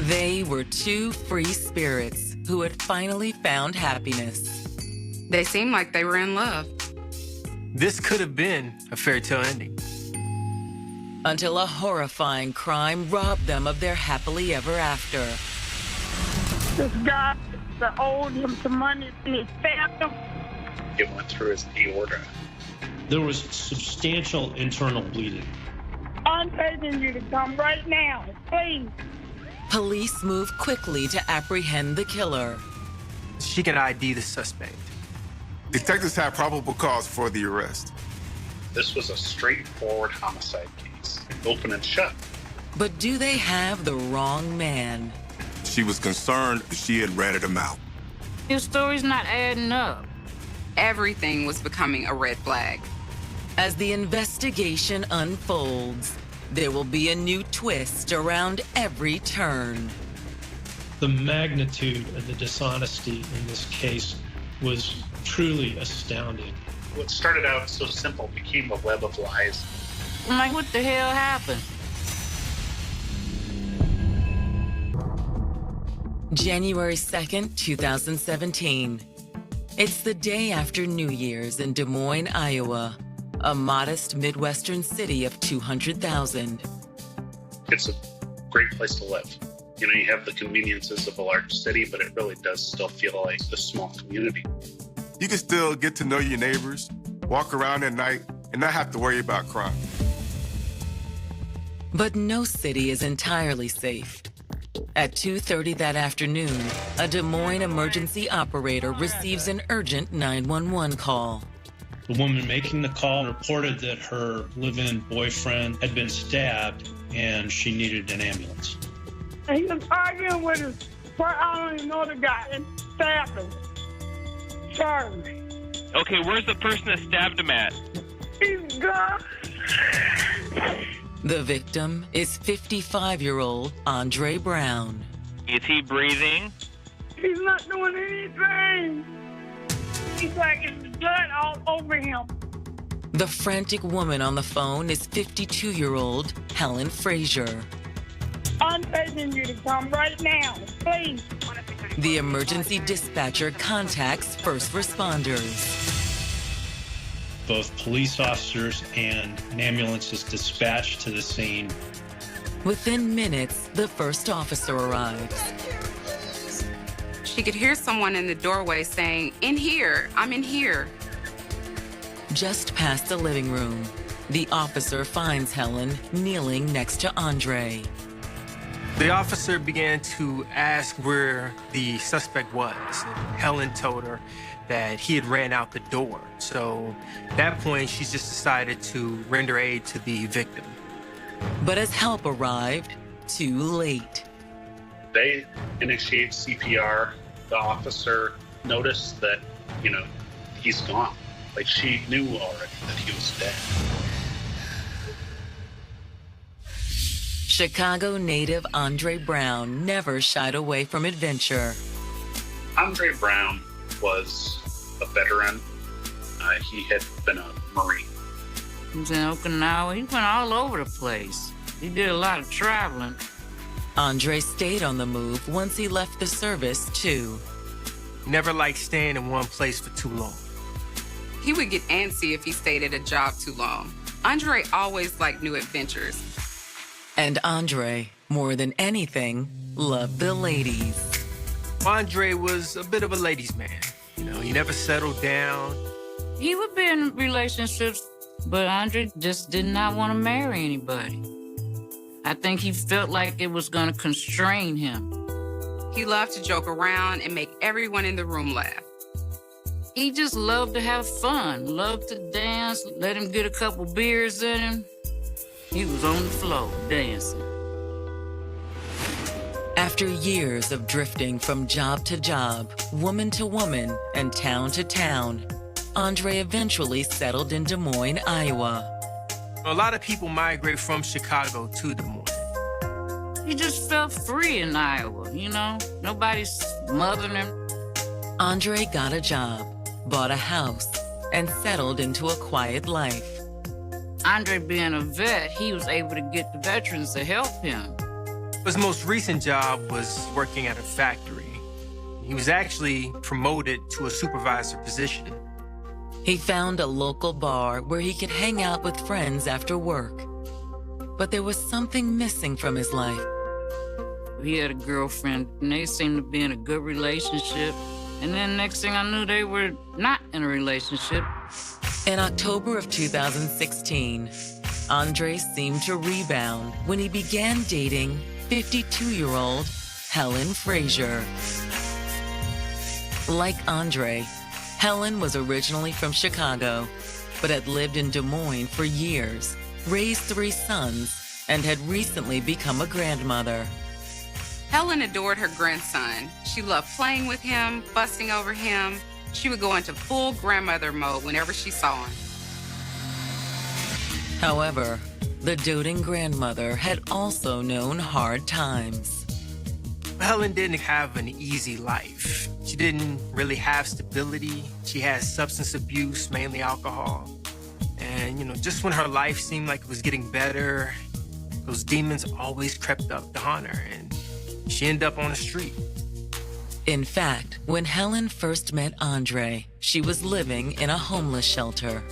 They were two free spirits who had finally found happiness. They seemed like they were in love. This could have been a fairy tale ending. Until a horrifying crime robbed them of their happily ever after. This guy that owed him some money and he stabbed him. It went through his aorta. There was substantial internal bleeding. I'm begging you to come right now, please. Police moved quickly to apprehend the killer. She can ID the suspect. Detectives have probable cause for the arrest. This was a straightforward homicide case. Open and shut. But do they have the wrong man? She was concerned she had ratted him out. Your story's not adding up. Everything was becoming a red flag. As the investigation unfolds, there will be a new twist around every turn. The magnitude of the dishonesty in this case was truly astounding. What started out so simple became a web of lies. I'm like, what the hell happened? January 2nd, 2017. It's the day after New Year's in Des Moines, Iowa, a modest Midwestern city of 200,000. It's a great place to live. You know, you have the conveniences of a large city, but it really does still feel like a small community. You can still get to know your neighbors, walk around at night, and not have to worry about crime. But no city is entirely safe. At 2:30 that afternoon, a Des Moines emergency operator receives an urgent 911 call. The woman making the call reported that her live-in boyfriend had been stabbed and she needed an ambulance. And he was arguing with his, I don't even know the guy, and stabbed him. Sorry. Okay, where's the person that stabbed him at? He's gone. The victim is 55-year-old Andre Brown. Is he breathing? He's not doing anything. He's like, it's blood all over him. The frantic woman on the phone is 52-year-old Helen Frazier. I'm begging you to come right now, please. The emergency dispatcher contacts first responders. Both police officers and an ambulance is dispatched to the scene. Within minutes, the first officer arrives. She could hear someone in the doorway saying, "In here, I'm in here." Just past the living room, the officer finds Helen kneeling next to Andre. The officer began to ask where the suspect was, and Helen told her that he had ran out the door. So at that point, she just decided to render aid to the victim. But as help arrived, too late. They initiate CPR. The officer noticed that, he's gone. Like, she knew already that he was dead. Chicago native Andre Brown never shied away from adventure. Andre Brown was a veteran. He had been a Marine. He was in Okinawa. He went all over the place. He did a lot of traveling. Andre stayed on the move once he left the service, too. Never liked staying in one place for too long. He would get antsy if he stayed at a job too long. Andre always liked new adventures. And Andre, more than anything, loved the ladies. Andre was a bit of a ladies' man. He never settled down. He would be in relationships, but Andre just did not want to marry anybody. I think he felt like it was going to constrain him. He loved to joke around and make everyone in the room laugh. He just loved to have fun, loved to dance, let him get a couple beers in him. He was on the floor dancing. After years of drifting from job to job, woman to woman, and town to town, Andre eventually settled in Des Moines, Iowa. A lot of people migrate from Chicago to Des Moines. He just felt free in Iowa, Nobody's smothering him. Andre got a job, bought a house, and settled into a quiet life. Andre being a vet, he was able to get the veterans to help him. His most recent job was working at a factory. He was actually promoted to a supervisor position. He found a local bar where he could hang out with friends after work. But there was something missing from his life. He had a girlfriend, and they seemed to be in a good relationship. And then next thing I knew, they were not in a relationship. In October of 2016, Andre seemed to rebound when he began dating 52-year-old Helen Frazier. Like Andre, Helen was originally from Chicago, but had lived in Des Moines for years, raised 3 sons, and had recently become a grandmother. Helen adored her grandson. She loved playing with him, fussing over him. She would go into full grandmother mode whenever she saw him. However, the doting grandmother had also known hard times. Helen didn't have an easy life. She didn't really have stability. She had substance abuse, mainly alcohol. And, just when her life seemed like it was getting better, those demons always crept up to haunt her, and she ended up on the street. In fact, when Helen first met Andre, she was living in a homeless shelter.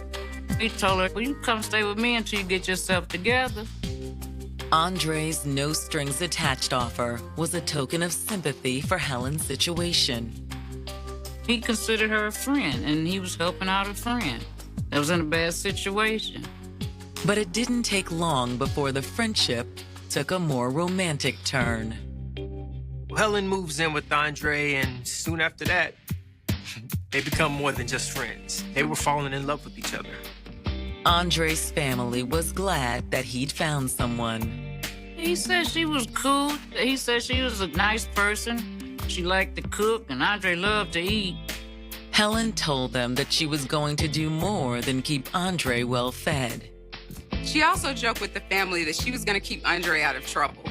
He told her, well, you come stay with me until you get yourself together. Andre's no-strings-attached offer was a token of sympathy for Helen's situation. He considered her a friend, and he was helping out a friend that was in a bad situation. But it didn't take long before the friendship took a more romantic turn. Helen moves in with Andre, and soon after that, they become more than just friends. They were falling in love with each other. Andre's family was glad that he'd found someone. He said she was cool. He said she was a nice person. She liked to cook, and Andre loved to eat. Helen told them that she was going to do more than keep Andre well fed. She also joked with the family that she was going to keep Andre out of trouble.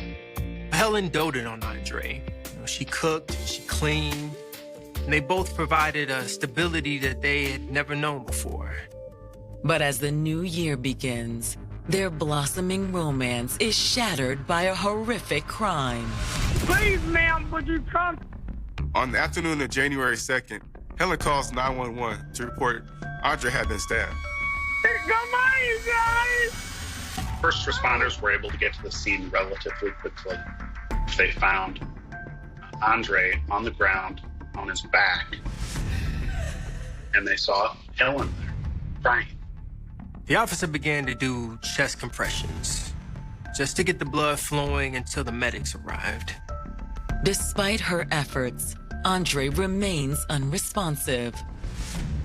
Helen doted on Andre. She cooked, she cleaned, and they both provided a stability that they had never known before. But as the new year begins, their blossoming romance is shattered by a horrific crime. Please, ma'am, would you come? On the afternoon of January 2nd, Helen calls 911 to report Andre had been stabbed. Come on, you guys! First responders were able to get to the scene relatively quickly. They found Andre on the ground on his back, and they saw Helen there, crying. The officer began to do chest compressions just to get the blood flowing until the medics arrived. Despite her efforts, Andre remains unresponsive.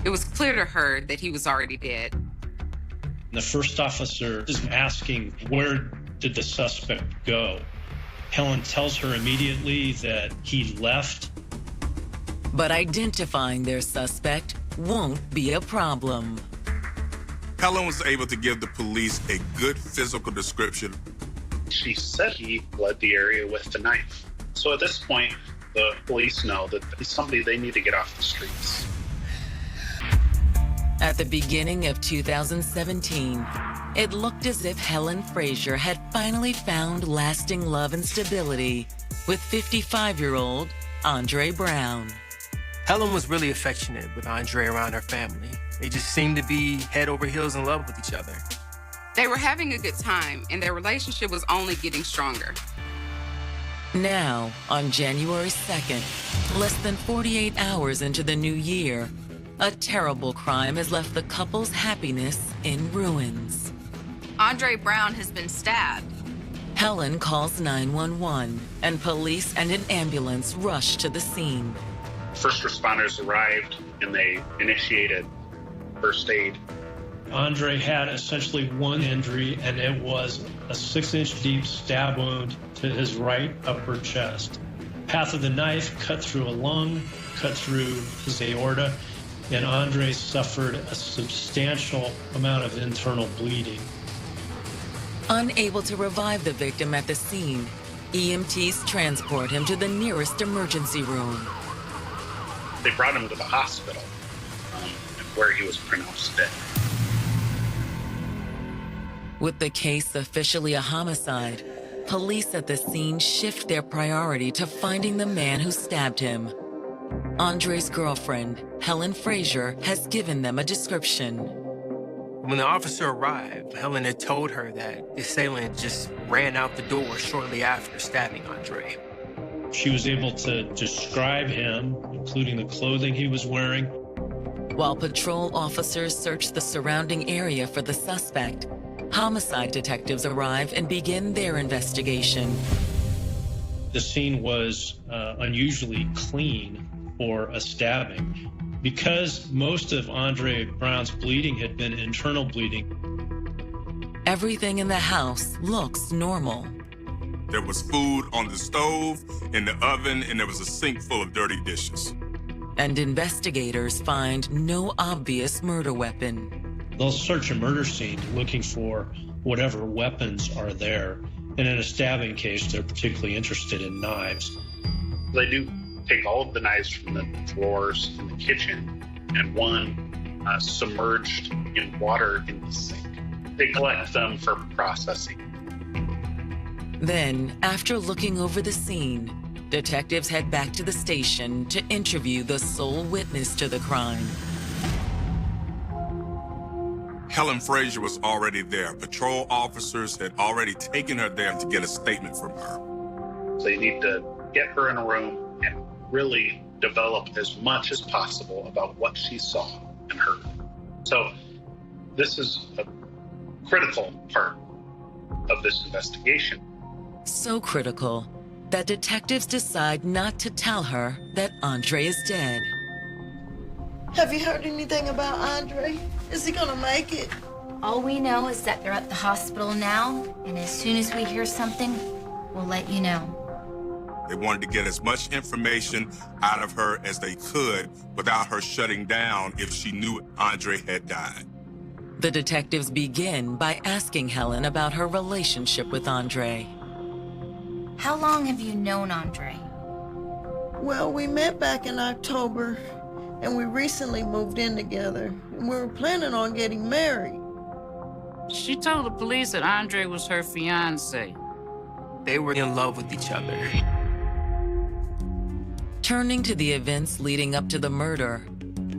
It was clear to her that he was already dead. The first officer is asking, where did the suspect go? Helen tells her immediately that he left. But identifying their suspect won't be a problem. Helen was able to give the police a good physical description. She said he fled the area with the knife. So at this point, the police know that he's somebody they need to get off the streets. At the beginning of 2017, it looked as if Helen Frazier had finally found lasting love and stability with 55-year-old Andre Brown. Helen was really affectionate with Andre around her family. They just seemed to be head over heels in love with each other. They were having a good time, and their relationship was only getting stronger. Now, on January 2nd, less than 48 hours into the new year, a terrible crime has left the couple's happiness in ruins. Andre Brown has been stabbed. Helen calls 911, and police and an ambulance rush to the scene. First responders arrived, and they initiated first aid. Andre had essentially one injury, and it was a 6-inch deep stab wound to his right upper chest. Path of the knife cut through a lung, cut through his aorta, and Andre suffered a substantial amount of internal bleeding. Unable to revive the victim at the scene, EMTs transport him to the nearest emergency room. They brought him to the hospital, where he was pronounced dead. With the case officially a homicide, police at the scene shift their priority to finding the man who stabbed him. Andre's girlfriend, Helen Frazier, has given them a description. When the officer arrived, Helen had told her that the assailant just ran out the door shortly after stabbing Andre. She was able to describe him, including the clothing he was wearing. While patrol officers search the surrounding area for the suspect, homicide detectives arrive and begin their investigation. The scene was unusually clean for a stabbing. Because most of Andre Brown's bleeding had been internal bleeding. Everything in the house looks normal. There was food on the stove, in the oven, and there was a sink full of dirty dishes. And investigators find no obvious murder weapon. They'll search a murder scene looking for whatever weapons are there. And in a stabbing case, they're particularly interested in knives. They do take all of the knives from the drawers in the kitchen and one submerged in water in the sink. They collect them for processing. Then, after looking over the scene, detectives head back to the station to interview the sole witness to the crime. Helen Frazier was already there. Patrol officers had already taken her there to get a statement from her. So you need to get her in a room and really develop as much as possible about what she saw and heard. So this is a critical part of this investigation. So critical that detectives decide not to tell her that Andre is dead. Have you heard anything about Andre? Is he gonna make it? All we know is that they're at the hospital now, and as soon as we hear something, we'll let you know. They wanted to get as much information out of her as they could without her shutting down if she knew Andre had died. The detectives begin by asking Helen about her relationship with Andre. How long have you known Andre? Well, we met back in October, and we recently moved in together, and we were planning on getting married. She told the police that Andre was her fiancé. They were in love with each other. Turning to the events leading up to the murder,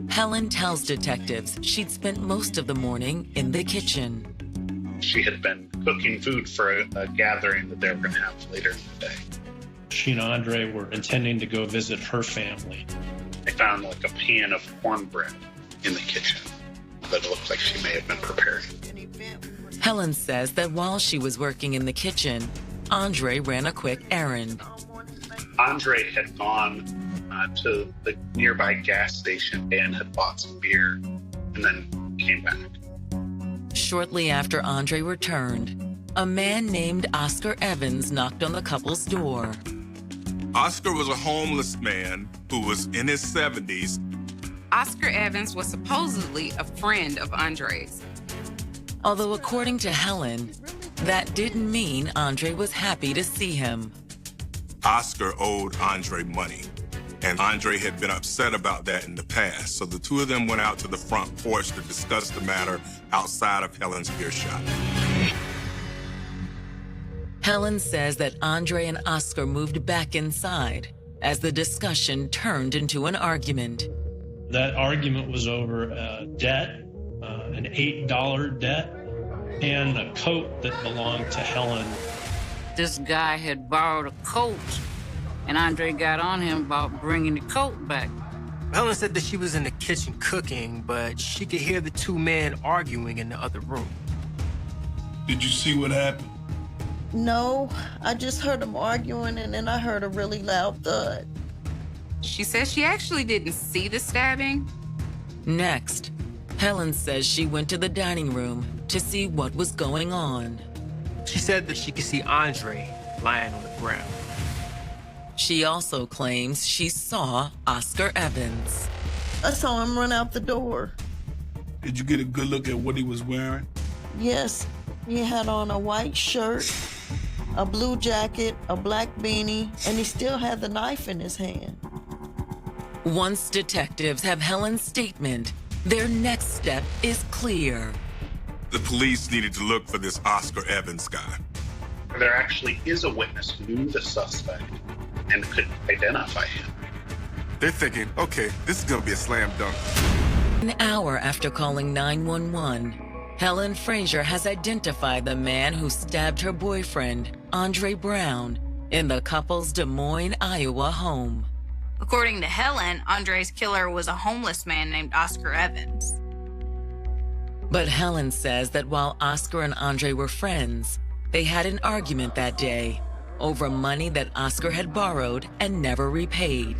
Helen tells detectives she'd spent most of the morning in the kitchen. She had been cooking food for a gathering that they were going to have later in the day. She and Andre were intending to go visit her family. They found like a pan of cornbread in the kitchen that looked like she may have been preparing. Helen says that while she was working in the kitchen, Andre ran a quick errand. Andre had gone to the nearby gas station and had bought some beer and then came back. Shortly after Andre returned, a man named Oscar Evans knocked on the couple's door. Oscar was a homeless man who was in his 70s. Oscar Evans was supposedly a friend of Andre's. Although according to Helen, that didn't mean Andre was happy to see him. Oscar owed Andre money, and Andre had been upset about that in the past, so the two of them went out to the front porch to discuss the matter outside of Helen's earshot. Helen says that Andre and Oscar moved back inside as the discussion turned into an argument. That argument was over a debt, an $8 debt, and a coat that belonged to Helen. This guy had borrowed a coat, and Andre got on him about bringing the coat back. Helen said that she was in the kitchen cooking, but she could hear the two men arguing in the other room. Did you see what happened? No, I just heard them arguing, and then I heard a really loud thud. She says she actually didn't see the stabbing. Next, Helen says she went to the dining room to see what was going on. She said that she could see Andre lying on the ground. She also claims she saw Oscar Evans. I saw him run out the door. Did you get a good look at what he was wearing? Yes, he had on a white shirt, a blue jacket, a black beanie, and he still had the knife in his hand. Once detectives have Helen's statement, their next step is clear. The police needed to look for this Oscar Evans guy. there actually is a witness who knew the suspect and could identify him. They're thinking, okay, this is gonna be a slam dunk. An hour after calling 911, Helen Frazier has identified the man who stabbed her boyfriend, Andre Brown, in the couple's Des Moines, Iowa home. According to Helen, Andre's killer was a homeless man named Oscar Evans. But Helen says that while Oscar and Andre were friends, they had an argument that day over money that Oscar had borrowed and never repaid.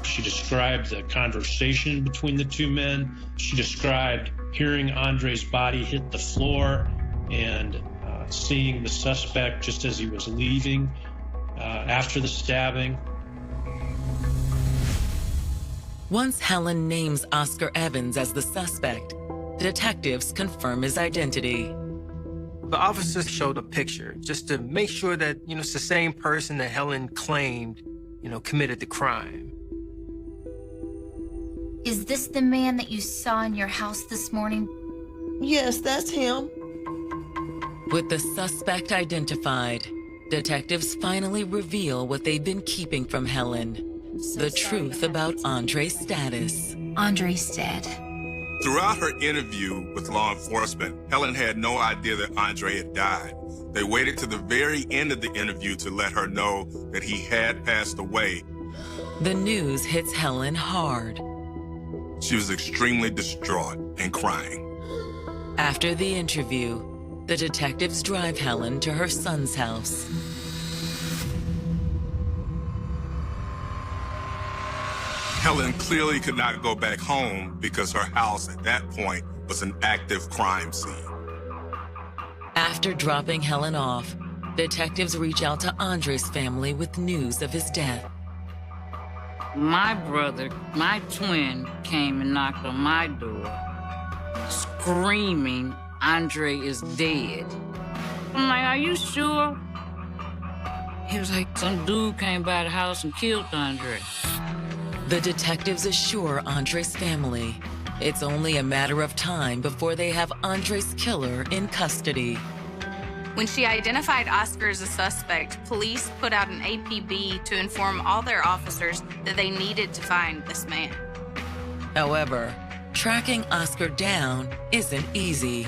She described the conversation between the two men. She described hearing Andre's body hit the floor and seeing the suspect just as he was leaving after the stabbing. Once Helen names Oscar Evans as the suspect, detectives confirm his identity. The officers showed a picture just to make sure that, it's the same person that Helen claimed, committed the crime. Is this the man that you saw in your house this morning? Yes, that's him. With the suspect identified, detectives finally reveal what they've been keeping from Helen. The truth about Andre's status. Andre's dead. Throughout her interview with law enforcement, Helen had no idea that Andre had died. They waited to the very end of the interview to let her know that he had passed away. The news hits Helen hard. She was extremely distraught and crying. After the interview, the detectives drive Helen to her son's house. Helen clearly could not go back home because her house at that point was an active crime scene. After dropping Helen off, detectives reach out to Andre's family with news of his death. My brother, my twin, came and knocked on my door, screaming, Andre is dead. I'm like, are you sure? He was like, some dude came by the house and killed Andre. The detectives assure Andre's family it's only a matter of time before they have Andre's killer in custody. When she identified Oscar as a suspect, police put out an APB to inform all their officers that they needed to find this man. However, tracking Oscar down isn't easy.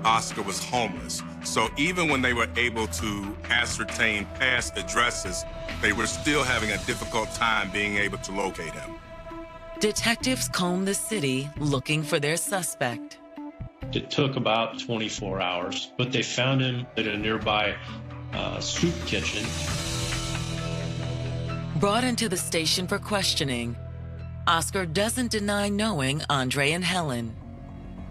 Oscar was homeless, so even when they were able to ascertain past addresses, they were still having a difficult time being able to locate him. Detectives comb the city looking for their suspect. It took about 24 hours, but they found him at a nearby soup kitchen. Brought into the station for questioning, Oscar doesn't deny knowing Andre and Helen.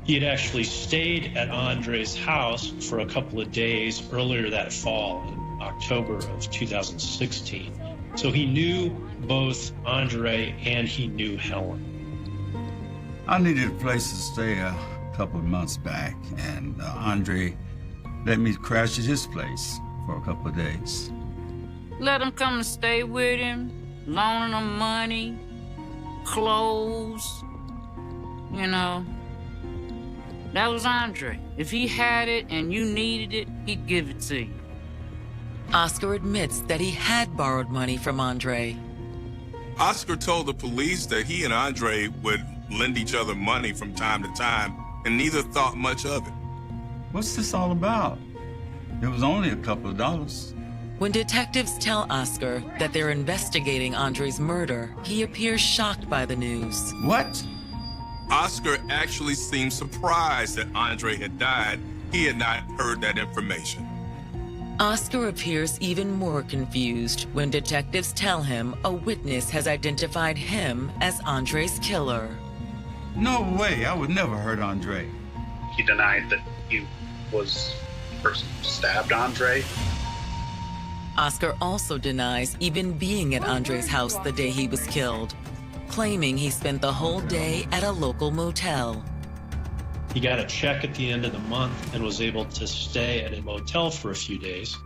He had actually stayed at Andre's house for a couple of days earlier that fall, in October of 2016. So he knew both Andre and he knew Helen. I needed a place to stay a couple of months back, and Andre let me crash at his place for a couple of days. Let him come and stay with him, loaning him money, clothes, you know. That was Andre. If he had it and you needed it, he'd give it to you. Oscar admits that he had borrowed money from Andre. Oscar told the police that he and Andre would lend each other money from time to time, and neither thought much of it. What's this all about? It was only a couple of dollars. When detectives tell Oscar that they're investigating Andre's murder, he appears shocked by the news. What? Oscar actually seemed surprised that Andre had died. He had not heard that information. Oscar appears even more confused when detectives tell him a witness has identified him as Andre's killer. No way, I would never hurt Andre. He denied that he was the person who stabbed Andre. Oscar also denies even being at Andre's house the day he was killed, claiming he spent the whole day at a local motel. He got a check at the end of the month and was able to stay at a motel for a few days.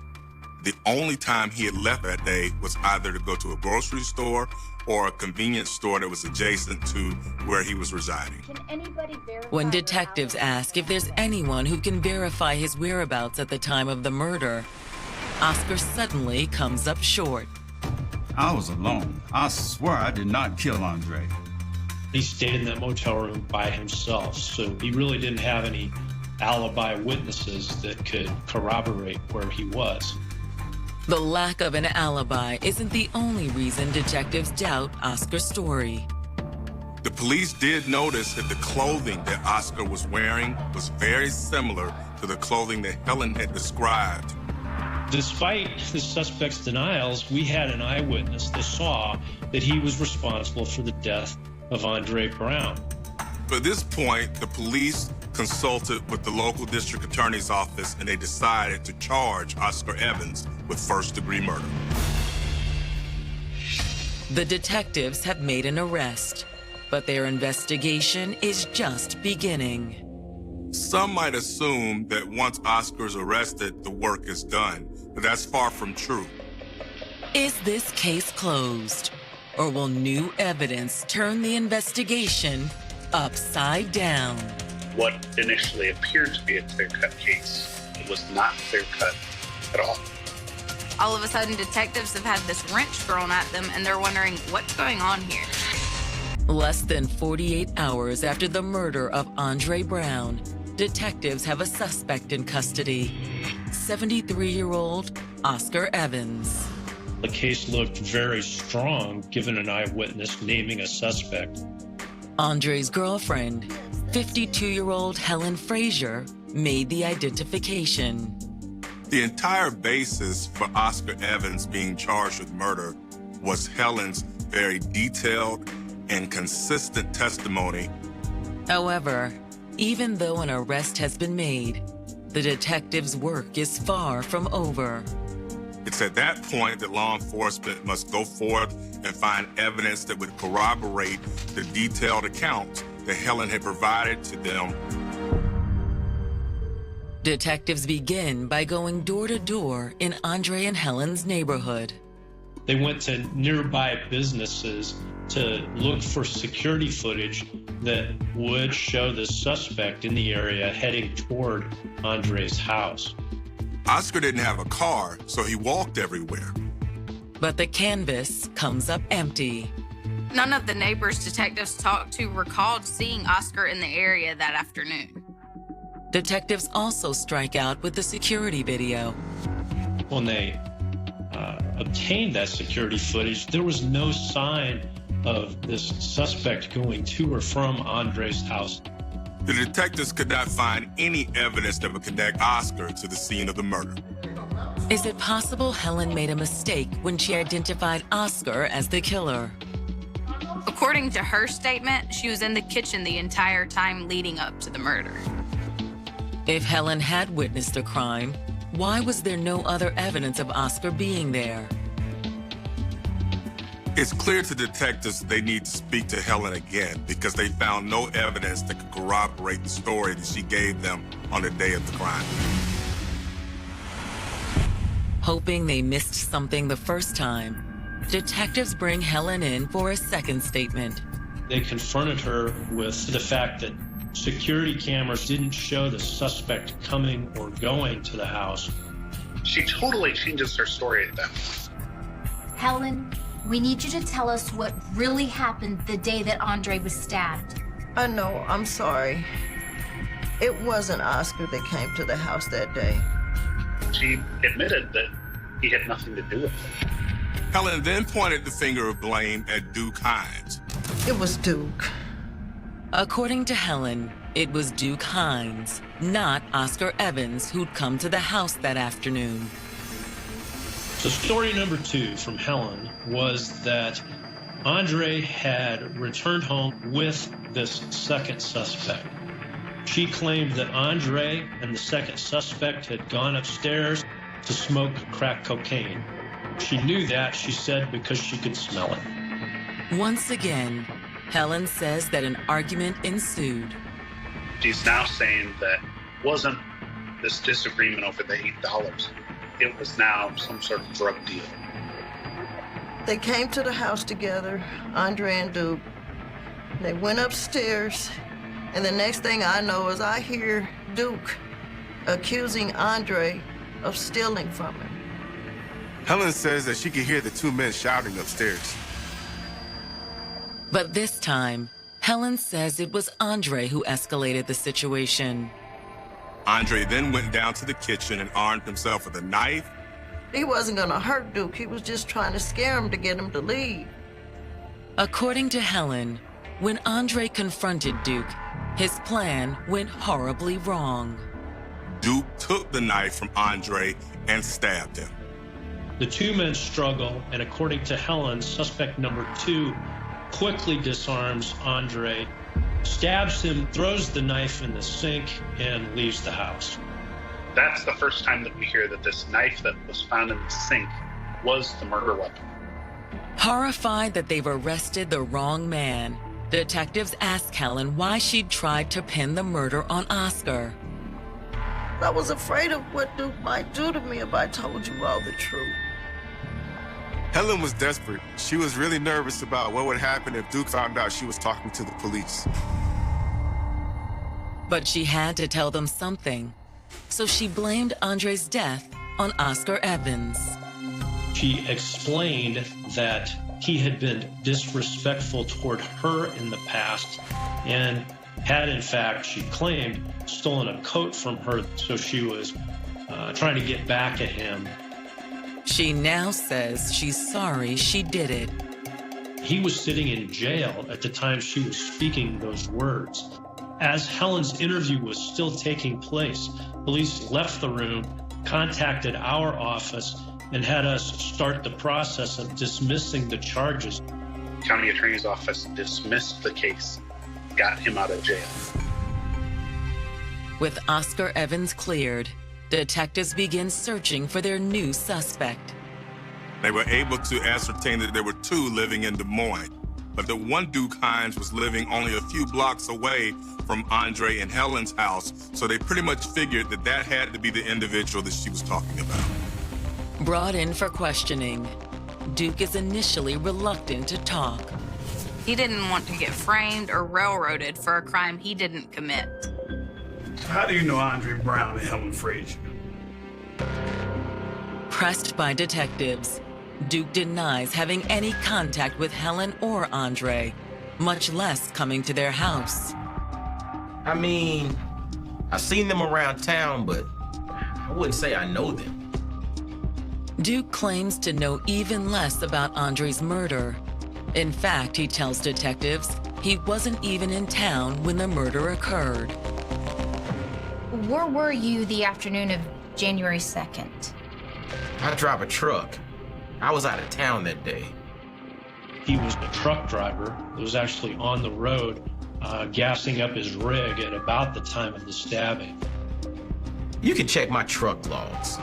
The only time he had left that day was either to go to a grocery store or a convenience store that was adjacent to where he was residing. Can anybody verify? When detectives ask if there's anyone who can verify his whereabouts at the time of the murder, Oscar suddenly comes up short. I was alone. I swear I did not kill Andre. He stayed in that motel room by himself, so he really didn't have any alibi witnesses that could corroborate where he was. The lack of an alibi isn't the only reason detectives doubt Oscar's story. The police did notice that the clothing that Oscar was wearing was very similar to the clothing that Helen had described. Despite the suspect's denials, we had an eyewitness that saw that he was responsible for the death of Andre Brown. At this point, the police consulted with the local district attorney's office and they decided to charge Oscar Evans with first-degree murder. The detectives have made an arrest, but their investigation is just beginning. Some might assume that once Oscar's arrested, the work is done, but that's far from true. Is this case closed, or will new evidence turn the investigation upside down? What initially appeared to be a clear-cut case, it was not clear-cut at all. All of a sudden, detectives have had this wrench thrown at them, and they're wondering what's going on here. Less than 48 hours after the murder of Andre Brown, detectives have a suspect in custody, 73-year-old Oscar Evans. The case looked very strong, given an eyewitness naming a suspect. Andre's girlfriend, 52-year-old Helen Frazier, made the identification. The entire basis for Oscar Evans being charged with murder was Helen's very detailed and consistent testimony. However, even though an arrest has been made, the detectives' work is far from over. It's at that point that law enforcement must go forth and find evidence that would corroborate the detailed account that Helen had provided to them. Detectives begin by going door to door in Andre and Helen's neighborhood. They went to nearby businesses to look for security footage that would show the suspect in the area heading toward Andre's house. Oscar didn't have a car, so he walked everywhere. But the canvas comes up empty. None of the neighbors detectives talked to recalled seeing Oscar in the area that afternoon. Detectives also strike out with the security video. When they obtained that security footage, there was no sign of this suspect going to or from Andre's house. The detectives could not find any evidence that would connect Oscar to the scene of the murder. Is it possible Helen made a mistake when she identified Oscar as the killer? According to her statement, she was in the kitchen the entire time leading up to the murder. If Helen had witnessed the crime, why was there no other evidence of Oscar being there? It's clear to detectives they need to speak to Helen again because they found no evidence that could corroborate the story that she gave them on the day of the crime. Hoping they missed something the first time, detectives bring Helen in for a second statement. They confronted her with the fact that security cameras didn't show the suspect coming or going to the house. She totally changes her story at that point. Helen, we need you to tell us what really happened the day that Andre was stabbed. I know, I'm sorry. It wasn't Oscar that came to the house that day. She admitted that he had nothing to do with it. Helen then pointed the finger of blame at Duke Hines. It was Duke. According to Helen, it was Duke Hines, not Oscar Evans, who'd come to the house that afternoon. So story number 2 from Helen was that Andre had returned home with this second suspect. She claimed that Andre and the second suspect had gone upstairs to smoke crack cocaine. She knew that, she said, because she could smell it. Once again, Helen says that an argument ensued. She's now saying that wasn't this disagreement over the $8. it was now some sort of drug deal. They came to the house together, Andre and Duke. They went upstairs, and the next thing I know is I hear Duke accusing Andre of stealing from him. Helen says that she could hear the two men shouting upstairs. But this time, Helen says it was Andre who escalated the situation. Andre then went down to the kitchen and armed himself with a knife. He wasn't gonna hurt Duke. He was just trying to scare him to get him to leave. According to Helen, when Andre confronted Duke, his plan went horribly wrong. Duke took the knife from Andre and stabbed him. The two men struggle, and according to Helen, suspect number 2 quickly disarms Andre, stabs him, throws the knife in the sink, and leaves the house. That's the first time that we hear that this knife that was found in the sink was the murder weapon. Horrified that they've arrested the wrong man, detectives ask Helen why she'd tried to pin the murder on Oscar. I was afraid of what Duke might do to me if I told you all the truth. Helen was desperate. She was really nervous about what would happen if Duke found out she was talking to the police. But she had to tell them something, so she blamed Andre's death on Oscar Evans. She explained that he had been disrespectful toward her in the past and had, in fact, she claimed, stolen a coat from her, so she was trying to get back at him. She now says she's sorry she did it. He was sitting in jail at the time she was speaking those words. As Helen's interview was still taking place, police left the room, contacted our office, and had us start the process of dismissing the charges. County Attorney's Office dismissed the case, got him out of jail. With Oscar Evans cleared, detectives begin searching for their new suspect. They were able to ascertain that there were 2 living in Des Moines, but the one Duke Hines was living only a few blocks away from Andre and Helen's house, so they pretty much figured that that had to be the individual that she was talking about. Brought in for questioning, Duke is initially reluctant to talk. He didn't want to get framed or railroaded for a crime he didn't commit. How do you know Andre Brown and Helen Frazier? Pressed by detectives, Duke denies having any contact with Helen or Andre, much less coming to their house. I mean, I've seen them around town, but I wouldn't say I know them. Duke claims to know even less about Andre's murder. In fact, he tells detectives he wasn't even in town when the murder occurred. Where were you the afternoon of January 2nd? I drive a truck. I was out of town that day. He was the truck driver that was actually on the road, gassing up his rig at about the time of the stabbing. You can check my truck logs.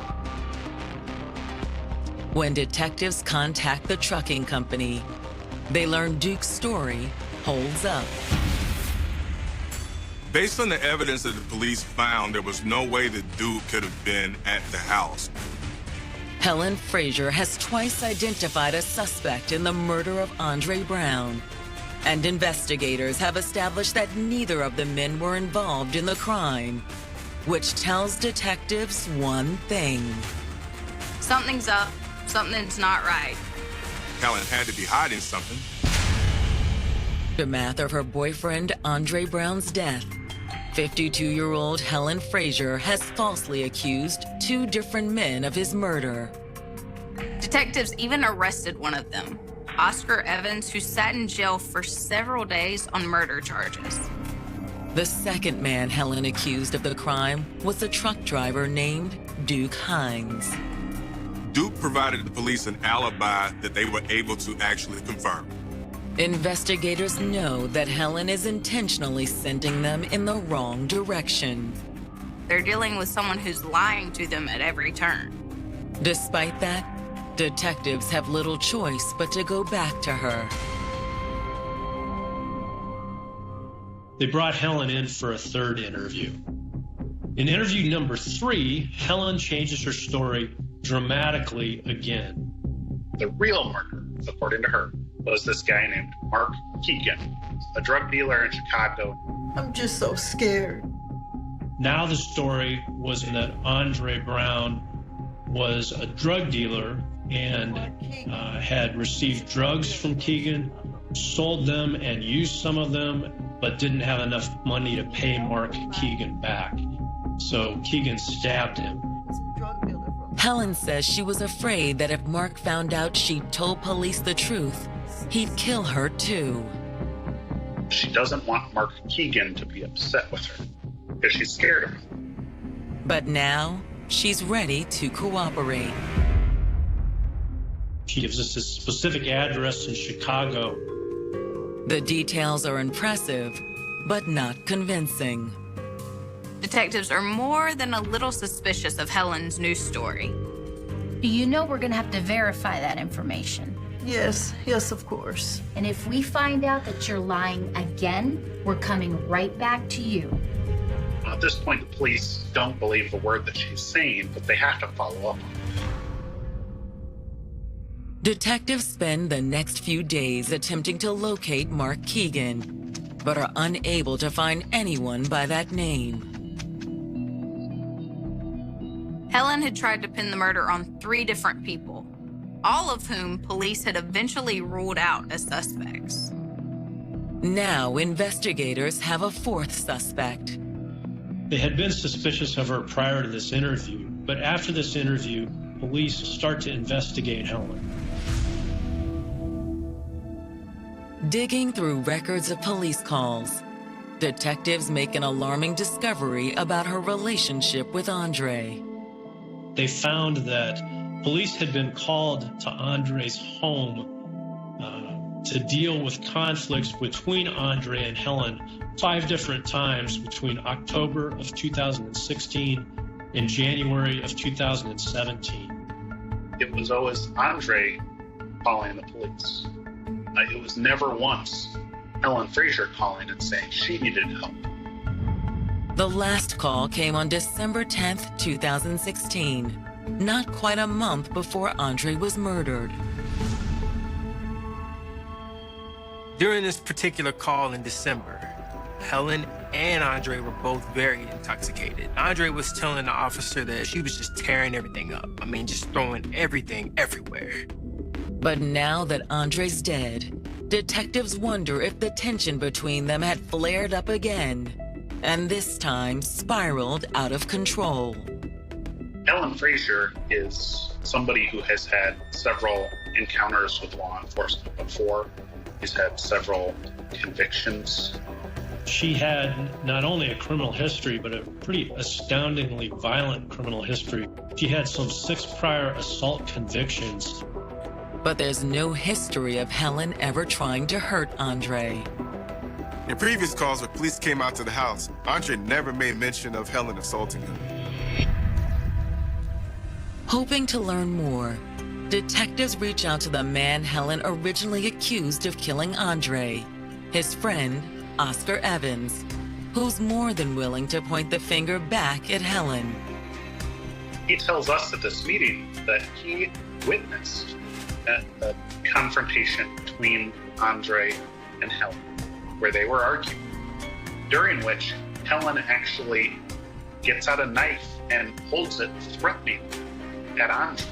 When detectives contact the trucking company, they learn Duke's story holds up. Based on the evidence that the police found, there was no way that Duke could have been at the house. Helen Frazier has twice identified a suspect in the murder of Andre Brown, and investigators have established that neither of the men were involved in the crime, which tells detectives one thing. Something's up. Something's not right. Helen had to be hiding something. Aftermath of her boyfriend Andre Brown's death, 52-year-old Helen Frazier has falsely accused 2 different men of his murder. Detectives even arrested one of them, Oscar Evans, who sat in jail for several days on murder charges. The second man Helen accused of the crime was a truck driver named Duke Hines. Duke provided the police an alibi that they were able to actually confirm. Investigators know that Helen is intentionally sending them in the wrong direction. They're dealing with someone who's lying to them at every turn. Despite that, detectives have little choice but to go back to her. They brought Helen in for a 3rd interview. In interview number 3, Helen changes her story dramatically again. The real murderer, according to her, was this guy named Mark Keegan, a drug dealer in Chicago. I'm just so scared. Now the story was that Andre Brown was a drug dealer and had received drugs from Keegan, sold them and used some of them, but didn't have enough money to pay Mark Keegan back. So Keegan stabbed him. Helen says she was afraid that if Mark found out she'd told police the truth, he'd kill her too. She doesn't want Mark Keegan to be upset with her because she's scared of him. But now she's ready to cooperate. She gives us a specific address in Chicago. The details are impressive, but not convincing. Detectives are more than a little suspicious of Helen's new story. You know we're gonna have to verify that information. Yes, of course. And if we find out that you're lying again, we're coming right back to you. At this point, the police don't believe the word that she's saying, but they have to follow up on it. Detectives spend the next few days attempting to locate Mark Keegan, but are unable to find anyone by that name. Helen had tried to pin the murder on 3 different people, all of whom police had eventually ruled out as suspects. Now investigators have a 4th suspect. They had been suspicious of her prior to this interview, but after this interview, police start to investigate Helen. Digging through records of police calls, detectives make an alarming discovery about her relationship with Andre. They found that police had been called to Andre's home to deal with conflicts between Andre and Helen 5 different times between October of 2016 and January of 2017. It was always Andre calling the police. It was never once Helen Frazier calling and saying she needed help. The last call came on December 10th, 2016, not quite a month before Andre was murdered. During this particular call in December, Helen and Andre were both very intoxicated. Andre was telling the officer that she was just tearing everything up. I mean, just throwing everything everywhere. But now that Andre's dead, detectives wonder if the tension between them had flared up again, and this time spiraled out of control. Helen Frazier is somebody who has had several encounters with law enforcement before. He's had several convictions. She had not only a criminal history, but a pretty astoundingly violent criminal history. She had some 6 prior assault convictions. But there's no history of Helen ever trying to hurt Andre. In previous calls where police came out to the house, Andre never made mention of Helen assaulting him. Hoping to learn more, detectives reach out to the man Helen originally accused of killing Andre, his friend, Oscar Evans, who's more than willing to point the finger back at Helen. He tells us at this meeting that he witnessed a confrontation between Andre and Helen, where they were arguing, during which Helen actually gets out a knife and holds it, threatening at Andre.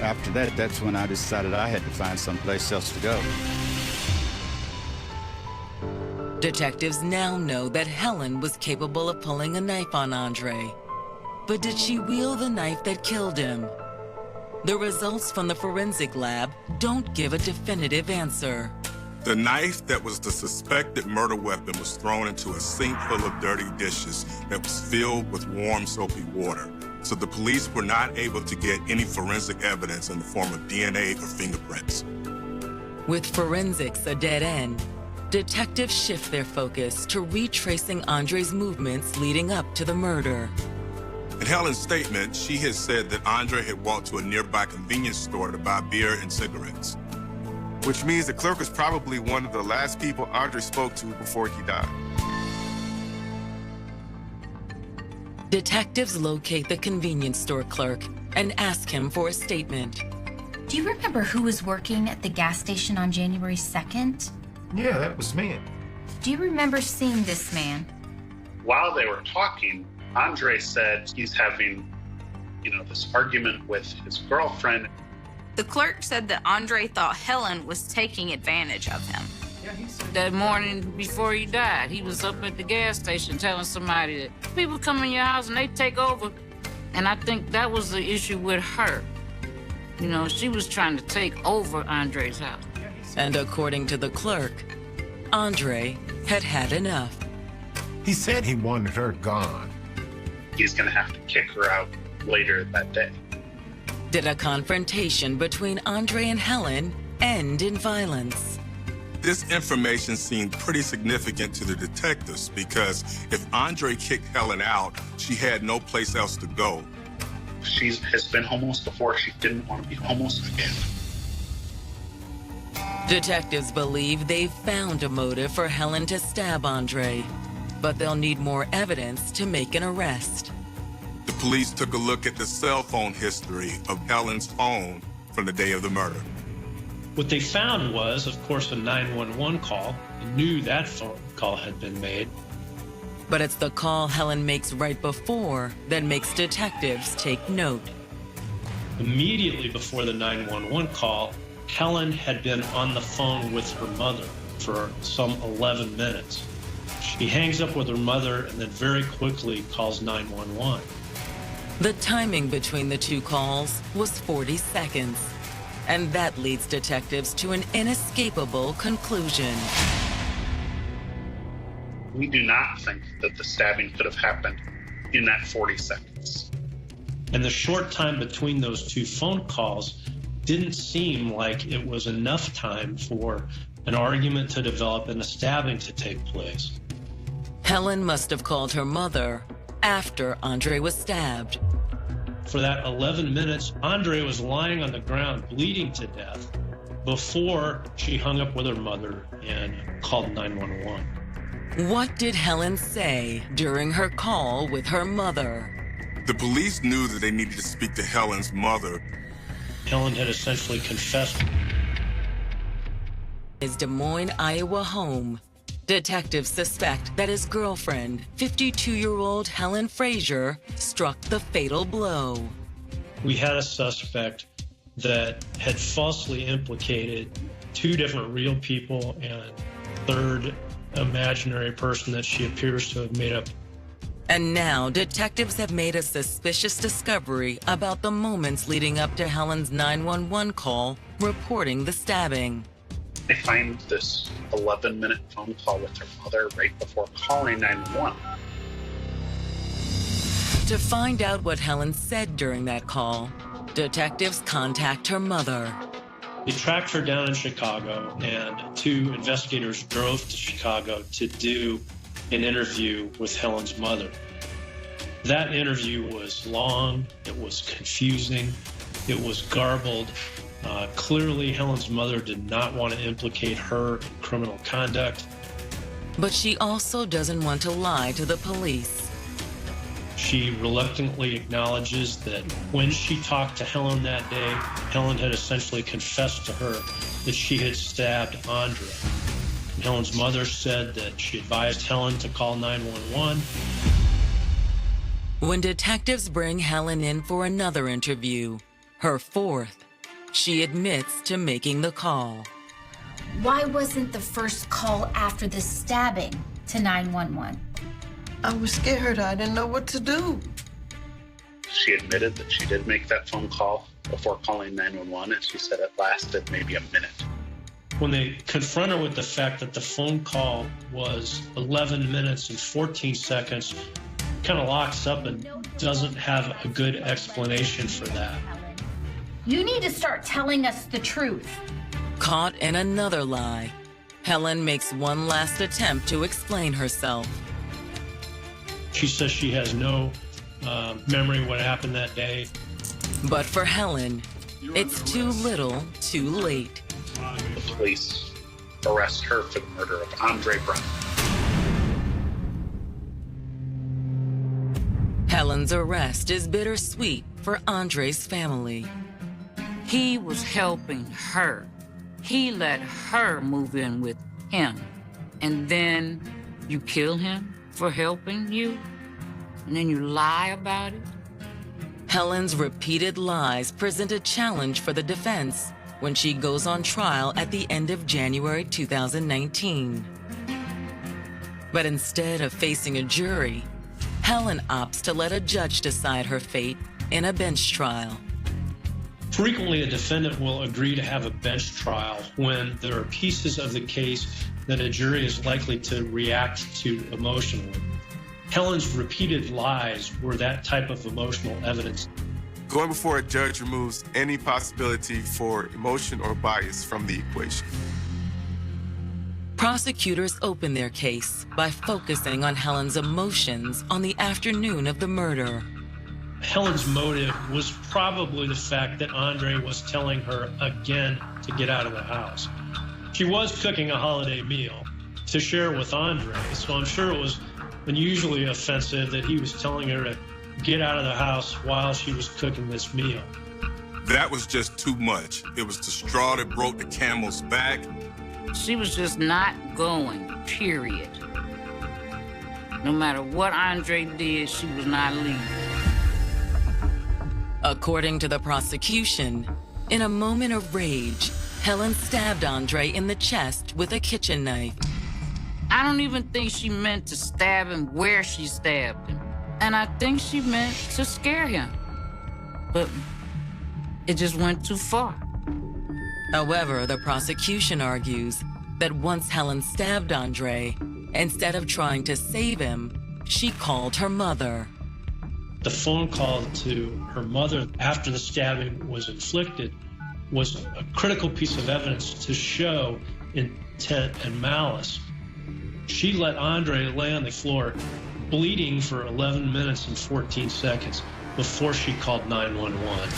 After that, that's when I decided I had to find someplace else to go. Detectives now know that Helen was capable of pulling a knife on Andre. But did she wield the knife that killed him? The results from the forensic lab don't give a definitive answer. The knife that was the suspected murder weapon was thrown into a sink full of dirty dishes that was filled with warm, soapy water. So the police were not able to get any forensic evidence in the form of DNA or fingerprints. With forensics a dead end, detectives shift their focus to retracing Andre's movements leading up to the murder. In Helen's statement, she has said that Andre had walked to a nearby convenience store to buy beer and cigarettes. Which means the clerk was probably one of the last people Andre spoke to before he died. Detectives locate the convenience store clerk and ask him for a statement. Do you remember who was working at the gas station on January 2nd? Yeah, that was me. Do you remember seeing this man? While they were talking, Andre said he's having, this argument with his girlfriend. The clerk said that Andre thought Helen was taking advantage of him. That morning before he died, he was up at the gas station telling somebody that people come in your house and they take over. And I think that was the issue with her. She was trying to take over Andre's house. And according to the clerk, Andre had had enough. He said he wanted her gone. He's going to have to kick her out later that day. Did a confrontation between Andre and Helen end in violence? This information seemed pretty significant to the detectives because if Andre kicked Helen out, she had no place else to go. She has been homeless before. She didn't want to be homeless again. Detectives believe they've found a motive for Helen to stab Andre, but they'll need more evidence to make an arrest. The police took a look at the cell phone history of Helen's phone from the day of the murder. What they found was, of course, a 911 call. They knew that phone call had been made. But it's the call Helen makes right before that makes detectives take note. Immediately before the 911 call, Helen had been on the phone with her mother for some 11 minutes. She hangs up with her mother and then very quickly calls 911. The timing between the two calls was 40 seconds. And that leads detectives to an inescapable conclusion. We do not think that the stabbing could have happened in that 40 seconds. And the short time between those two phone calls didn't seem like it was enough time for an argument to develop and a stabbing to take place. Helen must have called her mother after Andre was stabbed. For that 11 minutes, Andre was lying on the ground, bleeding to death, before she hung up with her mother and called 911. What did Helen say during her call with her mother? The police knew that they needed to speak to Helen's mother. Helen had essentially confessed. His Des Moines, Iowa home. Detectives suspect that his girlfriend, 52-year-old Helen Frazier, struck the fatal blow. We had a suspect that had falsely implicated two different real people and a third imaginary person that she appears to have made up. And now detectives have made a suspicious discovery about the moments leading up to Helen's 911 call reporting the stabbing. They find this 11-minute phone call with her mother right before calling 911. To find out what Helen said during that call, detectives contact her mother. They tracked her down in Chicago, and two investigators drove to Chicago to do an interview with Helen's mother. That interview was long, it was confusing, it was garbled. Clearly, Helen's mother did not want to implicate her in criminal conduct. But she also doesn't want to lie to the police. She reluctantly acknowledges that when she talked to Helen that day, Helen had essentially confessed to her that she had stabbed Andre. And Helen's mother said that she advised Helen to call 911. When detectives bring Helen in for another interview, her fourth, she admits to making the call. Why wasn't the first call after the stabbing to 911? I was scared. I didn't know what to do. She admitted that she did make that phone call before calling 911, and she said it lasted maybe a minute. When they confront her with the fact that the phone call was 11 minutes and 14 seconds, kind of locks up and doesn't have a good explanation for that. You need to start telling us the truth. Caught in another lie, Helen makes one last attempt to explain herself. She says she has no memory of what happened that day. But for Helen, it's too little, too late. The police arrest her for the murder of Andre Brown. Helen's arrest is bittersweet for Andre's family. He was helping her. He let her move in with him. And then you kill him for helping you? And then you lie about it? Helen's repeated lies present a challenge for the defense when she goes on trial at the end of January 2019. But instead of facing a jury, Helen opts to let a judge decide her fate in a bench trial. Frequently, a defendant will agree to have a bench trial when there are pieces of the case that a jury is likely to react to emotionally. Helen's repeated lies were that type of emotional evidence. Going before a judge removes any possibility for emotion or bias from the equation. Prosecutors open their case by focusing on Helen's emotions on the afternoon of the murder. Helen's motive was probably the fact that Andre was telling her again to get out of the house. She was cooking a holiday meal to share with Andre, so I'm sure it was unusually offensive that he was telling her to get out of the house while she was cooking this meal. That was just too much. It was the straw that broke the camel's back. She was just not going, period. No matter what Andre did, she was not leaving. According to the prosecution, in a moment of rage, Helen stabbed Andre in the chest with a kitchen knife. I don't even think she meant to stab him where she stabbed him. And I think she meant to scare him. But it just went too far. However, the prosecution argues that once Helen stabbed Andre, instead of trying to save him, she called her mother. The phone call to her mother after the stabbing was inflicted was a critical piece of evidence to show intent and malice. She let Andre lay on the floor, bleeding for 11 minutes and 14 seconds before she called 911.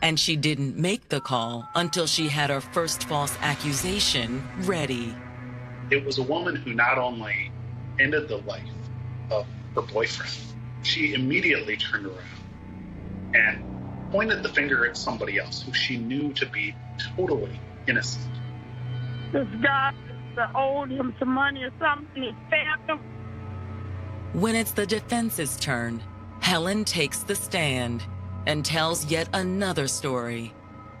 And she didn't make the call until she had her first false accusation ready. It was a woman who not only ended the life of her boyfriend, she immediately turned around and pointed the finger at somebody else who she knew to be totally innocent. This guy that owed him some money or something, he stabbed him. When it's the defense's turn, Helen takes the stand and tells yet another story,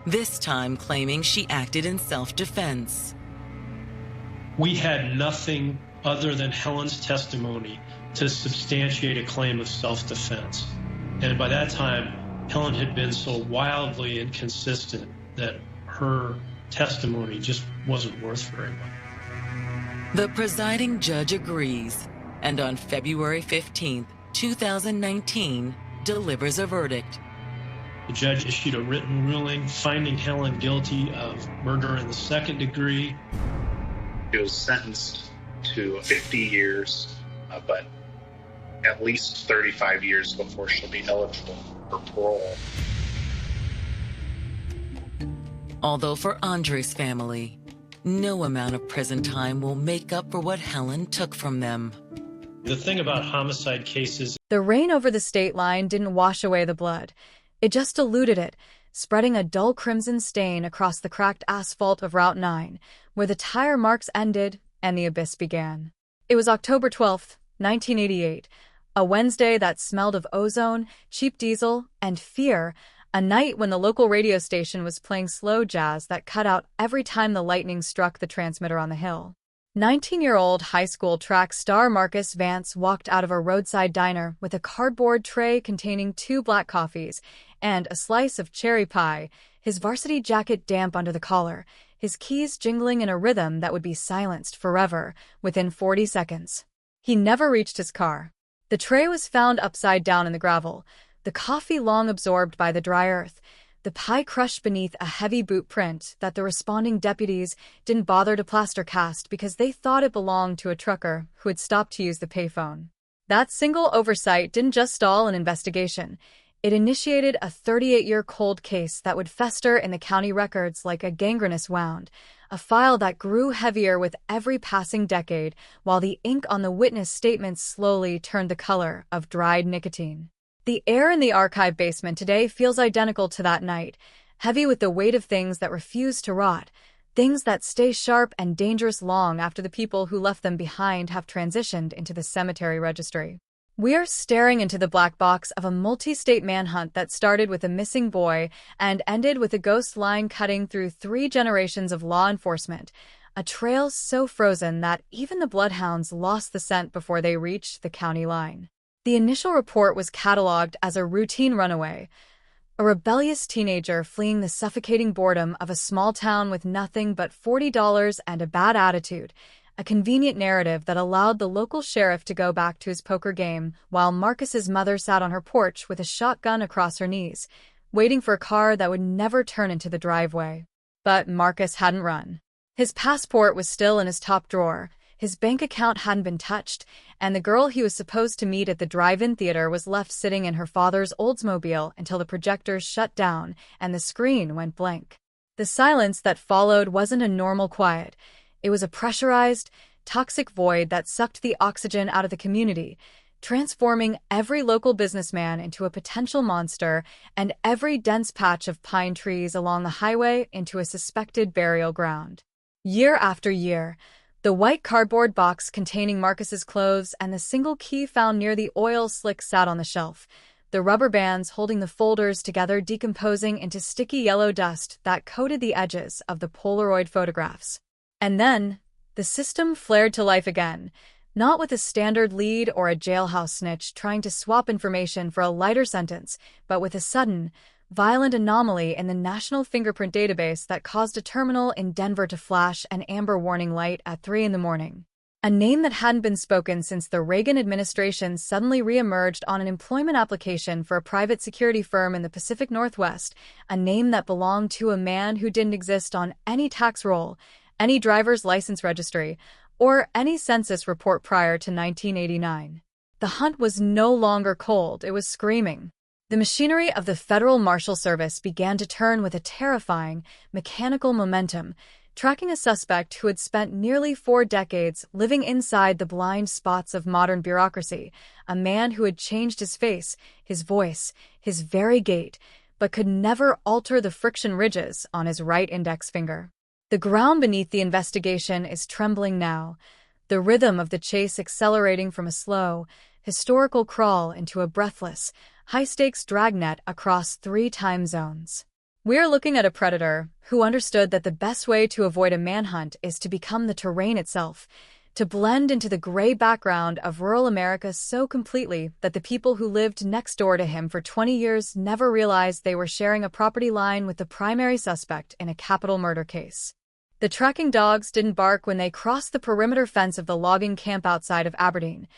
this time claiming she acted in self-defense. We had nothing other than Helen's testimony to substantiate a claim of self-defense. And by that time, Helen had been so wildly inconsistent that her testimony just wasn't worth very much. The presiding judge agrees, and on February 15th, 2019, delivers a verdict. The judge issued a written ruling finding Helen guilty of murder in the second degree. She was sentenced to 50 years, but at least 35 years before she'll be eligible for parole. Although for Andre's family, no amount of prison time will make up for what Helen took from them. The thing about homicide cases... The rain over the state line didn't wash away the blood. It just diluted it, spreading a dull crimson stain across the cracked asphalt of Route 9, where the tire marks ended and the abyss began. It was October 12th, 1988, a Wednesday that smelled of ozone, cheap diesel, and fear, a night when the local radio station was playing slow jazz that cut out every time the lightning struck the transmitter on the hill. 19-year-old high school track star Marcus Vance walked out of a roadside diner with a cardboard tray containing 2 black coffees and a slice of cherry pie, his varsity jacket damp under the collar, his keys jingling in a rhythm that would be silenced forever within 40 seconds. He never reached his car. The tray was found upside down in the gravel, the coffee long absorbed by the dry earth, the pie crushed beneath a heavy boot print that the responding deputies didn't bother to plaster cast because they thought it belonged to a trucker who had stopped to use the payphone. That single oversight didn't just stall an investigation. It initiated a 38-year cold case that would fester in the county records like a gangrenous wound, a file that grew heavier with every passing decade while the ink on the witness statements slowly turned the color of dried nicotine. The air in the archive basement today feels identical to that night, heavy with the weight of things that refuse to rot, things that stay sharp and dangerous long after the people who left them behind have transitioned into the cemetery registry. We are staring into the black box of a multi-state manhunt that started with a missing boy and ended with a ghost line cutting through 3 generations of law enforcement, a trail so frozen that even the bloodhounds lost the scent before they reached the county line. The initial report was cataloged as a routine runaway, a rebellious teenager fleeing the suffocating boredom of a small town with nothing but $40 and a bad attitude, a convenient narrative that allowed the local sheriff to go back to his poker game while Marcus's mother sat on her porch with a shotgun across her knees, waiting for a car that would never turn into the driveway. But Marcus hadn't run. His passport was still in his top drawer, his bank account hadn't been touched, and the girl he was supposed to meet at the drive-in theater was left sitting in her father's Oldsmobile until the projectors shut down and the screen went blank. The silence that followed wasn't a normal quiet. It was a pressurized, toxic void that sucked the oxygen out of the community, transforming every local businessman into a potential monster and every dense patch of pine trees along the highway into a suspected burial ground. Year after year, the white cardboard box containing Marcus's clothes and the single key found near the oil slick sat on the shelf, the rubber bands holding the folders together decomposing into sticky yellow dust that coated the edges of the Polaroid photographs. And then, the system flared to life again, not with a standard lead or a jailhouse snitch trying to swap information for a lighter sentence, but with a sudden, violent anomaly in the National Fingerprint Database that caused a terminal in Denver to flash an amber warning light at 3 a.m. A name that hadn't been spoken since the Reagan administration suddenly re-emerged on an employment application for a private security firm in the Pacific Northwest, a name that belonged to a man who didn't exist on any tax roll, any driver's license registry, or any census report prior to 1989. The hunt was no longer cold, it was screaming. The machinery of the Federal Marshal Service began to turn with a terrifying, mechanical momentum, tracking a suspect who had spent nearly 4 decades living inside the blind spots of modern bureaucracy, a man who had changed his face, his voice, his very gait, but could never alter the friction ridges on his right index finger. The ground beneath the investigation is trembling now, the rhythm of the chase accelerating from a slow, historical crawl into a breathless, high-stakes dragnet across 3 time zones. We're looking at a predator who understood that the best way to avoid a manhunt is to become the terrain itself, to blend into the gray background of rural America so completely that the people who lived next door to him for 20 years never realized they were sharing a property line with the primary suspect in a capital murder case. The tracking dogs didn't bark when they crossed the perimeter fence of the logging camp outside of Aberdeen.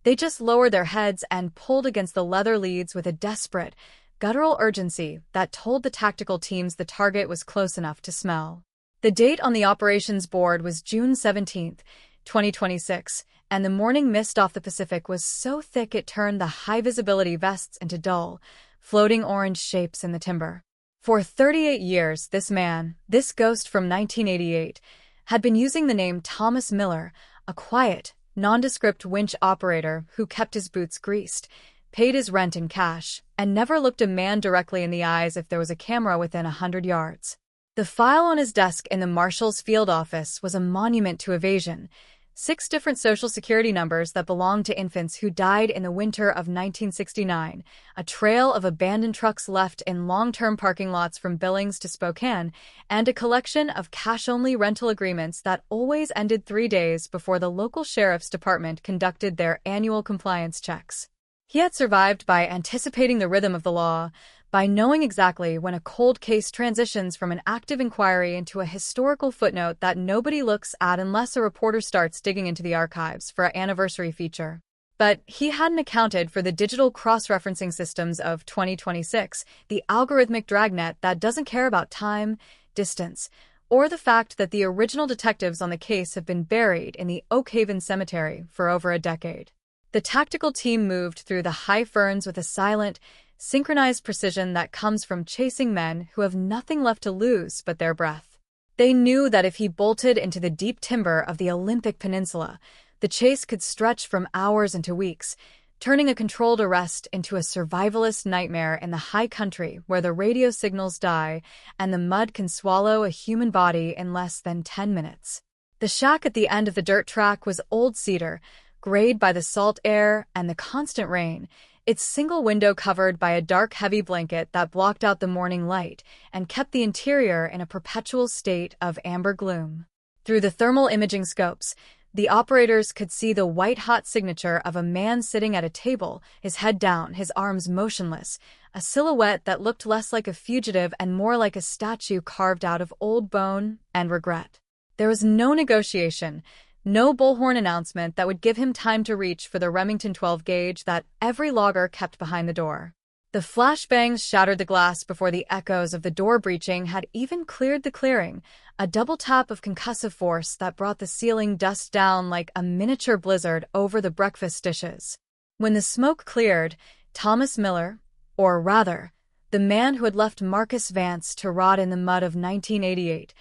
They just lowered their heads and pulled against the leather leads with a desperate, guttural urgency that told the tactical teams the target was close enough to smell. The date on the operations board was June 17, 2026, and the morning mist off the Pacific was so thick it turned the high-visibility vests into dull, floating orange shapes in the timber. For 38 years, this man, this ghost from 1988, had been using the name Thomas Miller, a quiet, nondescript winch operator who kept his boots greased, paid his rent in cash, and never looked a man directly in the eyes if there was a camera within 100 yards. The file on his desk in the Marshal's field office was a monument to evasion, 6 different Social Security numbers that belonged to infants who died in the winter of 1969, a trail of abandoned trucks left in long-term parking lots from Billings to Spokane, and a collection of cash-only rental agreements that always ended 3 days before the local sheriff's department conducted their annual compliance checks. He had survived by anticipating the rhythm of the law, by knowing exactly when a cold case transitions from an active inquiry into a historical footnote that nobody looks at unless a reporter starts digging into the archives for an anniversary feature. But he hadn't accounted for the digital cross-referencing systems of 2026, the algorithmic dragnet that doesn't care about time, distance, or the fact that the original detectives on the case have been buried in the Oak Haven Cemetery for over a decade. The tactical team moved through the high ferns with a silent, synchronized precision that comes from chasing men who have nothing left to lose but their breath. They knew that if he bolted into the deep timber of the Olympic Peninsula, the chase could stretch from hours into weeks, turning a controlled arrest into a survivalist nightmare in the high country where the radio signals die and the mud can swallow a human body in less than 10 minutes. The shack at the end of the dirt track was old cedar, grayed by the salt air and the constant rain, its single window covered by a dark, heavy blanket that blocked out the morning light and kept the interior in a perpetual state of amber gloom. Through the thermal imaging scopes, the operators could see the white-hot signature of a man sitting at a table, his head down, his arms motionless, a silhouette that looked less like a fugitive and more like a statue carved out of old bone and regret. There was no negotiation, no bullhorn announcement that would give him time to reach for the Remington 12 gauge that every logger kept behind the door. The flashbangs shattered the glass before the echoes of the door breaching had even cleared the clearing, a double tap of concussive force that brought the ceiling dust down like a miniature blizzard over the breakfast dishes. When the smoke cleared, Thomas Miller, or rather, the man who had left Marcus Vance to rot in the mud of 1988,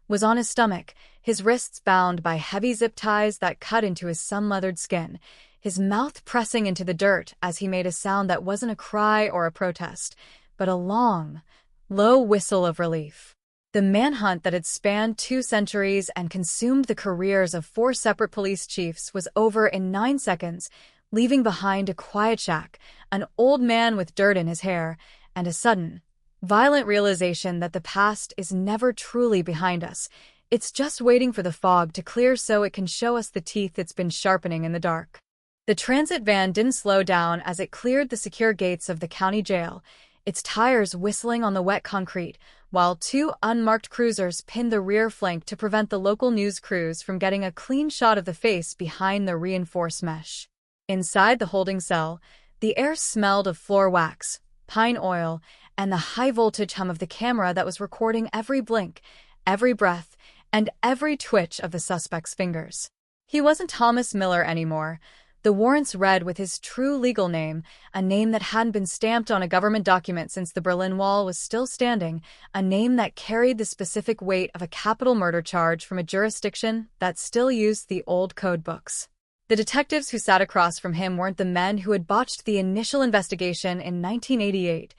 was on his stomach, his wrists bound by heavy zip ties that cut into his sun-leathered skin, his mouth pressing into the dirt as he made a sound that wasn't a cry or a protest, but a long, low whistle of relief. The manhunt that had spanned 2 centuries and consumed the careers of 4 separate police chiefs was over in 9 seconds, leaving behind a quiet shack, an old man with dirt in his hair, and a sudden, violent realization that the past is never truly behind us. It's just waiting for the fog to clear so it can show us the teeth it's been sharpening in the dark. The transit van didn't slow down as it cleared the secure gates of the county jail, its tires whistling on the wet concrete, while 2 unmarked cruisers pinned the rear flank to prevent the local news crews from getting a clean shot of the face behind the reinforced mesh. Inside the holding cell, the air smelled of floor wax, pine oil, and the high-voltage hum of the camera that was recording every blink, every breath, and every twitch of the suspect's fingers. He wasn't Thomas Miller anymore. The warrants read with his true legal name, a name that hadn't been stamped on a government document since the Berlin Wall was still standing, a name that carried the specific weight of a capital murder charge from a jurisdiction that still used the old code books. The detectives who sat across from him weren't the men who had botched the initial investigation in 1988.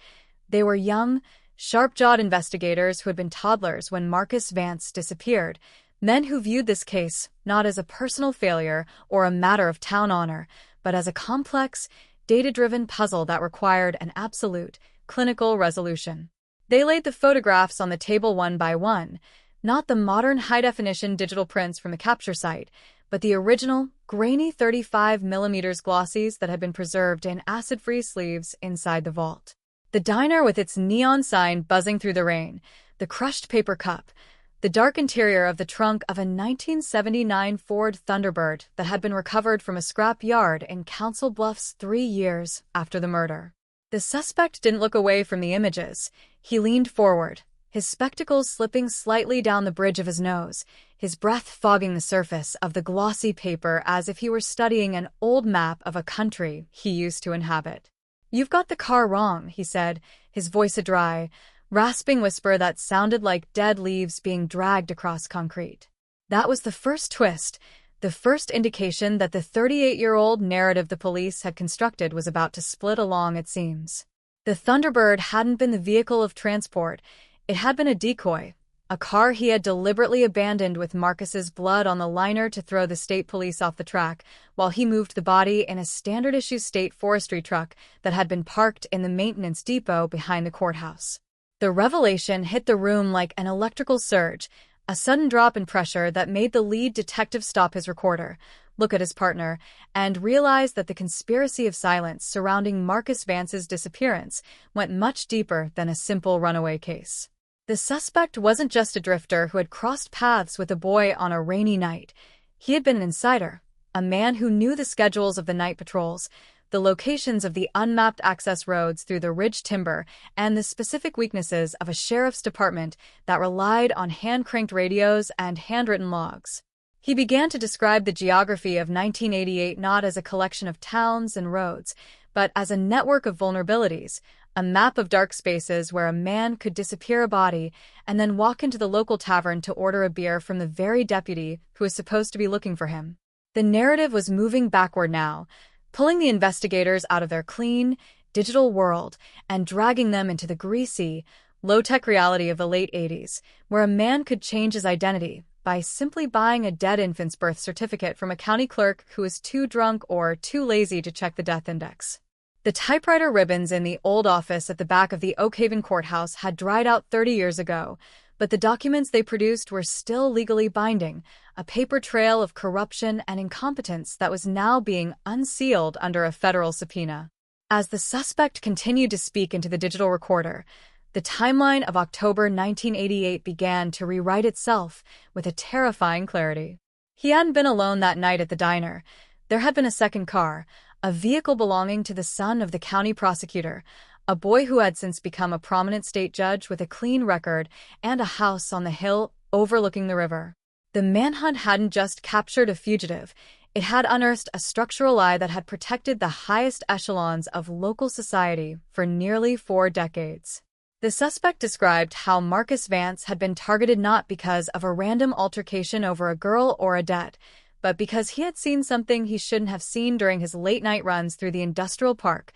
They were young, sharp-jawed investigators who had been toddlers when Marcus Vance disappeared, men who viewed this case not as a personal failure or a matter of town honor, but as a complex, data-driven puzzle that required an absolute, clinical resolution. They laid the photographs on the table one by one, not the modern high-definition digital prints from the capture site, but the original, grainy 35mm glossies that had been preserved in acid-free sleeves inside the vault. The diner with its neon sign buzzing through the rain, the crushed paper cup, the dark interior of the trunk of a 1979 Ford Thunderbird that had been recovered from a scrap yard in Council Bluffs 3 years after the murder. The suspect didn't look away from the images. He leaned forward, his spectacles slipping slightly down the bridge of his nose, his breath fogging the surface of the glossy paper as if he were studying an old map of a country he used to inhabit. "You've got the car wrong," he said, his voice a dry, rasping whisper that sounded like dead leaves being dragged across concrete. That was the first twist, the first indication that the 38-year-old narrative the police had constructed was about to split along its seams. The Thunderbird hadn't been the vehicle of transport. It had been a decoy, a car he had deliberately abandoned with Marcus's blood on the liner to throw the state police off the track, while he moved the body in a standard-issue state forestry truck that had been parked in the maintenance depot behind the courthouse. The revelation hit the room like an electrical surge, a sudden drop in pressure that made the lead detective stop his recorder, look at his partner, and realize that the conspiracy of silence surrounding Marcus Vance's disappearance went much deeper than a simple runaway case. The suspect wasn't just a drifter who had crossed paths with a boy on a rainy night. He had been an insider, a man who knew the schedules of the night patrols, the locations of the unmapped access roads through the ridge timber, and the specific weaknesses of a sheriff's department that relied on hand-cranked radios and handwritten logs. He began to describe the geography of 1988 not as a collection of towns and roads, but as a network of vulnerabilities, a map of dark spaces where a man could disappear a body and then walk into the local tavern to order a beer from the very deputy who was supposed to be looking for him. The narrative was moving backward now, pulling the investigators out of their clean, digital world and dragging them into the greasy, low-tech reality of the late 80s, where a man could change his identity by simply buying a dead infant's birth certificate from a county clerk who was too drunk or too lazy to check the death index. The typewriter ribbons in the old office at the back of the Oak Haven courthouse had dried out 30 years ago, but the documents they produced were still legally binding, a paper trail of corruption and incompetence that was now being unsealed under a federal subpoena. As the suspect continued to speak into the digital recorder, the timeline of October 1988 began to rewrite itself with a terrifying clarity. He hadn't been alone that night at the diner. There had been a second car, a vehicle belonging to the son of the county prosecutor, a boy who had since become a prominent state judge with a clean record and a house on the hill overlooking the river. The manhunt hadn't just captured a fugitive. It had unearthed a structural lie that had protected the highest echelons of local society for nearly 4 decades. The suspect described how Marcus Vance had been targeted not because of a random altercation over a girl or a debt, but because he had seen something he shouldn't have seen during his late-night runs through the industrial park,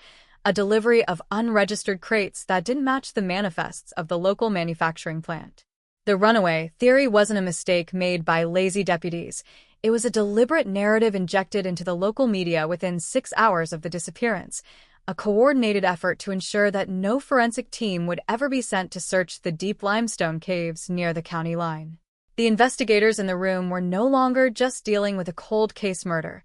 a delivery of unregistered crates that didn't match the manifests of the local manufacturing plant. The runaway theory wasn't a mistake made by lazy deputies. It was a deliberate narrative injected into the local media within 6 hours of the disappearance, a coordinated effort to ensure that no forensic team would ever be sent to search the deep limestone caves near the county line. The investigators in the room were no longer just dealing with a cold case murder.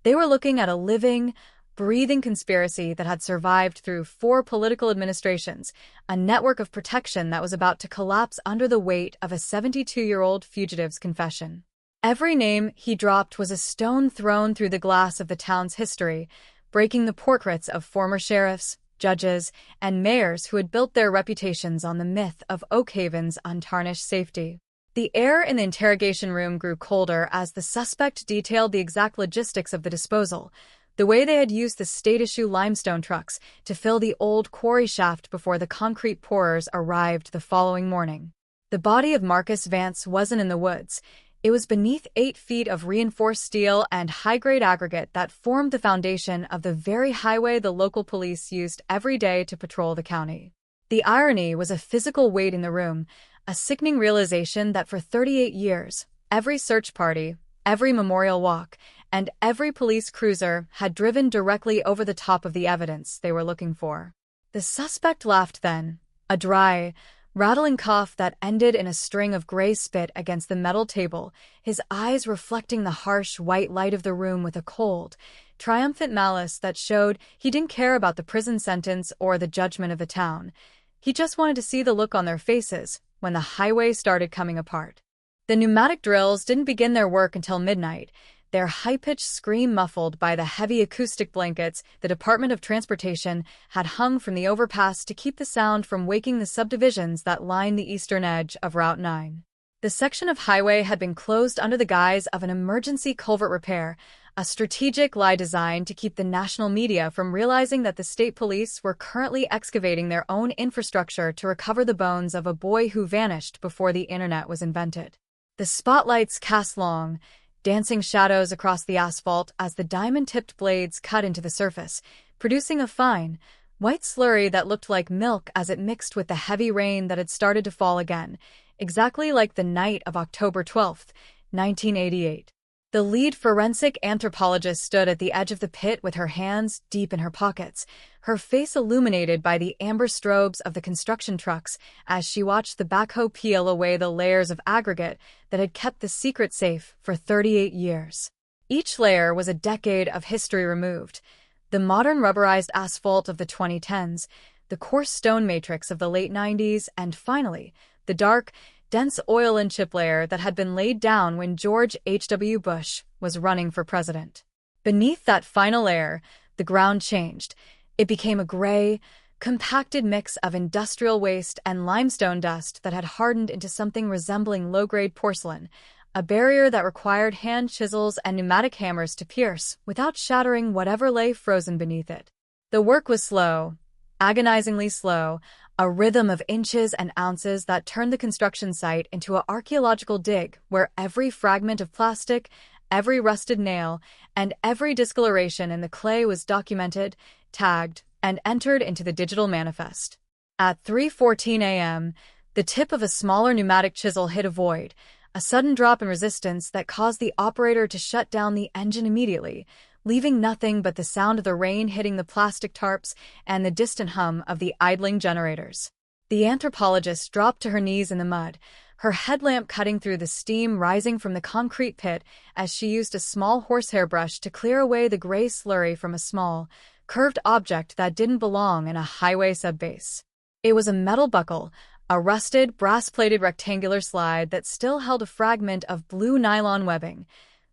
They were looking at a living, breathing conspiracy that had survived through 4 political administrations, a network of protection that was about to collapse under the weight of a 72-year-old fugitive's confession. Every name he dropped was a stone thrown through the glass of the town's history, breaking the portraits of former sheriffs, judges, and mayors who had built their reputations on the myth of Oak Haven's untarnished safety. The air in the interrogation room grew colder as the suspect detailed the exact logistics of the disposal, the way they had used the state-issue limestone trucks to fill the old quarry shaft before the concrete pourers arrived the following morning. The body of Marcus Vance wasn't in the woods. It was beneath 8 feet of reinforced steel and high-grade aggregate that formed the foundation of the very highway the local police used every day to patrol the county. The irony was a physical weight in the room, a sickening realization that for 38 years, every search party, every memorial walk, and every police cruiser had driven directly over the top of the evidence they were looking for. The suspect laughed then, a dry, rattling cough that ended in a string of gray spit against the metal table, his eyes reflecting the harsh white light of the room with a cold, triumphant malice that showed he didn't care about the prison sentence or the judgment of the town. He just wanted to see the look on their faces when the highway started coming apart. The pneumatic drills didn't begin their work until midnight, their high-pitched scream muffled by the heavy acoustic blankets the Department of Transportation had hung from the overpass to keep the sound from waking the subdivisions that line the eastern edge of Route 9. The section of highway had been closed under the guise of an emergency culvert repair, a strategic lie designed to keep the national media from realizing that the state police were currently excavating their own infrastructure to recover the bones of a boy who vanished before the internet was invented. The spotlights cast long, dancing shadows across the asphalt as the diamond-tipped blades cut into the surface, producing a fine, white slurry that looked like milk as it mixed with the heavy rain that had started to fall again, exactly like the night of October 12, 1988. The lead forensic anthropologist stood at the edge of the pit with her hands deep in her pockets, her face illuminated by the amber strobes of the construction trucks as she watched the backhoe peel away the layers of aggregate that had kept the secret safe for 38 years. Each layer was a decade of history removed. The modern rubberized asphalt of the 2010s, the coarse stone matrix of the late 90s, and finally, the dark, dense oil and chip layer that had been laid down when George H.W. Bush was running for president. Beneath that final layer, the ground changed. It became a gray, compacted mix of industrial waste and limestone dust that had hardened into something resembling low-grade porcelain, a barrier that required hand chisels and pneumatic hammers to pierce without shattering whatever lay frozen beneath it. The work was slow, agonizingly slow, a rhythm of inches and ounces that turned the construction site into an archaeological dig where every fragment of plastic, every rusted nail, and every discoloration in the clay was documented, tagged, and entered into the digital manifest. At 3:14 a.m., the tip of a smaller pneumatic chisel hit a void, a sudden drop in resistance that caused the operator to shut down the engine immediately, leaving nothing but the sound of the rain hitting the plastic tarps and the distant hum of the idling generators. The anthropologist dropped to her knees in the mud, her headlamp cutting through the steam rising from the concrete pit as she used a small horsehair brush to clear away the gray slurry from a small, curved object that didn't belong in a highway subbase. It was a metal buckle, a rusted, brass-plated rectangular slide that still held a fragment of blue nylon webbing,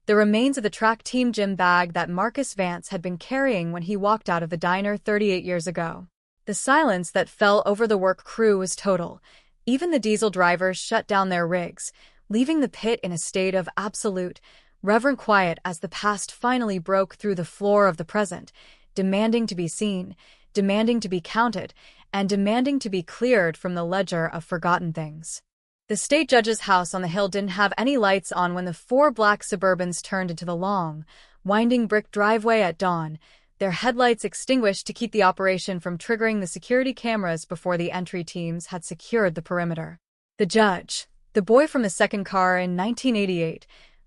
the remains of the track team gym bag that Marcus Vance had been carrying when he walked out of the diner 38 years ago. The silence that fell over the work crew was total. Even the diesel drivers shut down their rigs, leaving the pit in a state of absolute, reverent quiet as the past finally broke through the floor of the present, demanding to be seen, demanding to be counted, and demanding to be cleared from the ledger of forgotten things. The state judge's house on the hill didn't have any lights on when the 4 black Suburbans turned into the long, winding brick driveway at dawn, their headlights extinguished to keep the operation from triggering the security cameras before the entry teams had secured the perimeter. The judge, the boy from the second car in 1988,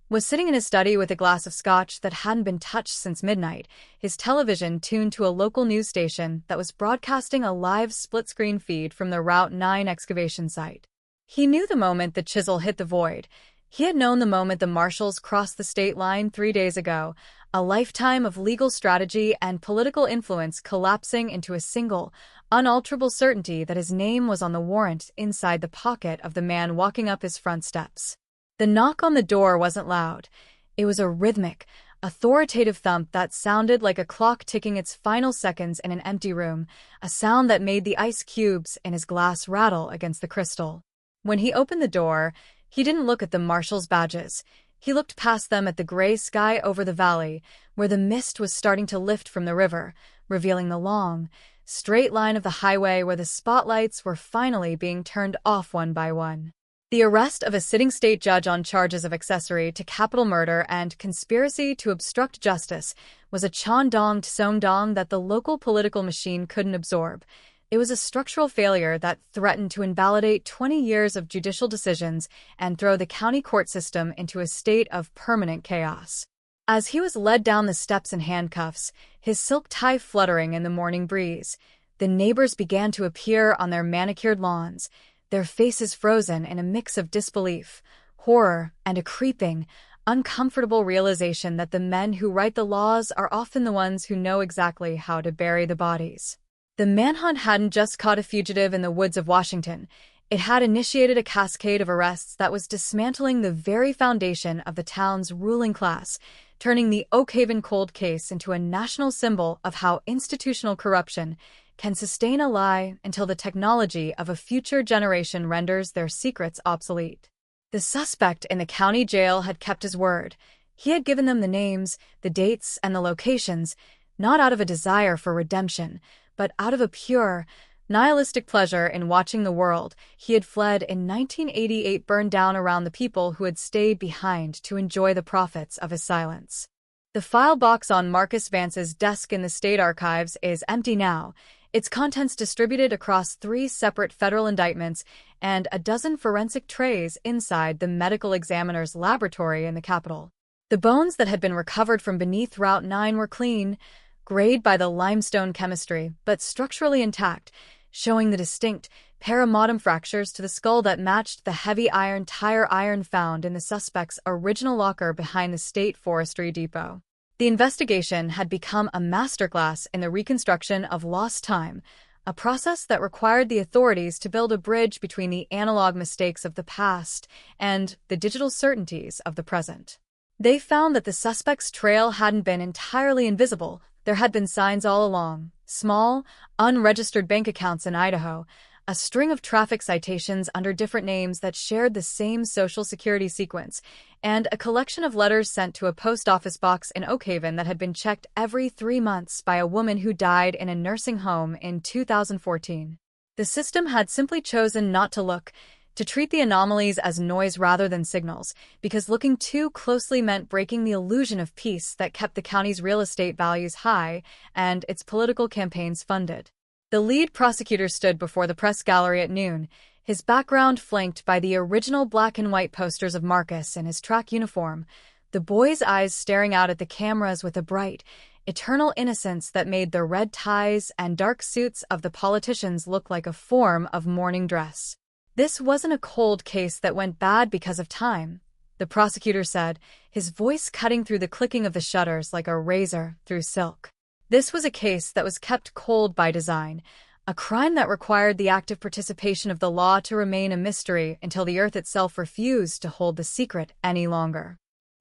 was sitting in his study with a glass of scotch that hadn't been touched since midnight, his television tuned to a local news station that was broadcasting a live split-screen feed from the Route 9 excavation site. He knew the moment the chisel hit the void. He had known the moment the marshals crossed the state line 3 days ago, a lifetime of legal strategy and political influence collapsing into a single, unalterable certainty that his name was on the warrant inside the pocket of the man walking up his front steps. The knock on the door wasn't loud. It was a rhythmic, authoritative thump that sounded like a clock ticking its final seconds in an empty room, a sound that made the ice cubes in his glass rattle against the crystal. When he opened the door, he didn't look at the marshal's badges. He looked past them at the gray sky over the valley, where the mist was starting to lift from the river, revealing the long, straight line of the highway where the spotlights were finally being turned off one by one. The arrest of a sitting state judge on charges of accessory to capital murder and conspiracy to obstruct justice was a Chandong Tsongdong that the local political machine couldn't absorb. It was a structural failure that threatened to invalidate 20 years of judicial decisions and throw the county court system into a state of permanent chaos. As he was led down the steps in handcuffs, his silk tie fluttering in the morning breeze, the neighbors began to appear on their manicured lawns, their faces frozen in a mix of disbelief, horror, and a creeping, uncomfortable realization that the men who write the laws are often the ones who know exactly how to bury the bodies. The manhunt hadn't just caught a fugitive in the woods of Washington. It had initiated a cascade of arrests that was dismantling the very foundation of the town's ruling class, turning the Oak Haven cold case into a national symbol of how institutional corruption can sustain a lie until the technology of a future generation renders their secrets obsolete. The suspect in the county jail had kept his word. He had given them the names, the dates, and the locations, not out of a desire for redemption, but out of a pure, nihilistic pleasure in watching the world he had fled in 1988 burn down around the people who had stayed behind to enjoy the profits of his silence. The file box on Marcus Vance's desk in the state archives is empty now, its contents distributed across 3 separate federal indictments and a dozen forensic trays inside the medical examiner's laboratory in the Capitol. The bones that had been recovered from beneath Route 9 were clean, grayed by the limestone chemistry, but structurally intact, showing the distinct paramotum fractures to the skull that matched the heavy tire iron found in the suspect's original locker behind the state forestry depot. The investigation had become a masterclass in the reconstruction of lost time, a process that required the authorities to build a bridge between the analog mistakes of the past and the digital certainties of the present. They found that the suspect's trail hadn't been entirely invisible. There had been signs all along, small, unregistered bank accounts in Idaho, a string of traffic citations under different names that shared the same social security sequence, and a collection of letters sent to a post office box in Oak Haven that had been checked every 3 months by a woman who died in a nursing home in 2014. The system had simply chosen not to look, to treat the anomalies as noise rather than signals, because looking too closely meant breaking the illusion of peace that kept the county's real estate values high and its political campaigns funded. The lead prosecutor stood before the press gallery at noon, his background flanked by the original black and white posters of Marcus in his track uniform, the boy's eyes staring out at the cameras with a bright, eternal innocence that made the red ties and dark suits of the politicians look like a form of mourning dress. This wasn't a cold case that went bad because of time, the prosecutor said, his voice cutting through the clicking of the shutters like a razor through silk. This was a case that was kept cold by design, a crime that required the active participation of the law to remain a mystery until the earth itself refused to hold the secret any longer.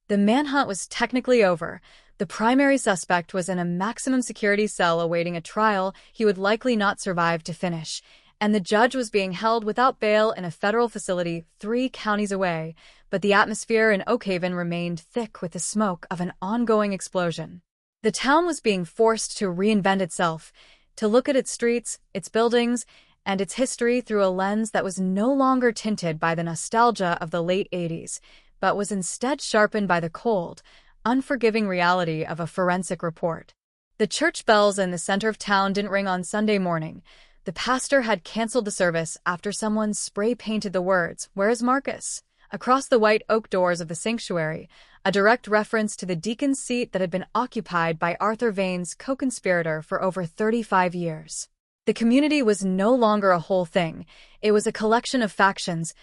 The manhunt was technically over. The primary suspect was in a maximum security cell awaiting a trial he would likely not survive to finish, and the judge was being held without bail in a federal facility 3 counties away, but the atmosphere in Oak Haven remained thick with the smoke of an ongoing explosion. The town was being forced to reinvent itself, to look at its streets, its buildings, and its history through a lens that was no longer tinted by the nostalgia of the late 80s, but was instead sharpened by the cold, unforgiving reality of a forensic report. The church bells in the center of town didn't ring on Sunday morning. The pastor had canceled the service after someone spray-painted the words, "Where is Marcus?" across the white oak doors of the sanctuary, a direct reference to the deacon's seat that had been occupied by Arthur Vane's co-conspirator for over 35 years. The community was no longer a whole thing. It was a collection of factions,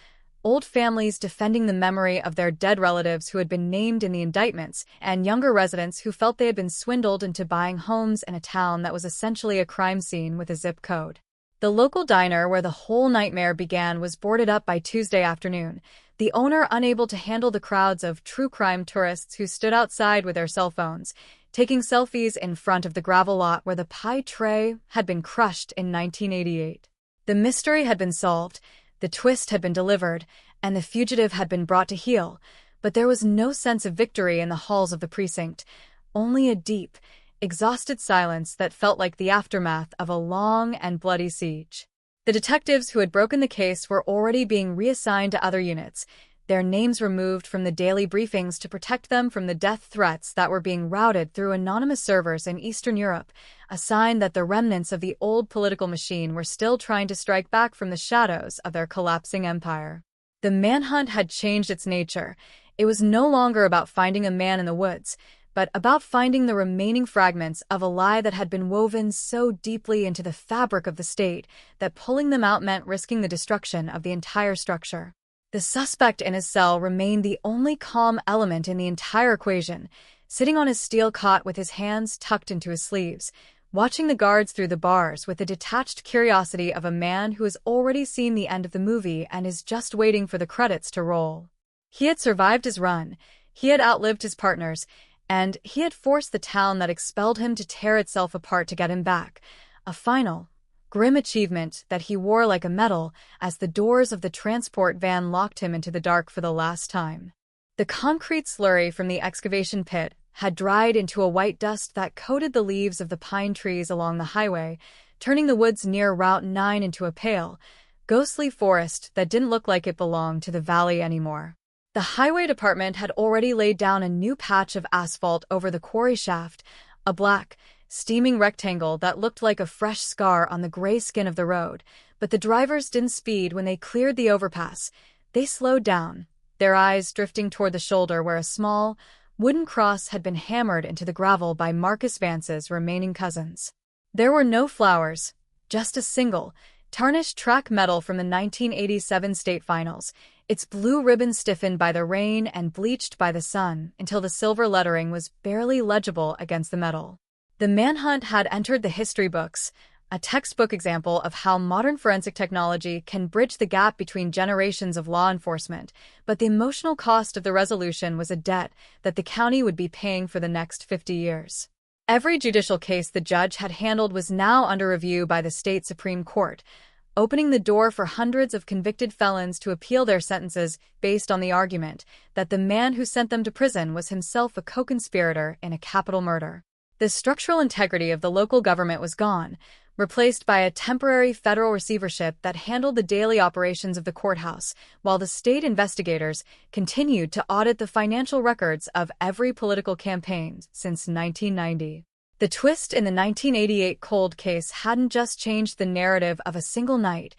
old families defending the memory of their dead relatives who had been named in the indictments, and younger residents who felt they had been swindled into buying homes in a town that was essentially a crime scene with a zip code. The local diner where the whole nightmare began was boarded up by Tuesday afternoon, the owner unable to handle the crowds of true crime tourists who stood outside with their cell phones, taking selfies in front of the gravel lot where the pie tray had been crushed in 1988. The mystery had been solved, the twist had been delivered, and the fugitive had been brought to heel, but there was no sense of victory in the halls of the precinct, only a deep, exhausted silence that felt like the aftermath of a long and bloody siege. The detectives who had broken the case were already being reassigned to other units, their names removed from the daily briefings to protect them from the death threats that were being routed through anonymous servers in Eastern Europe, a sign that the remnants of the old political machine were still trying to strike back from the shadows of their collapsing empire. The manhunt had changed its nature. It was no longer about finding a man in the woods, but about finding the remaining fragments of a lie that had been woven so deeply into the fabric of the state that pulling them out meant risking the destruction of the entire structure. The suspect in his cell remained the only calm element in the entire equation, sitting on his steel cot with his hands tucked into his sleeves, watching the guards through the bars with the detached curiosity of a man who has already seen the end of the movie and is just waiting for the credits to roll. He had survived his run, he had outlived his partners, and he had forced the town that expelled him to tear itself apart to get him back, a final, grim achievement that he wore like a medal as the doors of the transport van locked him into the dark for the last time. The concrete slurry from the excavation pit had dried into a white dust that coated the leaves of the pine trees along the highway, turning the woods near Route 9 into a pale, ghostly forest that didn't look like it belonged to the valley anymore. The highway department had already laid down a new patch of asphalt over the quarry shaft, a black, steaming rectangle that looked like a fresh scar on the gray skin of the road, but the drivers didn't speed when they cleared the overpass. They slowed down, their eyes drifting toward the shoulder where a small, wooden cross had been hammered into the gravel by Marcus Vance's remaining cousins. There were no flowers, just a single, tarnished track medal from the 1987 state finals, its blue ribbon stiffened by the rain and bleached by the sun until the silver lettering was barely legible against the metal. The manhunt had entered the history books, a textbook example of how modern forensic technology can bridge the gap between generations of law enforcement, but the emotional cost of the resolution was a debt that the county would be paying for the next 50 years. Every judicial case the judge had handled was now under review by the state Supreme Court. opening the door for hundreds of convicted felons to appeal their sentences based on the argument that the man who sent them to prison was himself a co-conspirator in a capital murder. The structural integrity of the local government was gone, replaced by a temporary federal receivership that handled the daily operations of the courthouse, while the state investigators continued to audit the financial records of every political campaign since 1990. The twist in the 1988 cold case hadn't just changed the narrative of a single night,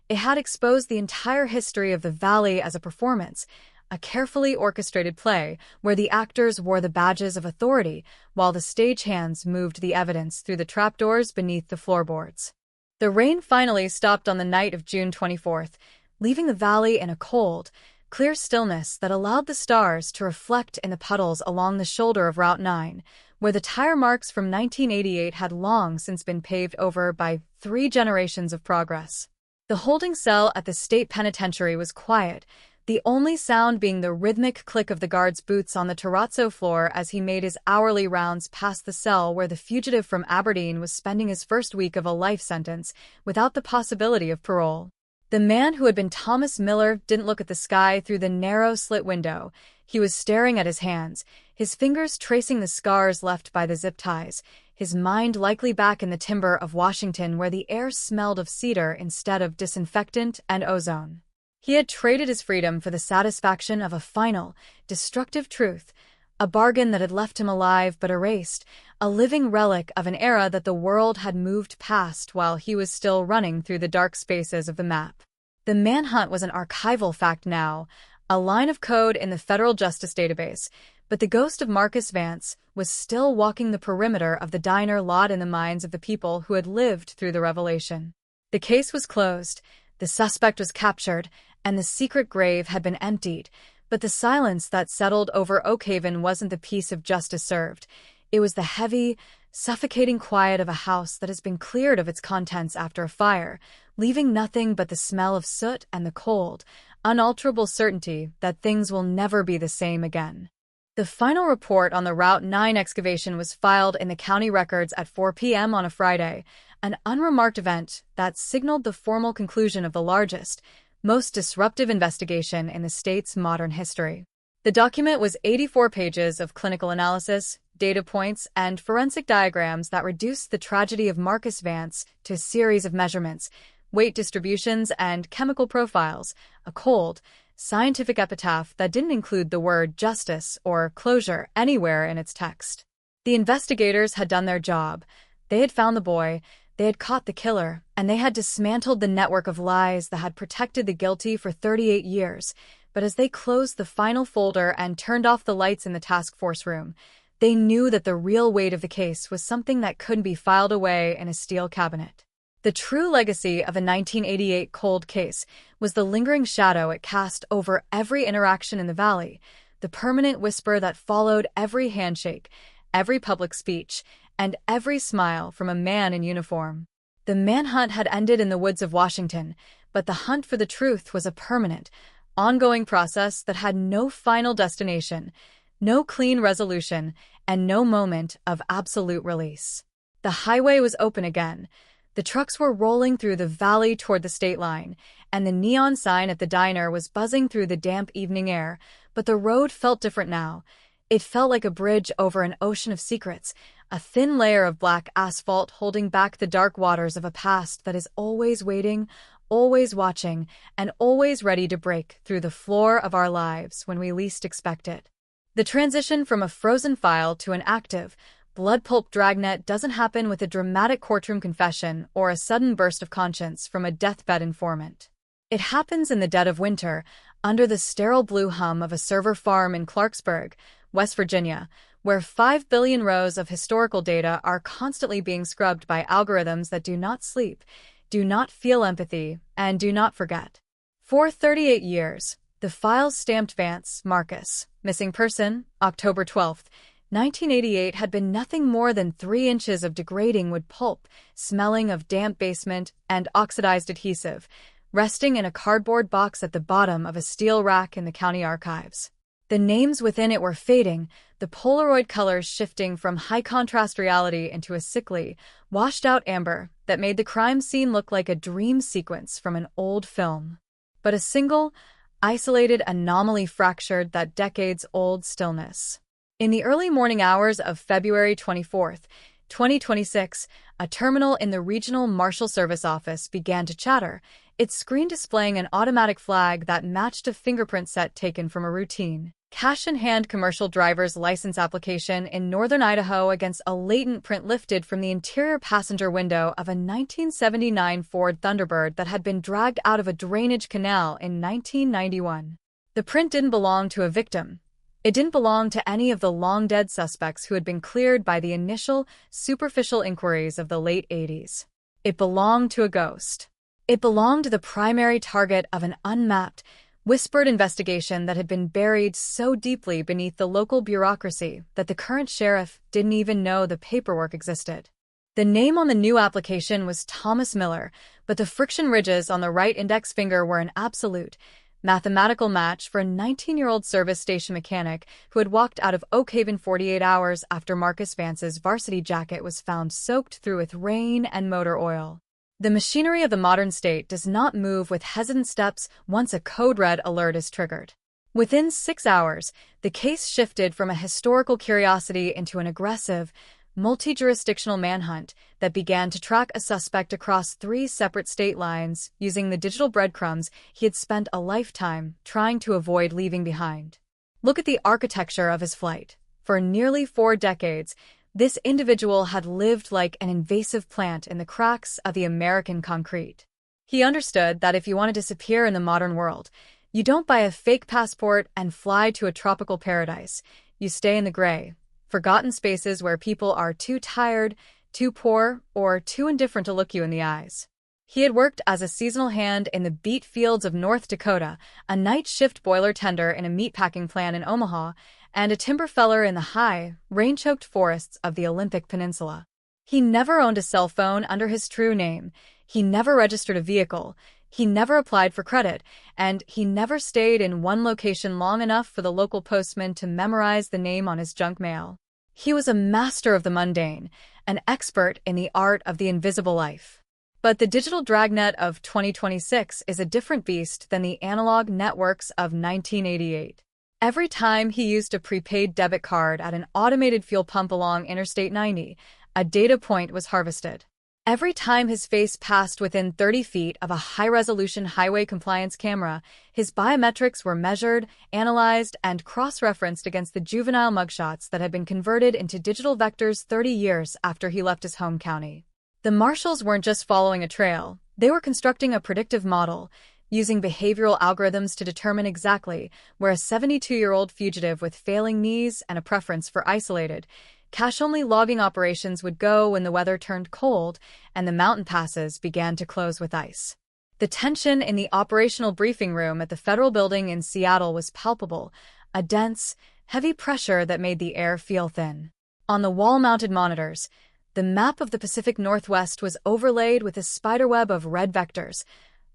it had exposed the entire history of the Valley as a performance, a carefully orchestrated play where the actors wore the badges of authority while the stagehands moved the evidence through the trapdoors beneath the floorboards. The rain finally stopped on the night of June 24th, leaving the valley in a cold, clear stillness that allowed the stars to reflect in the puddles along the shoulder of Route 9, where the tire marks from 1988 had long since been paved over by 3 generations of progress. The holding cell at the state penitentiary was quiet, the only sound being the rhythmic click of the guard's boots on the terrazzo floor as he made his hourly rounds past the cell where the fugitive from Aberdeen was spending his first week of a life sentence without the possibility of parole. The man who had been Thomas Miller didn't look at the sky through the narrow slit window. He was staring at his hands, his fingers tracing the scars left by the zip ties, his mind likely back in the timber of Washington where the air smelled of cedar instead of disinfectant and ozone. He had traded his freedom for the satisfaction of a final, destructive truth, a bargain that had left him alive but erased, a living relic of an era that the world had moved past while he was still running through the dark spaces of the map. The manhunt was an archival fact now, a line of code in the federal justice database, but the ghost of Marcus Vance was still walking the perimeter of the diner lot in the minds of the people who had lived through the revelation. The case was closed, the suspect was captured, and the secret grave had been emptied, but the silence that settled over Oakhaven wasn't the peace of justice served. It was the heavy, suffocating quiet of a house that has been cleared of its contents after a fire, leaving nothing but the smell of soot and the cold, unalterable certainty that things will never be the same again. The final report on the Route 9 excavation was filed in the county records at 4 p.m. on a Friday, an unremarked event that signaled the formal conclusion of the largest, most disruptive investigation in the state's modern history. The document was 84 pages of clinical analysis, data points, and forensic diagrams that reduced the tragedy of Marcus Vance to a series of measurements, weight distributions, and chemical profiles, a cold, scientific epitaph that didn't include the word justice or closure anywhere in its text. The investigators had done their job. They had found the boy, they had caught the killer, and they had dismantled the network of lies that had protected the guilty for 38 years. But as they closed the final folder and turned off the lights in the task force room, they knew that the real weight of the case was something that couldn't be filed away in a steel cabinet. The true legacy of a 1988 cold case was the lingering shadow it cast over every interaction in the valley, the permanent whisper that followed every handshake, every public speech, and every smile from a man in uniform. The manhunt had ended in the woods of Washington, but the hunt for the truth was a permanent, ongoing process that had no final destination, no clean resolution, and no moment of absolute release. The highway was open again. The trucks were rolling through the valley toward the state line, and the neon sign at the diner was buzzing through the damp evening air, but the road felt different now. It felt like a bridge over an ocean of secrets, a thin layer of black asphalt holding back the dark waters of a past that is always waiting, always watching, and always ready to break through the floor of our lives when we least expect it. The transition from a frozen file to an active, blood-pulp dragnet doesn't happen with a dramatic courtroom confession or a sudden burst of conscience from a deathbed informant. It happens in the dead of winter, under the sterile blue hum of a server farm in Clarksburg, West Virginia, where 5 billion rows of historical data are constantly being scrubbed by algorithms that do not sleep, do not feel empathy, and do not forget. For 38 years, the files stamped Vance, Marcus, missing person, October 12th, 1988 had been nothing more than 3 inches of degrading wood pulp, smelling of damp basement and oxidized adhesive, resting in a cardboard box at the bottom of a steel rack in the county archives. The names within it were fading, the Polaroid colors shifting from high-contrast reality into a sickly, washed-out amber that made the crime scene look like a dream sequence from an old film. But a single, isolated anomaly fractured that decades-old stillness. In the early morning hours of February 24th, 2026, a terminal in the Regional Marshal Service office began to chatter, its screen displaying an automatic flag that matched a fingerprint set taken from a routine cash-in-hand commercial driver's license application in northern Idaho against a latent print lifted from the interior passenger window of a 1979 Ford Thunderbird that had been dragged out of a drainage canal in 1991. The print didn't belong to a victim. It didn't belong to any of the long-dead suspects who had been cleared by the initial, superficial inquiries of the late 80s. It belonged to a ghost. It belonged to the primary target of an unmapped, whispered investigation that had been buried so deeply beneath the local bureaucracy that the current sheriff didn't even know the paperwork existed. The name on the new application was Thomas Miller, but the friction ridges on the right index finger were an absolute, mathematical match for a 19-year-old service station mechanic who had walked out of Oak Haven 48 hours after Marcus Vance's varsity jacket was found soaked through with rain and motor oil. The machinery of the modern state does not move with hesitant steps once a code red alert is triggered. Within 6 hours, the case shifted from a historical curiosity into an aggressive, multi-jurisdictional manhunt that began to track a suspect across 3 separate state lines using the digital breadcrumbs he had spent a lifetime trying to avoid leaving behind. Look at the architecture of his flight. For nearly 4 decades, this individual had lived like an invasive plant in the cracks of the American concrete. He understood that if you want to disappear in the modern world, you don't buy a fake passport and fly to a tropical paradise. You stay in the gray, forgotten spaces where people are too tired, too poor, or too indifferent to look you in the eyes. He had worked as a seasonal hand in the beet fields of North Dakota, a night shift boiler tender in a meatpacking plant in Omaha, and a timber feller in the high, rain-choked forests of the Olympic Peninsula. He never owned a cell phone under his true name, he never registered a vehicle, he never applied for credit, and he never stayed in one location long enough for the local postman to memorize the name on his junk mail. He was a master of the mundane, an expert in the art of the invisible life. But the digital dragnet of 2026 is a different beast than the analog networks of 1988. Every time he used a prepaid debit card at an automated fuel pump along Interstate 90, a data point was harvested. Every time his face passed within 30 feet of a high-resolution highway compliance camera, his biometrics were measured, analyzed, and cross-referenced against the juvenile mugshots that had been converted into digital vectors 30 years after he left his home county. The marshals weren't just following a trail, they were constructing a predictive model, using behavioral algorithms to determine exactly where a 72-year-old fugitive with failing knees and a preference for isolated, cash-only logging operations would go when the weather turned cold and the mountain passes began to close with ice. The tension in the operational briefing room at the federal building in Seattle was palpable, a dense, heavy pressure that made the air feel thin. On the wall-mounted monitors, the map of the Pacific Northwest was overlaid with a spiderweb of red vectors,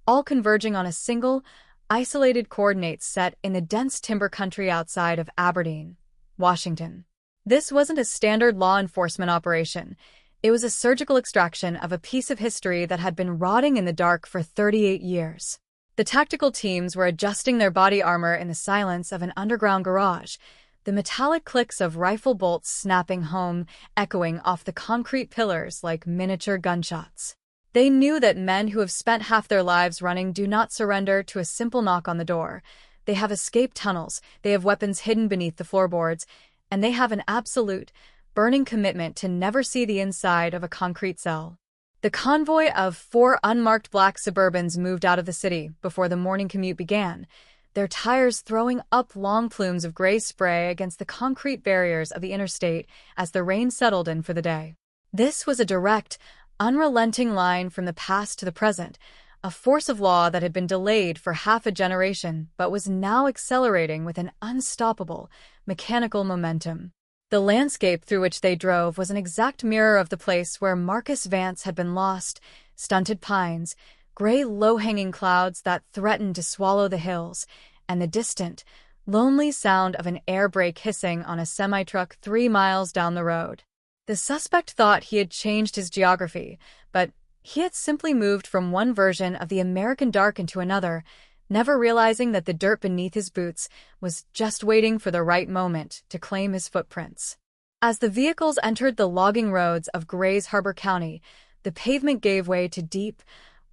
all converging on a single, isolated coordinate set in the dense timber country outside of Aberdeen, Washington. This wasn't a standard law enforcement operation. It was a surgical extraction of a piece of history that had been rotting in the dark for 38 years. The tactical teams were adjusting their body armor in the silence of an underground garage, the metallic clicks of rifle bolts snapping home, echoing off the concrete pillars like miniature gunshots. They knew that men who have spent half their lives running do not surrender to a simple knock on the door. They have escape tunnels, they have weapons hidden beneath the floorboards, and they have an absolute, burning commitment to never see the inside of a concrete cell. The convoy of 4 unmarked black Suburbans moved out of the city before the morning commute began, their tires throwing up long plumes of gray spray against the concrete barriers of the interstate as the rain settled in for the day. This was a direct, unrelenting line from the past to the present, a force of law that had been delayed for half a generation but was now accelerating with an unstoppable, mechanical momentum. The landscape through which they drove was an exact mirror of the place where Marcus Vance had been lost, stunted pines, gray low-hanging clouds that threatened to swallow the hills, and the distant, lonely sound of an air brake hissing on a semi-truck 3 miles down the road. The suspect thought he had changed his geography, but he had simply moved from one version of the American dark into another, never realizing that the dirt beneath his boots was just waiting for the right moment to claim his footprints. As the vehicles entered the logging roads of Grays Harbor County, the pavement gave way to deep,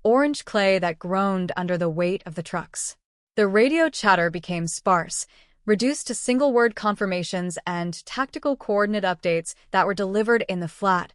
orange clay that groaned under the weight of the trucks. The radio chatter became sparse, reduced to single-word confirmations and tactical coordinate updates that were delivered in the flat,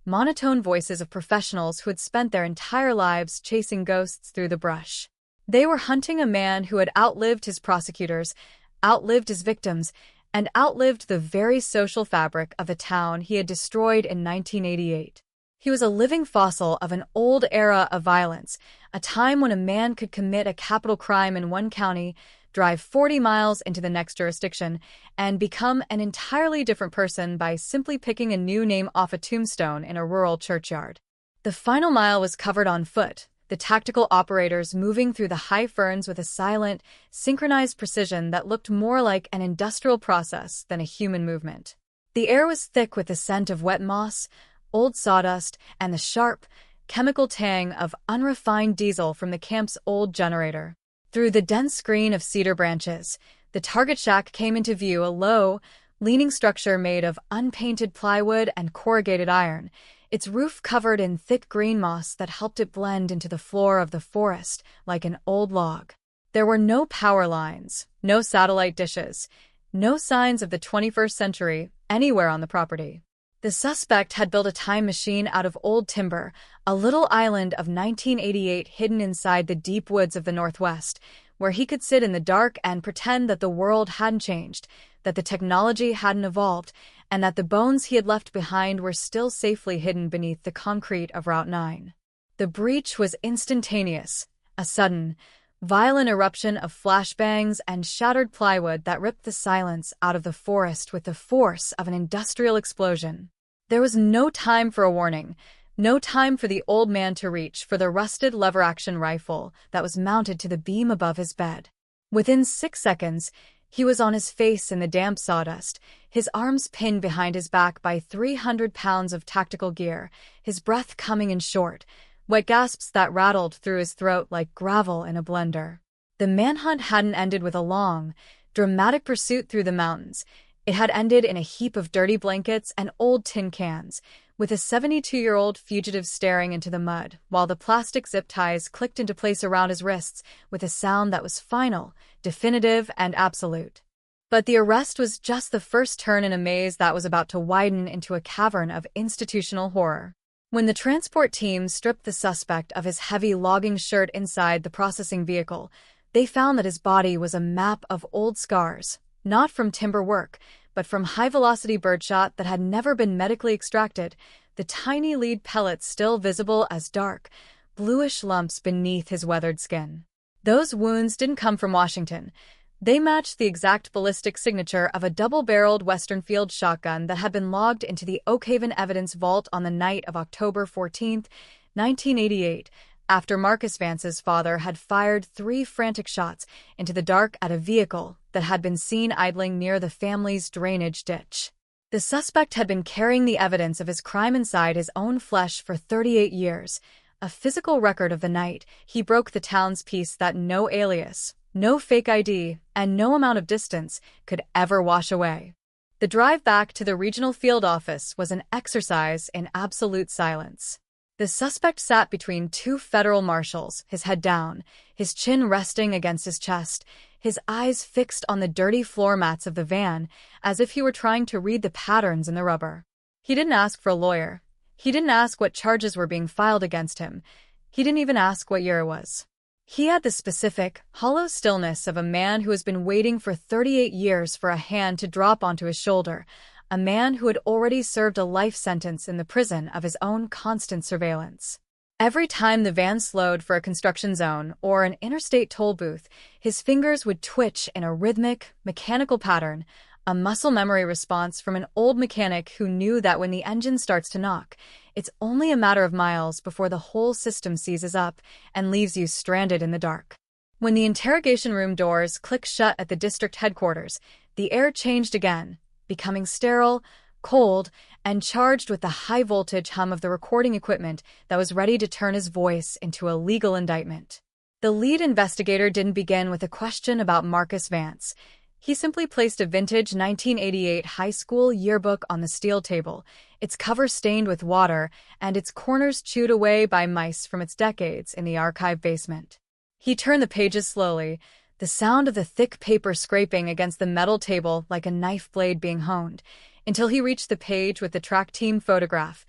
monotone voices of professionals who had spent their entire lives chasing ghosts through the brush. They were hunting a man who had outlived his prosecutors, outlived his victims, and outlived the very social fabric of the town he had destroyed in 1988. He was a living fossil of an old era of violence, a time when a man could commit a capital crime in one county, drive 40 miles into the next jurisdiction, and become an entirely different person by simply picking a new name off a tombstone in a rural churchyard. The final mile was covered on foot, the tactical operators moving through the high ferns with a silent, synchronized precision that looked more like an industrial process than a human movement. The air was thick with the scent of wet moss, old sawdust, and the sharp, chemical tang of unrefined diesel from the camp's old generator. Through the dense screen of cedar branches, the target shack came into view, a low, leaning structure made of unpainted plywood and corrugated iron, its roof covered in thick green moss that helped it blend into the floor of the forest like an old log. There were no power lines, no satellite dishes, no signs of the 21st century anywhere on the property. The suspect had built a time machine out of old timber, a little island of 1988 hidden inside the deep woods of the Northwest, where he could sit in the dark and pretend that the world hadn't changed, that the technology hadn't evolved, and that the bones he had left behind were still safely hidden beneath the concrete of Route 9. The breach was instantaneous, a sudden, violent eruption of flashbangs and shattered plywood that ripped the silence out of the forest with the force of an industrial explosion. There was no time for a warning, no time for the old man to reach for the rusted lever-action rifle that was mounted to the beam above his bed. Within 6 seconds, he was on his face in the damp sawdust, his arms pinned behind his back by 300 pounds of tactical gear, his breath coming in short, wet gasps that rattled through his throat like gravel in a blender. The manhunt hadn't ended with a long, dramatic pursuit through the mountains. It had ended in a heap of dirty blankets and old tin cans, with a 72-year-old fugitive staring into the mud, while the plastic zip ties clicked into place around his wrists with a sound that was final, definitive, and absolute. But the arrest was just the first turn in a maze that was about to widen into a cavern of institutional horror. When the transport team stripped the suspect of his heavy logging shirt inside the processing vehicle, they found that his body was a map of old scars, not from timber work, but from high-velocity birdshot that had never been medically extracted, the tiny lead pellets still visible as dark, bluish lumps beneath his weathered skin. Those wounds didn't come from Washington. They matched the exact ballistic signature of a double-barreled Western field shotgun that had been logged into the Oakhaven evidence vault on the night of October 14, 1988, after Marcus Vance's father had fired 3 frantic shots into the dark at a vehicle that had been seen idling near the family's drainage ditch. The suspect had been carrying the evidence of his crime inside his own flesh for 38 years, a physical record of the night he broke the town's peace that no alias, no fake ID, and no amount of distance could ever wash away. The drive back to the regional field office was an exercise in absolute silence. The suspect sat between 2 federal marshals, his head down, his chin resting against his chest, his eyes fixed on the dirty floor mats of the van, as if he were trying to read the patterns in the rubber. He didn't ask for a lawyer. He didn't ask what charges were being filed against him. He didn't even ask what year it was. He had the specific, hollow stillness of a man who has been waiting for 38 years for a hand to drop onto his shoulder, a man who had already served a life sentence in the prison of his own constant surveillance. Every time the van slowed for a construction zone or an interstate toll booth, his fingers would twitch in a rhythmic, mechanical pattern, a muscle memory response from an old mechanic who knew that when the engine starts to knock, it's only a matter of miles before the whole system seizes up and leaves you stranded in the dark. When the interrogation room doors clicked shut at the district headquarters, the air changed again, becoming sterile, cold, and charged with the high-voltage hum of the recording equipment that was ready to turn his voice into a legal indictment. The lead investigator didn't begin with a question about Marcus Vance. He simply placed a vintage 1988 high school yearbook on the steel table, its cover stained with water and its corners chewed away by mice from its decades in the archive basement. He turned the pages slowly, the sound of the thick paper scraping against the metal table like a knife blade being honed, until he reached the page with the track team photograph.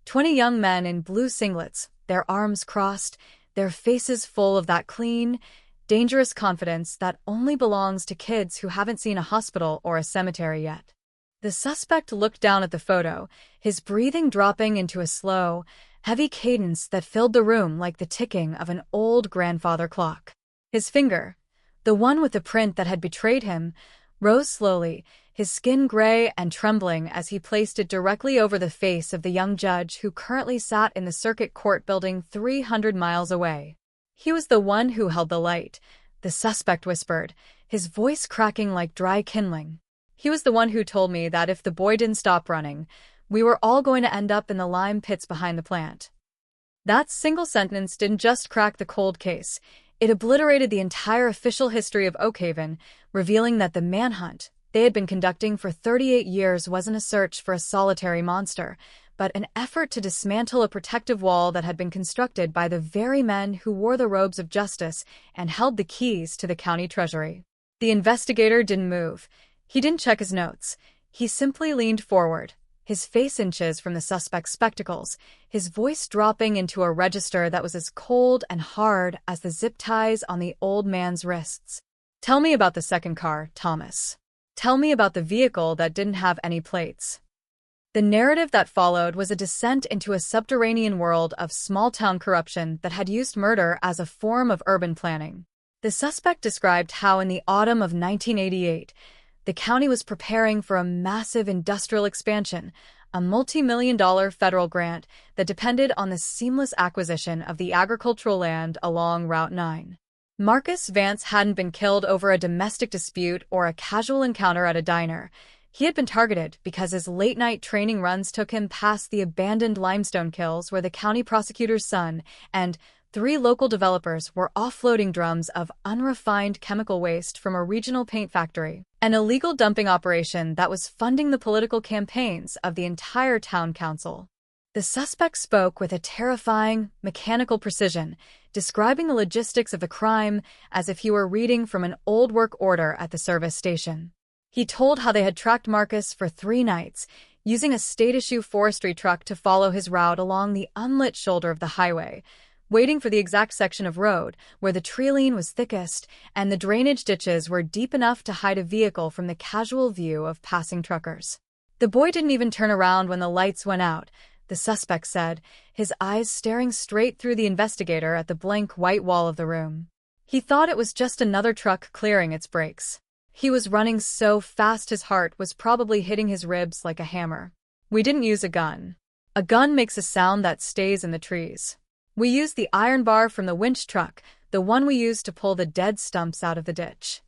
20 young men in blue singlets, their arms crossed, their faces full of that clean, dangerous confidence that only belongs to kids who haven't seen a hospital or a cemetery yet. The suspect looked down at the photo, his breathing dropping into a slow, heavy cadence that filled the room like the ticking of an old grandfather clock. His finger, the one with the print that had betrayed him, rose slowly, his skin gray and trembling as he placed it directly over the face of the young judge who currently sat in the circuit court building 300 miles away. He was the one who held the light, the suspect whispered, his voice cracking like dry kindling. He was the one who told me that if the boy didn't stop running, we were all going to end up in the lime pits behind the plant. That single sentence didn't just crack the cold case. It obliterated the entire official history of Oakhaven, revealing that the manhunt they had been conducting for 38 years wasn't a search for a solitary monster, but an effort to dismantle a protective wall that had been constructed by the very men who wore the robes of justice and held the keys to the county treasury. The investigator didn't move. He didn't check his notes. He simply leaned forward, his face inches from the suspect's spectacles, his voice dropping into a register that was as cold and hard as the zip ties on the old man's wrists. Tell me about the second car, Thomas. Tell me about the vehicle that didn't have any plates. The narrative that followed was a descent into a subterranean world of small-town corruption that had used murder as a form of urban planning. The suspect described how in the autumn of 1988, the county was preparing for a massive industrial expansion, a multi-million-dollar federal grant that depended on the seamless acquisition of the agricultural land along Route 9. Marcus Vance hadn't been killed over a domestic dispute or a casual encounter at a diner. He had been targeted because his late-night training runs took him past the abandoned limestone kills where the county prosecutor's son and 3 local developers were offloading drums of unrefined chemical waste from a regional paint factory, an illegal dumping operation that was funding the political campaigns of the entire town council. The suspect spoke with a terrifying, mechanical precision, describing the logistics of the crime as if he were reading from an old work order at the service station. He told how they had tracked Marcus for 3 nights, using a state-issue forestry truck to follow his route along the unlit shoulder of the highway, waiting for the exact section of road where the treeline was thickest and the drainage ditches were deep enough to hide a vehicle from the casual view of passing truckers. The boy didn't even turn around when the lights went out, the suspect said, his eyes staring straight through the investigator at the blank white wall of the room. He thought it was just another truck clearing its brakes. He was running so fast his heart was probably hitting his ribs like a hammer. We didn't use a gun. A gun makes a sound that stays in the trees. We used the iron bar from the winch truck, the one we used to pull the dead stumps out of the ditch.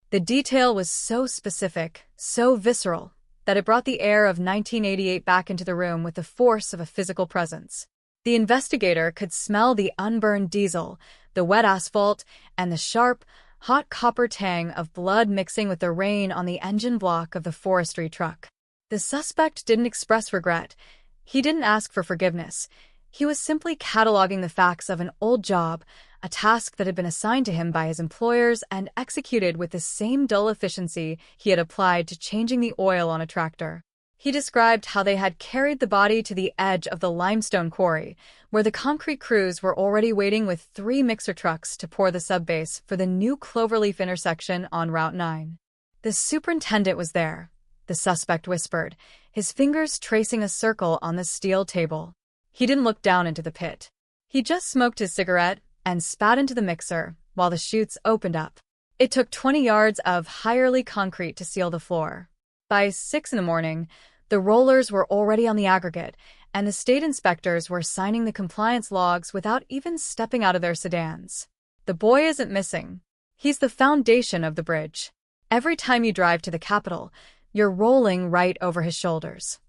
The detail was so specific, so visceral, that it brought the air of 1988 back into the room with the force of a physical presence. The investigator could smell the unburned diesel, the wet asphalt, and the sharp, hot copper tang of blood mixing with the rain on the engine block of the forestry truck. The suspect didn't express regret. He didn't ask for forgiveness. He was simply cataloging the facts of an old job, a task that had been assigned to him by his employers and executed with the same dull efficiency he had applied to changing the oil on a tractor. He described how they had carried the body to the edge of the limestone quarry, where the concrete crews were already waiting with 3 mixer trucks to pour the subbase for the new Cloverleaf intersection on Route 9. The superintendent was there, the suspect whispered, his fingers tracing a circle on the steel table. He didn't look down into the pit. He just smoked his cigarette and spat into the mixer while the chutes opened up. It took 20 yards of high-early concrete to seal the floor. By 6 in the morning, the rollers were already on the aggregate, and the state inspectors were signing the compliance logs without even stepping out of their sedans. the boy isn't missing. He's the foundation of the bridge. Every time you drive to the Capitol, you're rolling right over his shoulders.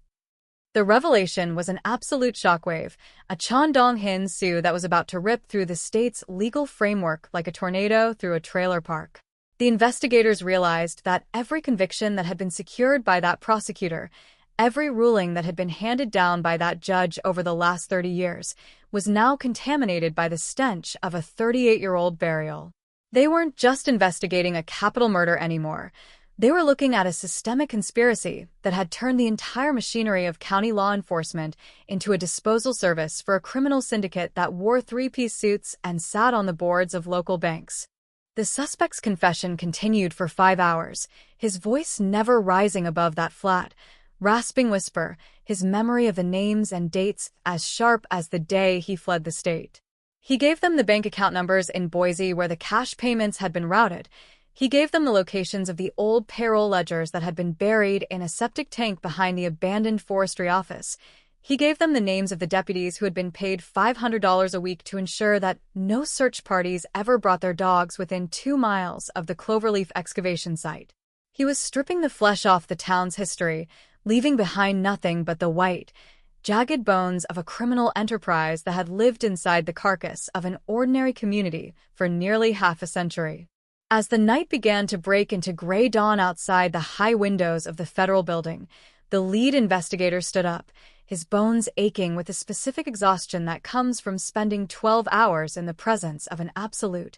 The revelation was an absolute shockwave, a Chandong-hin Sioux that was about to rip through the state's legal framework like a tornado through a trailer park. The investigators realized that every conviction that had been secured by that prosecutor, every ruling that had been handed down by that judge over the last 30 years, was now contaminated by the stench of a 38-year-old burial. They weren't just investigating a capital murder anymore. They were looking at a systemic conspiracy that had turned the entire machinery of county law enforcement into a disposal service for a criminal syndicate that wore three-piece suits and sat on the boards of local banks. The suspect's confession continued for 5 hours, his voice never rising above that flat, rasping whisper, his memory of the names and dates as sharp as the day he fled the state. He gave them the bank account numbers in Boise where the cash payments had been routed. He gave them the locations of the old payroll ledgers that had been buried in a septic tank behind the abandoned forestry office. He gave them the names of the deputies who had been paid $500 a week to ensure that no search parties ever brought their dogs within 2 miles of the Cloverleaf excavation site. He was stripping the flesh off the town's history, leaving behind nothing but the white, jagged bones of a criminal enterprise that had lived inside the carcass of an ordinary community for nearly half a century. As the night began to break into gray dawn outside the high windows of the federal building, the lead investigator stood up, his bones aching with the specific exhaustion that comes from spending 12 hours in the presence of an absolute,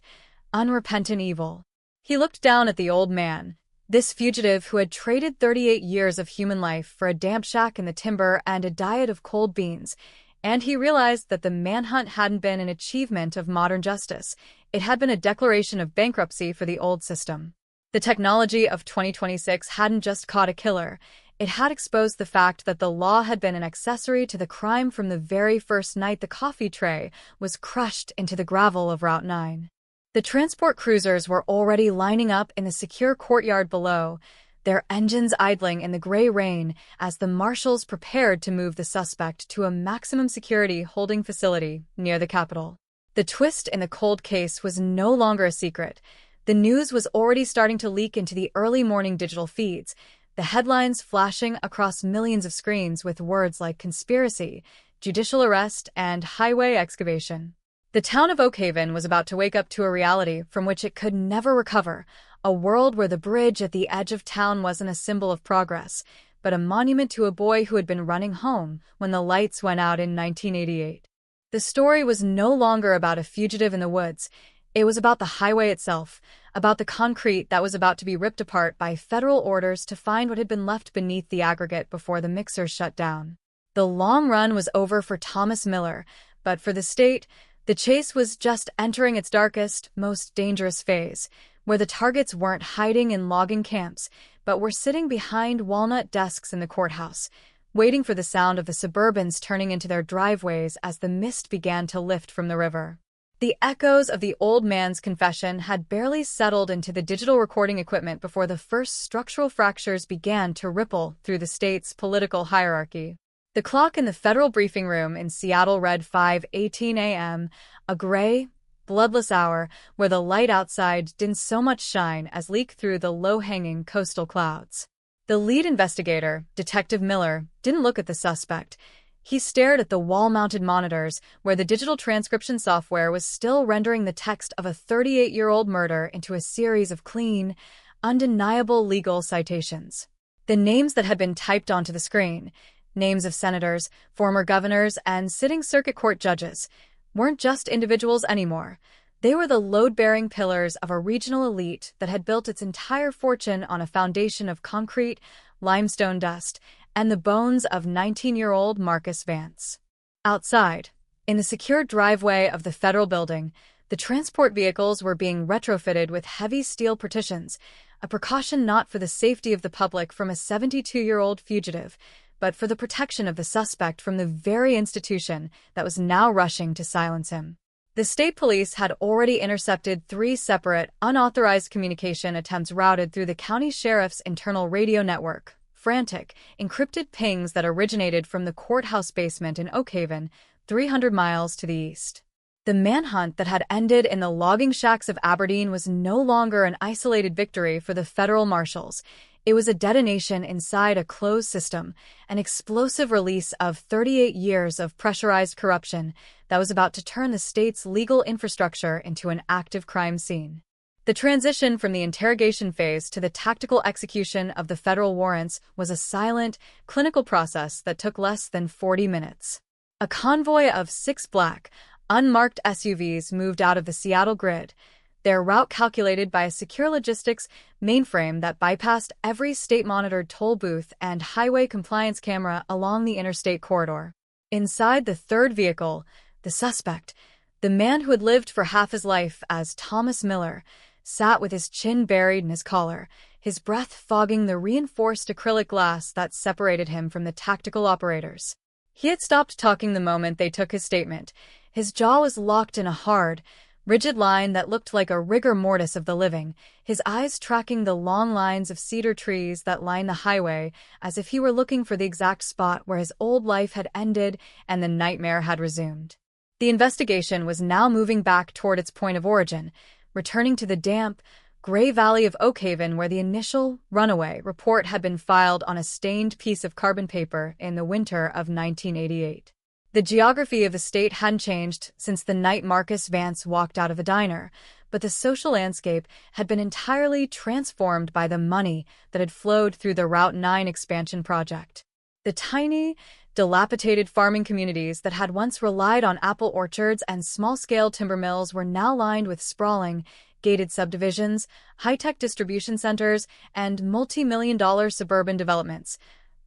unrepentant evil. He looked down at the old man, this fugitive who had traded 38 years of human life for a damp shack in the timber and a diet of cold beans, and he realized that the manhunt hadn't been an achievement of modern justice. It had been a declaration of bankruptcy for the old system. The technology of 2026 hadn't just caught a killer. It had exposed the fact that the law had been an accessory to the crime from the very first night the coffee tray was crushed into the gravel of Route 9. The transport cruisers were already lining up in the secure courtyard below, their engines idling in the gray rain as the marshals prepared to move the suspect to a maximum security holding facility near the Capitol. The twist in the cold case was no longer a secret. The news was already starting to leak into the early morning digital feeds, the headlines flashing across millions of screens with words like conspiracy, judicial arrest, and highway excavation. The town of Oakhaven was about to wake up to a reality from which it could never recover, a world where the bridge at the edge of town wasn't a symbol of progress, but a monument to a boy who had been running home when the lights went out in 1988. The story was no longer about a fugitive in the woods. It was about the highway itself, about the concrete that was about to be ripped apart by federal orders to find what had been left beneath the aggregate before the mixers shut down. The long run was over for Thomas Miller, but for the state, the chase was just entering its darkest, most dangerous phase, where the targets weren't hiding in logging camps, but were sitting behind walnut desks in the courthouse, waiting for the sound of the Suburbans turning into their driveways as the mist began to lift from the river. The echoes of the old man's confession had barely settled into the digital recording equipment before the first structural fractures began to ripple through the state's political hierarchy. The clock in the federal briefing room in Seattle read 5:18 a.m., a gray, bloodless hour where the light outside didn't so much shine as leak through the low-hanging coastal clouds. The lead investigator, Detective Miller, didn't look at the suspect. He stared at the wall-mounted monitors where the digital transcription software was still rendering the text of a 38-year-old murder into a series of clean, undeniable legal citations. The names that had been typed onto the screen, names of senators, former governors, and sitting circuit court judges, weren't just individuals anymore. They were the load-bearing pillars of a regional elite that had built its entire fortune on a foundation of concrete, limestone dust, and the bones of 19-year-old Marcus Vance. Outside, in the secured driveway of the federal building, the transport vehicles were being retrofitted with heavy steel partitions, a precaution not for the safety of the public from a 72-year-old fugitive, but for the protection of the suspect from the very institution that was now rushing to silence him. The state police had already intercepted 3 separate, unauthorized communication attempts routed through the county sheriff's internal radio network, frantic, encrypted pings that originated from the courthouse basement in Oakhaven, 300 miles to the east. The manhunt that had ended in the logging shacks of Aberdeen was no longer an isolated victory for the federal marshals. It was a detonation inside a closed system, an explosive release of 38 years of pressurized corruption that was about to turn the state's legal infrastructure into an active crime scene. The transition from the interrogation phase to the tactical execution of the federal warrants was a silent, clinical process that took less than 40 minutes. A convoy of 6 black, unmarked SUVs moved out of the Seattle grid, their route calculated by a secure logistics mainframe that bypassed every state-monitored toll booth and highway compliance camera along the interstate corridor. Inside the third vehicle, the suspect, the man who had lived for half his life as Thomas Miller, sat with his chin buried in his collar, his breath fogging the reinforced acrylic glass that separated him from the tactical operators. He had stopped talking the moment they took his statement. His jaw was locked in a hard, rigid line that looked like a rigor mortis of the living, his eyes tracking the long lines of cedar trees that lined the highway as if he were looking for the exact spot where his old life had ended and the nightmare had resumed. The investigation was now moving back toward its point of origin, returning to the damp, gray valley of Oak Haven where the initial runaway report had been filed on a stained piece of carbon paper in the winter of 1988. The geography of the state hadn't changed since the night Marcus Vance walked out of a diner, but the social landscape had been entirely transformed by the money that had flowed through the Route 9 expansion project. The tiny, dilapidated farming communities that had once relied on apple orchards and small-scale timber mills were now lined with sprawling, gated subdivisions, high-tech distribution centers, and multi-million-dollar suburban developments,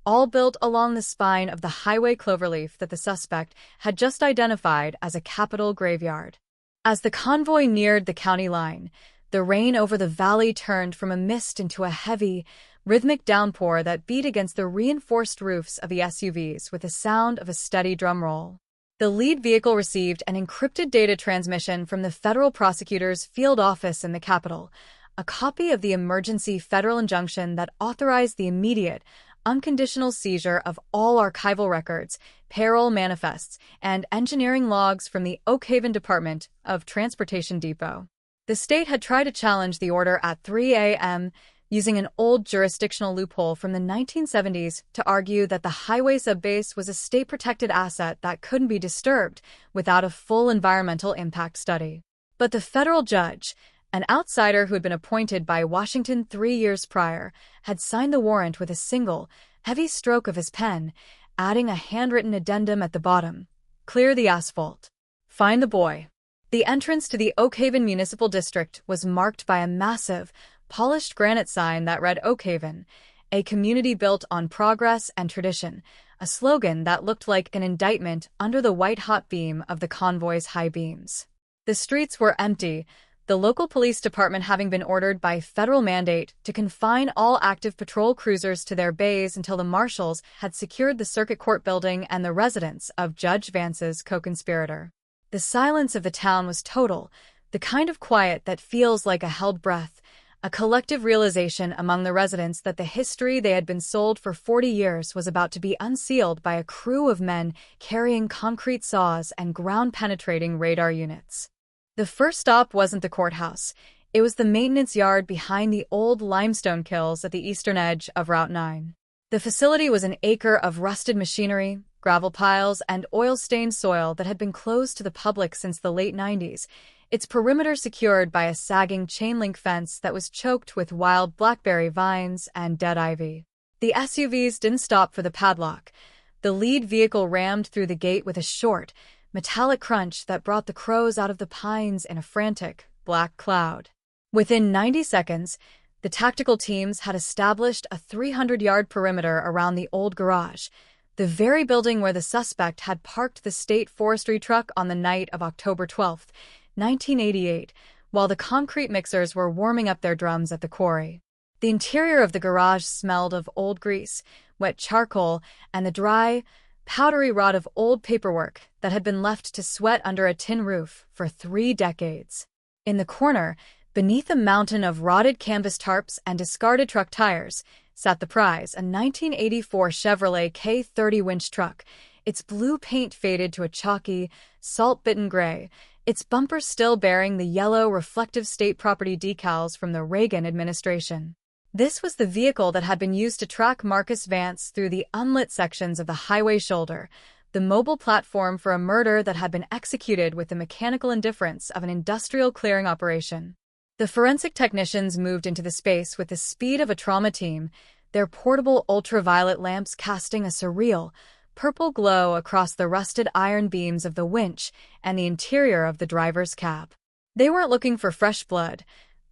all built along the spine of the highway cloverleaf that the suspect had just identified as a capital graveyard. As the convoy neared the county line, the rain over the valley turned from a mist into a heavy, rhythmic downpour that beat against the reinforced roofs of the SUVs with the sound of a steady drum roll. The lead vehicle received an encrypted data transmission from the federal prosecutor's field office in the Capitol, a copy of the emergency federal injunction that authorized the immediate, unconditional seizure of all archival records, payroll manifests, and engineering logs from the Oak Haven Department of Transportation Depot. The state had tried to challenge the order at 3 a.m., using an old jurisdictional loophole from the 1970s to argue that the highway subbase was a state-protected asset that couldn't be disturbed without a full environmental impact study. But the federal judge, an outsider who had been appointed by Washington 3 years prior, had signed the warrant with a single, heavy stroke of his pen, adding a handwritten addendum at the bottom. Clear the asphalt. Find the boy. The entrance to the Oak Haven Municipal District was marked by a massive, polished granite sign that read Oak Haven, a community built on progress and tradition, a slogan that looked like an indictment under the white-hot beam of the convoy's high beams. The streets were empty, the local police department having been ordered by federal mandate to confine all active patrol cruisers to their bays until the marshals had secured the circuit court building and the residence of Judge Vance's co-conspirator. The silence of the town was total, the kind of quiet that feels like a held breath, a collective realization among the residents that the history they had been sold for 40 years was about to be unsealed by a crew of men carrying concrete saws and ground-penetrating radar units. The first stop wasn't the courthouse. It was the maintenance yard behind the old limestone kilns at the eastern edge of Route 9. The facility was an acre of rusted machinery, gravel piles, and oil-stained soil that had been closed to the public since the late 90s, its perimeter secured by a sagging chain-link fence that was choked with wild blackberry vines and dead ivy. The SUVs didn't stop for the padlock. The lead vehicle rammed through the gate with a short, metallic crunch that brought the crows out of the pines in a frantic, black cloud. Within 90 seconds, the tactical teams had established a 300-yard perimeter around the old garage, the very building where the suspect had parked the state forestry truck on the night of October 12, 1988, while the concrete mixers were warming up their drums at the quarry. The interior of the garage smelled of old grease, wet charcoal, and the dry, powdery rot of old paperwork that had been left to sweat under a tin roof for 3 decades. In the corner, beneath a mountain of rotted canvas tarps and discarded truck tires, sat the prize, a 1984 Chevrolet K30 winch truck, its blue paint faded to a chalky, salt-bitten gray, its bumper still bearing the yellow, reflective state property decals from the Reagan administration. This was the vehicle that had been used to track Marcus Vance through the unlit sections of the highway shoulder, the mobile platform for a murder that had been executed with the mechanical indifference of an industrial clearing operation. The forensic technicians moved into the space with the speed of a trauma team, their portable ultraviolet lamps casting a surreal, purple glow across the rusted iron beams of the winch and the interior of the driver's cab. They weren't looking for fresh blood.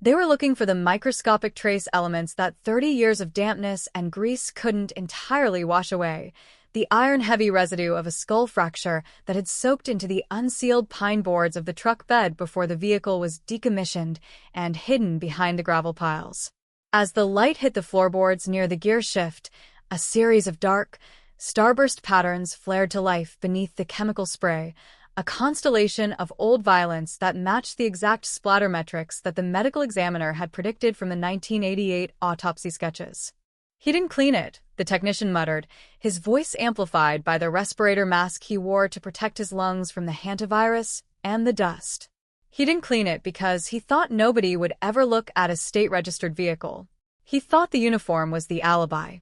They were looking for the microscopic trace elements that 30 years of dampness and grease couldn't entirely wash away, the iron-heavy residue of a skull fracture that had soaked into the unsealed pine boards of the truck bed before the vehicle was decommissioned and hidden behind the gravel piles. As the light hit the floorboards near the gear shift, a series of dark, starburst patterns flared to life beneath the chemical spray, a constellation of old violence that matched the exact splatter metrics that the medical examiner had predicted from the 1988 autopsy sketches. "He didn't clean it," the technician muttered, his voice amplified by the respirator mask he wore to protect his lungs from the hantavirus and the dust. He didn't clean it because he thought nobody would ever look at a state-registered vehicle. He thought the uniform was the alibi.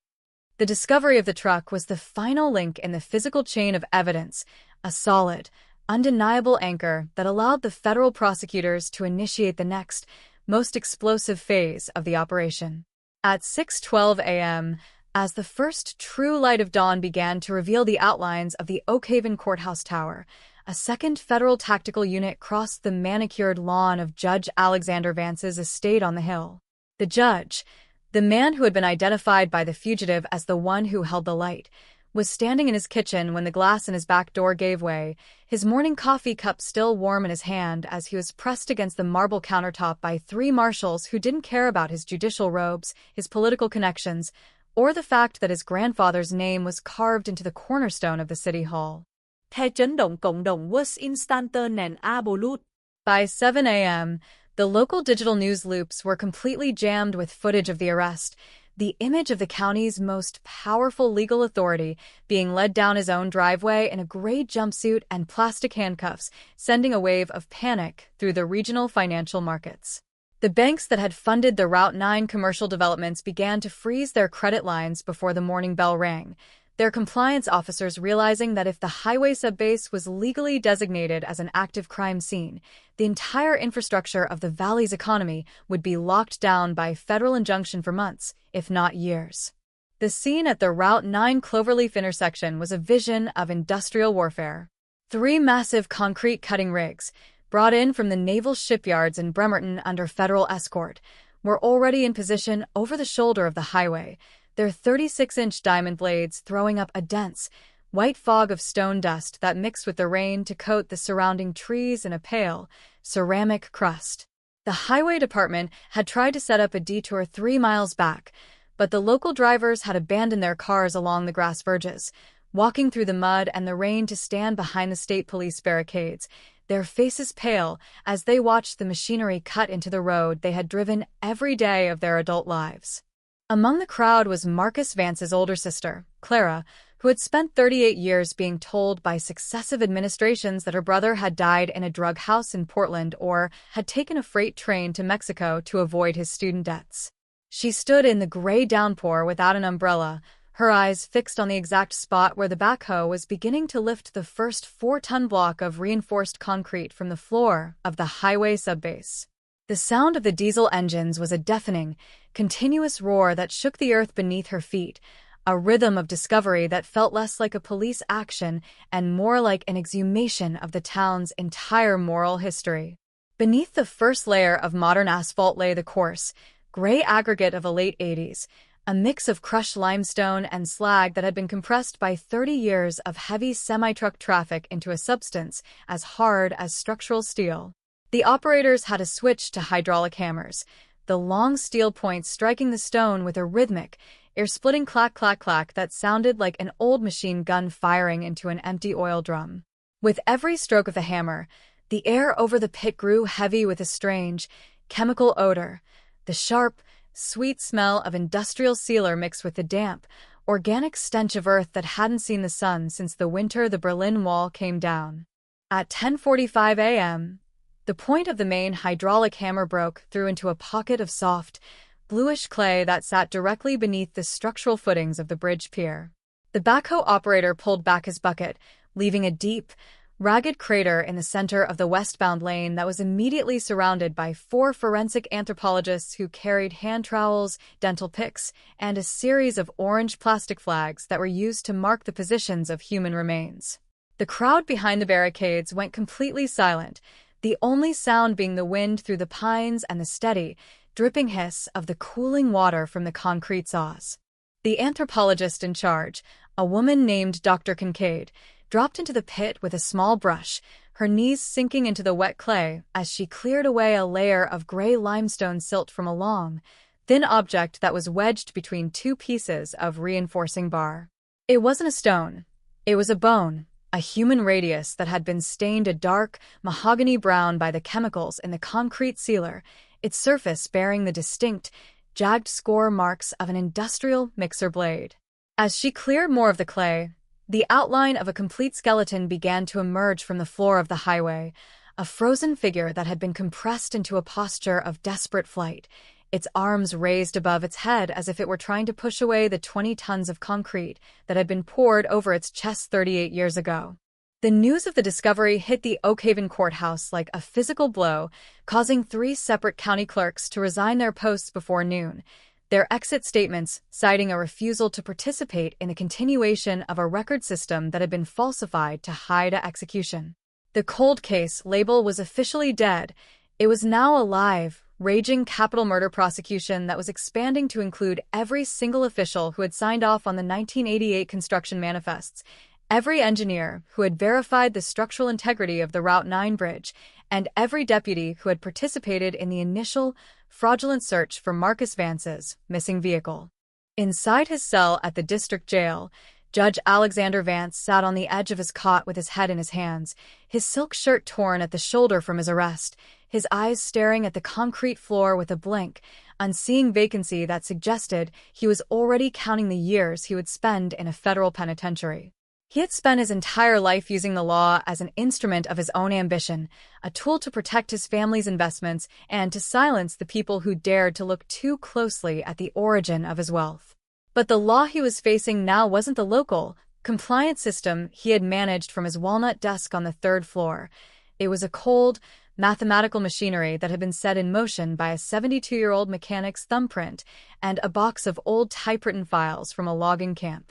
The discovery of the truck was the final link in the physical chain of evidence, a solid, undeniable anchor that allowed the federal prosecutors to initiate the next, most explosive phase of the operation. At 6:12 a.m., as the first true light of dawn began to reveal the outlines of the Oak Haven Courthouse Tower, a second federal tactical unit crossed the manicured lawn of Judge Alexander Vance's estate on the hill. The judge, the man who had been identified by the fugitive as the one who held the light, was standing in his kitchen when the glass in his back door gave way, his morning coffee cup still warm in his hand as he was pressed against the marble countertop by three marshals who didn't care about his judicial robes, his political connections, or the fact that his grandfather's name was carved into the cornerstone of the city hall. Theo chấn động cộng đồng West Instanter nền Abolut. By 7 a.m., the local digital news loops were completely jammed with footage of the arrest, the image of the county's most powerful legal authority being led down his own driveway in a gray jumpsuit and plastic handcuffs, sending a wave of panic through the regional financial markets. The banks that had funded the Route 9 commercial developments began to freeze their credit lines before the morning bell rang, their compliance officers realizing that if the highway subbase was legally designated as an active crime scene, the entire infrastructure of the valley's economy would be locked down by federal injunction for months, if not years. The scene at the Route 9 Cloverleaf intersection was a vision of industrial warfare. Three massive concrete cutting rigs, brought in from the naval shipyards in Bremerton under federal escort, were already in position over the shoulder of the highway, their 36-inch diamond blades throwing up a dense, white fog of stone dust that mixed with the rain to coat the surrounding trees in a pale, ceramic crust. The highway department had tried to set up a detour 3 miles back, but the local drivers had abandoned their cars along the grass verges, walking through the mud and the rain to stand behind the state police barricades, their faces pale as they watched the machinery cut into the road they had driven every day of their adult lives. Among the crowd was Marcus Vance's older sister, Clara, who had spent 38 years being told by successive administrations that her brother had died in a drug house in Portland or had taken a freight train to Mexico to avoid his student debts. She stood in the gray downpour without an umbrella, her eyes fixed on the exact spot where the backhoe was beginning to lift the first 4-ton block of reinforced concrete from the floor of the highway subbase. The sound of the diesel engines was a deafening, continuous roar that shook the earth beneath her feet, a rhythm of discovery that felt less like a police action and more like an exhumation of the town's entire moral history. Beneath the first layer of modern asphalt lay the coarse, gray aggregate of the late 80s, a mix of crushed limestone and slag that had been compressed by 30 years of heavy semi-truck traffic into a substance as hard as structural steel. The operators had to switch to hydraulic hammers, the long steel points striking the stone with a rhythmic, ear-splitting clack-clack-clack that sounded like an old machine gun firing into an empty oil drum. With every stroke of the hammer, the air over the pit grew heavy with a strange, chemical odor, the sharp, sweet smell of industrial sealer mixed with the damp, organic stench of earth that hadn't seen the sun since the winter the Berlin Wall came down. At 10:45 a.m., the point of the main hydraulic hammer broke through into a pocket of soft, bluish clay that sat directly beneath the structural footings of the bridge pier. The backhoe operator pulled back his bucket, leaving a deep, ragged crater in the center of the westbound lane that was immediately surrounded by 4 forensic anthropologists who carried hand trowels, dental picks, and a series of orange plastic flags that were used to mark the positions of human remains. The crowd behind the barricades went completely silent, the only sound being the wind through the pines and the steady, dripping hiss of the cooling water from the concrete saws. The anthropologist in charge, a woman named Dr. Kincaid, dropped into the pit with a small brush, her knees sinking into the wet clay as she cleared away a layer of gray limestone silt from a long, thin object that was wedged between 2 pieces of reinforcing bar. It wasn't a stone. It was a bone, a human radius that had been stained a dark, mahogany brown by the chemicals in the concrete sealer, its surface bearing the distinct, jagged score marks of an industrial mixer blade. As she cleared more of the clay, the outline of a complete skeleton began to emerge from the floor of the highway, a frozen figure that had been compressed into a posture of desperate flight, its arms raised above its head as if it were trying to push away the 20 tons of concrete that had been poured over its chest 38 years ago. The news of the discovery hit the Oakhaven courthouse like a physical blow, causing 3 separate county clerks to resign their posts before noon, their exit statements citing a refusal to participate in the continuation of a record system that had been falsified to hide an execution. The cold case label was officially dead. It was now a live, raging capital murder prosecution that was expanding to include every single official who had signed off on the 1988 construction manifests, every engineer who had verified the structural integrity of the Route 9 bridge, and every deputy who had participated in the initial, fraudulent search for Marcus Vance's missing vehicle. Inside his cell at the district jail, Judge Alexander Vance sat on the edge of his cot with his head in his hands, his silk shirt torn at the shoulder from his arrest, his eyes staring at the concrete floor with a blank, unseeing vacancy that suggested he was already counting the years he would spend in a federal penitentiary. He had spent his entire life using the law as an instrument of his own ambition, a tool to protect his family's investments and to silence the people who dared to look too closely at the origin of his wealth. But the law he was facing now wasn't the local, compliance system he had managed from his walnut desk on the 3rd floor. It was a cold, mathematical machinery that had been set in motion by a 72-year-old mechanic's thumbprint and a box of old typewritten files from a logging camp.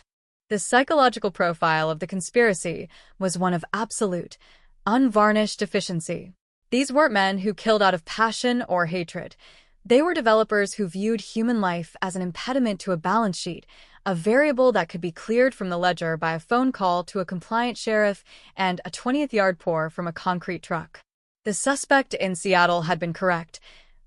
The psychological profile of the conspiracy was one of absolute, unvarnished efficiency. These weren't men who killed out of passion or hatred. They were developers who viewed human life as an impediment to a balance sheet, a variable that could be cleared from the ledger by a phone call to a compliant sheriff and a 20th yard pour from a concrete truck. The suspect in Seattle had been correct.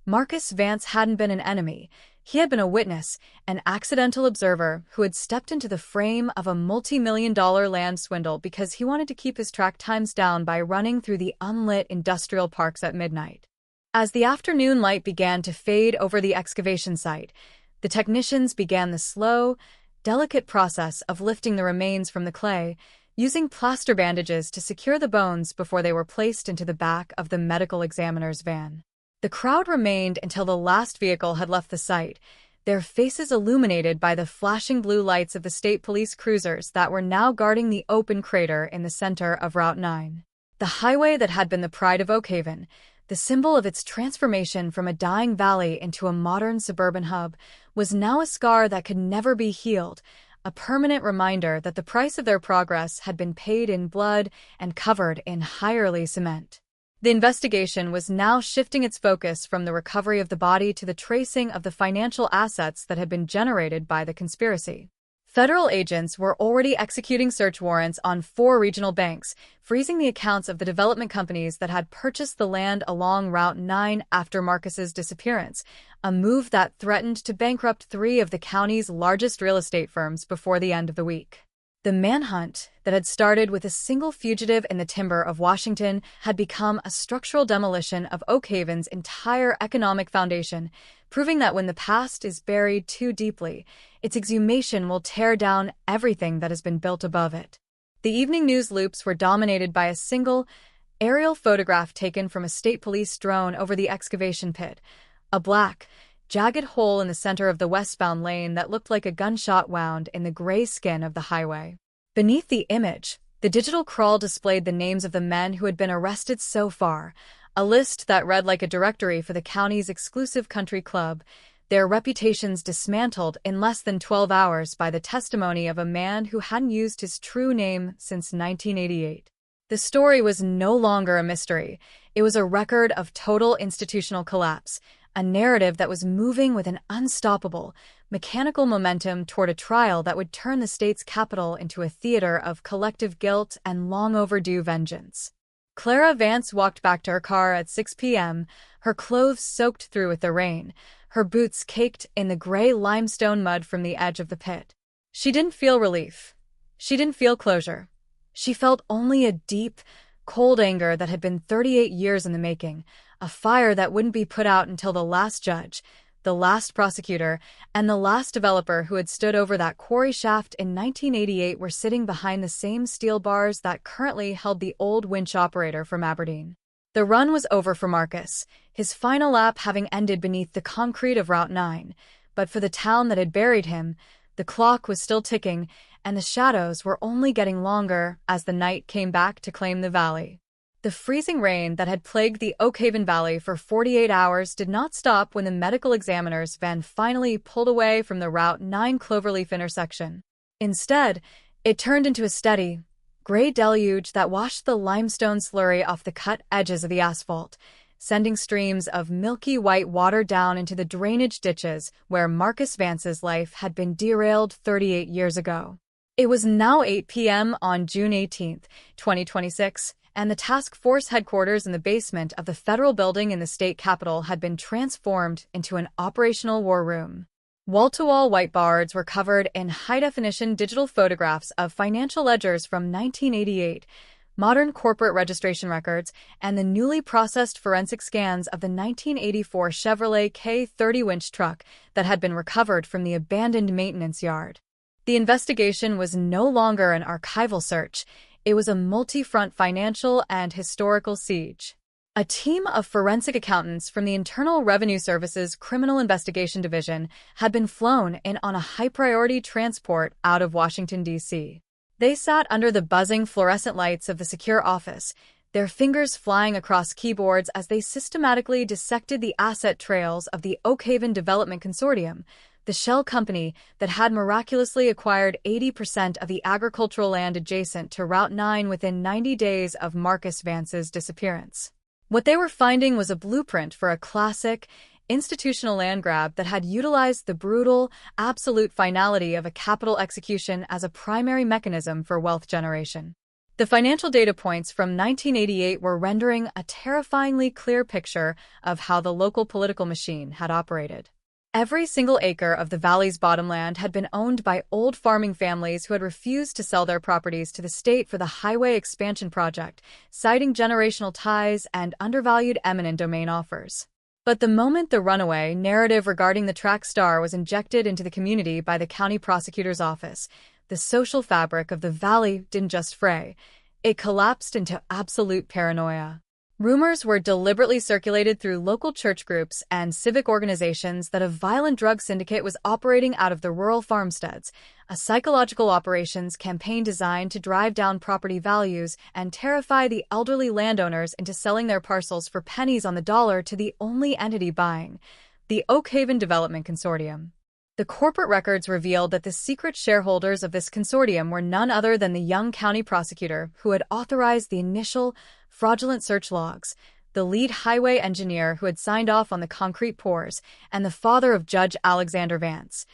Marcus Vance hadn't been an enemy. He had been a witness, an accidental observer who had stepped into the frame of a multi-million-dollar land swindle because he wanted to keep his track times down by running through the unlit industrial parks at midnight. As the afternoon light began to fade over the excavation site, the technicians began the slow, delicate process of lifting the remains from the clay, using plaster bandages to secure the bones before they were placed into the back of the medical examiner's van. The crowd remained until the last vehicle had left the site, their faces illuminated by the flashing blue lights of the state police cruisers that were now guarding the open crater in the center of Route 9. The highway that had been the pride of Oakhaven, the symbol of its transformation from a dying valley into a modern suburban hub, was now a scar that could never be healed, a permanent reminder that the price of their progress had been paid in blood and covered in hirely cement. The investigation was now shifting its focus from the recovery of the body to the tracing of the financial assets that had been generated by the conspiracy. Federal agents were already executing search warrants on 4 regional banks, freezing the accounts of the development companies that had purchased the land along Route 9 after Marcus's disappearance, a move that threatened to bankrupt 3 of the county's largest real estate firms before the end of the week. The manhunt that had started with a single fugitive in the timber of Washington had become a structural demolition of Oakhaven's entire economic foundation, proving that when the past is buried too deeply, its exhumation will tear down everything that has been built above it. The evening news loops were dominated by a single, aerial photograph taken from a state police drone over the excavation pit, a black, jagged hole in the center of the westbound lane that looked like a gunshot wound in the gray skin of the highway. Beneath the image, the digital crawl displayed the names of the men who had been arrested so far, a list that read like a directory for the county's exclusive country club, their reputations dismantled in less than 12 hours by the testimony of a man who hadn't used his true name since 1988. The story was no longer a mystery. It was a record of total institutional collapse, a narrative that was moving with an unstoppable, mechanical momentum toward a trial that would turn the state's capital into a theater of collective guilt and long overdue vengeance. Clara Vance walked back to her car at 6 p.m., her clothes soaked through with the rain, her boots caked in the gray limestone mud from the edge of the pit. She didn't feel relief. She didn't feel closure. She felt only a deep, cold anger that had been 38 years in the making, a fire that wouldn't be put out until the last judge, the last prosecutor, and the last developer who had stood over that quarry shaft in 1988 were sitting behind the same steel bars that currently held the old winch operator from Aberdeen. The run was over for Marcus, his final lap having ended beneath the concrete of Route 9, but for the town that had buried him, the clock was still ticking, and the shadows were only getting longer as the night came back to claim the valley. The freezing rain that had plagued the Oakhaven Valley for 48 hours did not stop when the medical examiner's van finally pulled away from the Route 9 Cloverleaf intersection. Instead, it turned into a steady, gray deluge that washed the limestone slurry off the cut edges of the asphalt, sending streams of milky white water down into the drainage ditches where Marcus Vance's life had been derailed 38 years ago. It was now 8 p.m. on June 18, 2026, and the task force headquarters in the basement of the federal building in the state capitol had been transformed into an operational war room. Wall-to-wall whiteboards were covered in high-definition digital photographs of financial ledgers from 1988, modern corporate registration records, and the newly processed forensic scans of the 1984 Chevrolet K30 winch truck that had been recovered from the abandoned maintenance yard. The investigation was no longer an archival search. It was a multi-front financial and historical siege. A team of forensic accountants from the Internal Revenue Service's Criminal Investigation Division had been flown in on a high-priority transport out of Washington, D.C. They sat under the buzzing fluorescent lights of the secure office, their fingers flying across keyboards as they systematically dissected the asset trails of the Oakhaven Development Consortium, the shell company that had miraculously acquired 80% of the agricultural land adjacent to Route 9 within 90 days of Marcus Vance's disappearance. What they were finding was a blueprint for a classic, institutional land grab that had utilized the brutal, absolute finality of a capital execution as a primary mechanism for wealth generation. The financial data points from 1988 were rendering a terrifyingly clear picture of how the local political machine had operated. Every single acre of the valley's bottomland had been owned by old farming families who had refused to sell their properties to the state for the highway expansion project, citing generational ties and undervalued eminent domain offers. But the moment the runaway narrative regarding the track star was injected into the community by the county prosecutor's office, the social fabric of the valley didn't just fray. It collapsed into absolute paranoia. Rumors were deliberately circulated through local church groups and civic organizations that a violent drug syndicate was operating out of the rural farmsteads, a psychological operations campaign designed to drive down property values and terrify the elderly landowners into selling their parcels for pennies on the dollar to the only entity buying, the Oakhaven Development Consortium. The corporate records revealed that the secret shareholders of this consortium were none other than the young county prosecutor who had authorized the initial fraudulent search logs, the lead highway engineer who had signed off on the concrete pours, and the father of Judge Alexander Vance,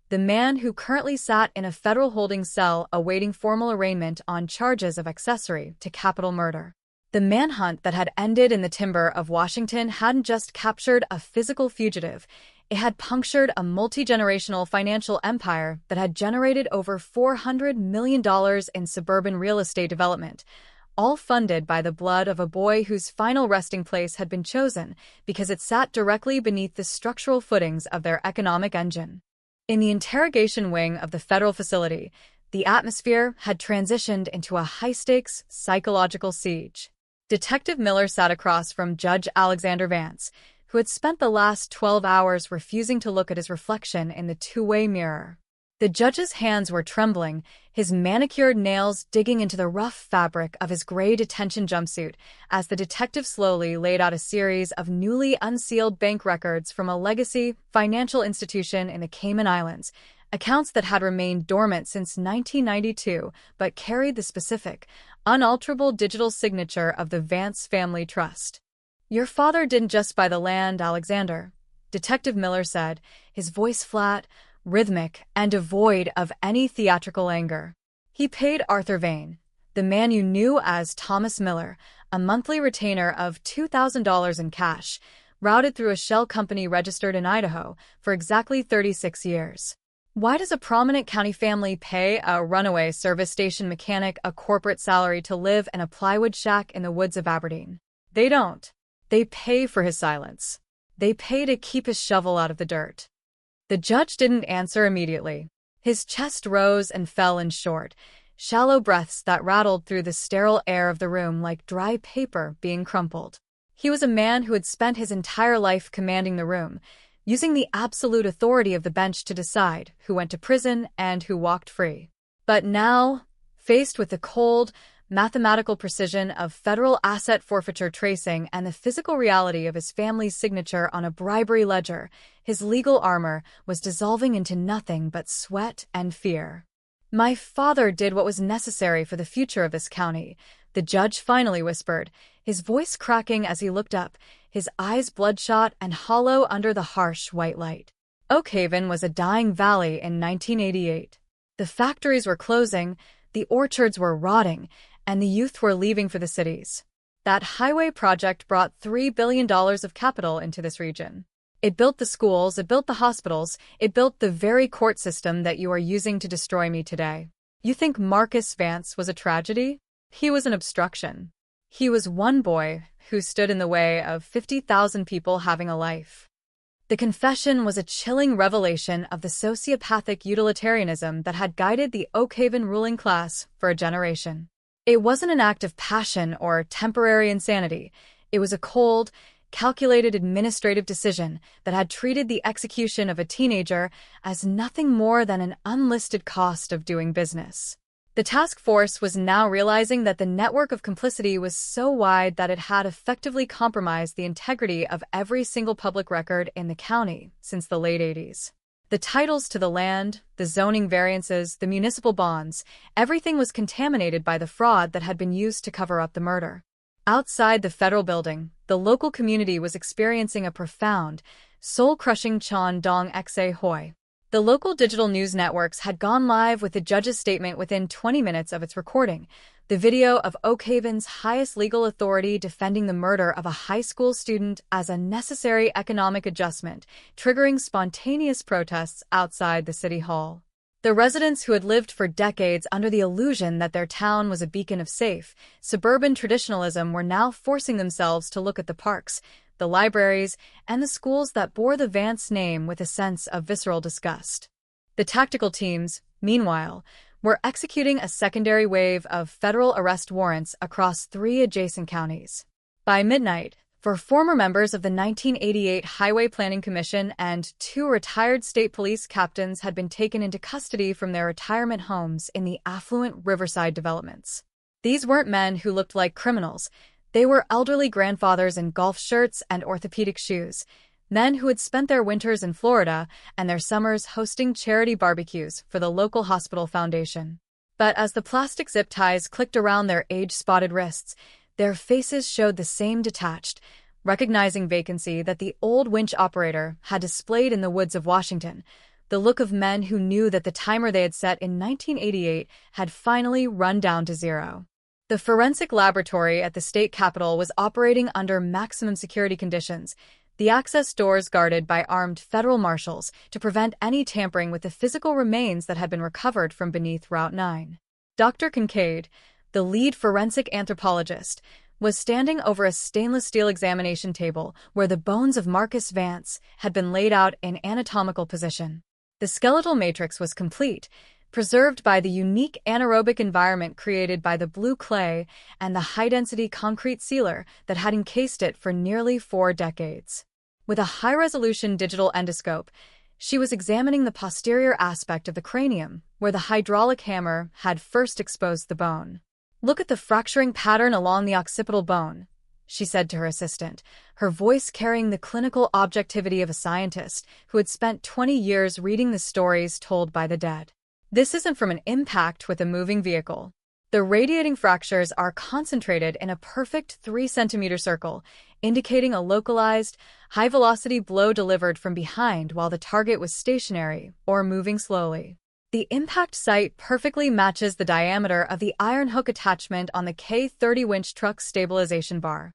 the man who currently sat in a federal holding cell awaiting formal arraignment on charges of accessory to capital murder. The manhunt that had ended in the timber of Washington hadn't just captured a physical fugitive, it had punctured a multi-generational financial empire that had generated over $400 million in suburban real estate development, all funded by the blood of a boy whose final resting place had been chosen because it sat directly beneath the structural footings of their economic engine. In the interrogation wing of the federal facility, the atmosphere had transitioned into a high-stakes psychological siege. Detective Miller sat across from Judge Alexander Vance, who had spent the last 12 hours refusing to look at his reflection in the two-way mirror. The judge's hands were trembling, his manicured nails digging into the rough fabric of his gray detention jumpsuit as the detective slowly laid out a series of newly unsealed bank records from a legacy financial institution in the Cayman Islands, accounts that had remained dormant since 1992 but carried the specific, unalterable digital signature of the Vance Family Trust. "Your father didn't just buy the land, Alexander," Detective Miller said, his voice flat, rhythmic, and devoid of any theatrical anger. "He paid Arthur Vane, the man you knew as Thomas Miller, a monthly retainer of $2,000 in cash, routed through a shell company registered in Idaho, for exactly 36 years. Why does a prominent county family pay a runaway service station mechanic a corporate salary to live in a plywood shack in the woods of Aberdeen? They don't. They pay for his silence. They pay to keep his shovel out of the dirt." The judge didn't answer immediately. His chest rose and fell in short, shallow breaths that rattled through the sterile air of the room like dry paper being crumpled. He was a man who had spent his entire life commanding the room, using the absolute authority of the bench to decide who went to prison and who walked free. But now, faced with the cold, mathematical precision of federal asset forfeiture tracing and the physical reality of his family's signature on a bribery ledger, his legal armor was dissolving into nothing but sweat and fear. "My father did what was necessary for the future of this county," the judge finally whispered, his voice cracking as he looked up, his eyes bloodshot and hollow under the harsh white light. Oak Haven was a dying valley in 1988. The factories were closing, the orchards were rotting, and the youth were leaving for the cities. That highway project brought $3 billion of capital into this region. It built the schools, it built the hospitals, it built the very court system that you are using to destroy me today. You think Marcus Vance was a tragedy? He was an obstruction. He was one boy who stood in the way of 50,000 people having a life. The confession was a chilling revelation of the sociopathic utilitarianism that had guided the Oak Haven ruling class for a generation. It wasn't an act of passion or temporary insanity. It was a cold, calculated administrative decision that had treated the execution of a teenager as nothing more than an unlisted cost of doing business. The task force was now realizing that the network of complicity was so wide that it had effectively compromised the integrity of every single public record in the county since the late 80s. The titles to the land, the zoning variances, the municipal bonds, everything was contaminated by the fraud that had been used to cover up the murder. Outside the federal building, the local community was experiencing a profound, soul-crushing Chon Dong Xe Hoi. The local digital news networks had gone live with the judge's statement within 20 minutes of its recording, the video of Oak Haven's highest legal authority defending the murder of a high school student as a necessary economic adjustment, triggering spontaneous protests outside the city hall. The residents who had lived for decades under the illusion that their town was a beacon of safe, suburban traditionalism were now forcing themselves to look at the parks, the libraries, and the schools that bore the Vance name with a sense of visceral disgust. The tactical teams, meanwhile, were executing a secondary wave of federal arrest warrants across 3 adjacent counties. By midnight, 4 former members of the 1988 Highway Planning Commission and 2 retired state police captains had been taken into custody from their retirement homes in the affluent Riverside developments. These weren't men who looked like criminals. They were elderly grandfathers in golf shirts and orthopedic shoes, men who had spent their winters in Florida and their summers hosting charity barbecues for the local hospital foundation. But as the plastic zip ties clicked around their age-spotted wrists, their faces showed the same detached, recognizing vacancy that the old winch operator had displayed in the woods of Washington, the look of men who knew that the timer they had set in 1988 had finally run down to zero. The forensic laboratory at the state capitol was operating under maximum security conditions, the access doors guarded by armed federal marshals to prevent any tampering with the physical remains that had been recovered from beneath Route 9. Dr. Kincaid, the lead forensic anthropologist, was standing over a stainless steel examination table where the bones of Marcus Vance had been laid out in anatomical position. The skeletal matrix was complete, preserved by the unique anaerobic environment created by the blue clay and the high-density concrete sealer that had encased it for nearly 4 decades. With a high-resolution digital endoscope, she was examining the posterior aspect of the cranium, where the hydraulic hammer had first exposed the bone. "Look at the fracturing pattern along the occipital bone," she said to her assistant, her voice carrying the clinical objectivity of a scientist who had spent 20 years reading the stories told by the dead. "This isn't from an impact with a moving vehicle. The radiating fractures are concentrated in a perfect 3-centimeter circle, indicating a localized, high-velocity blow delivered from behind while the target was stationary or moving slowly. The impact site perfectly matches the diameter of the iron hook attachment on the K30 winch truck stabilization bar.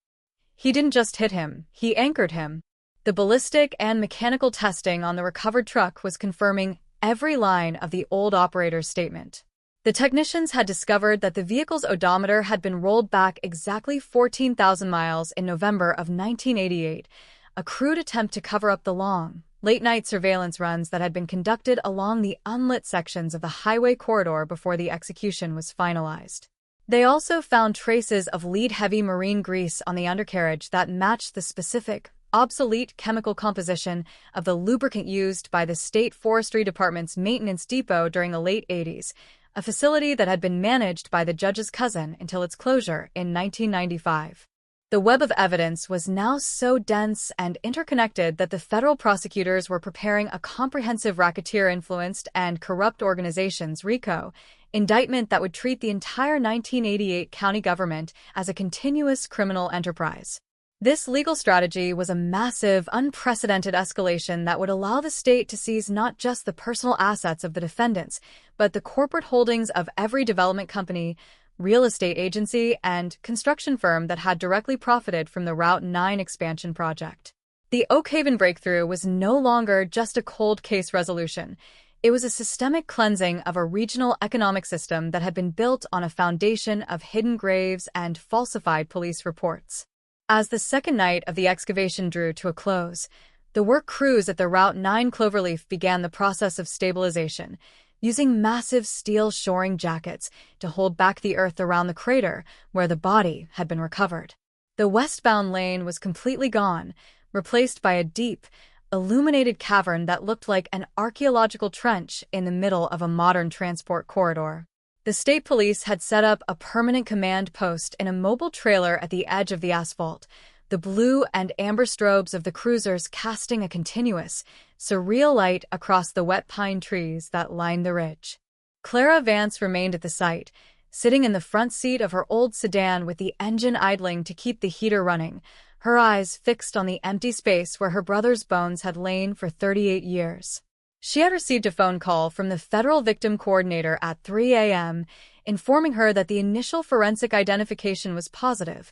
He didn't just hit him, he anchored him." The ballistic and mechanical testing on the recovered truck was confirming every line of the old operator's statement. The technicians had discovered that the vehicle's odometer had been rolled back exactly 14,000 miles in November of 1988, a crude attempt to cover up the long, late-night surveillance runs that had been conducted along the unlit sections of the highway corridor before the execution was finalized. They also found traces of lead-heavy marine grease on the undercarriage that matched the specific, obsolete chemical composition of the lubricant used by the State Forestry Department's maintenance depot during the late 80s, a facility that had been managed by the judge's cousin until its closure in 1995. The web of evidence was now so dense and interconnected that the federal prosecutors were preparing a comprehensive racketeer-influenced and corrupt organizations (RICO) indictment that would treat the entire 1988 county government as a continuous criminal enterprise. This legal strategy was a massive, unprecedented escalation that would allow the state to seize not just the personal assets of the defendants, but the corporate holdings of every development company, real estate agency, and construction firm that had directly profited from the Route 9 expansion project. The Oak Haven breakthrough was no longer just a cold case resolution. It was a systemic cleansing of a regional economic system that had been built on a foundation of hidden graves and falsified police reports. As the second night of the excavation drew to a close, the work crews at the Route 9 Cloverleaf began the process of stabilization, using massive steel shoring jackets to hold back the earth around the crater where the body had been recovered. The westbound lane was completely gone, replaced by a deep, illuminated cavern that looked like an archaeological trench in the middle of a modern transport corridor. The state police had set up a permanent command post in a mobile trailer at the edge of the asphalt, the blue and amber strobes of the cruisers casting a continuous, surreal light across the wet pine trees that lined the ridge. Clara Vance remained at the site, sitting in the front seat of her old sedan with the engine idling to keep the heater running, her eyes fixed on the empty space where her brother's bones had lain for 38 years. She had received a phone call from the Federal Victim Coordinator at 3 a.m., informing her that the initial forensic identification was positive.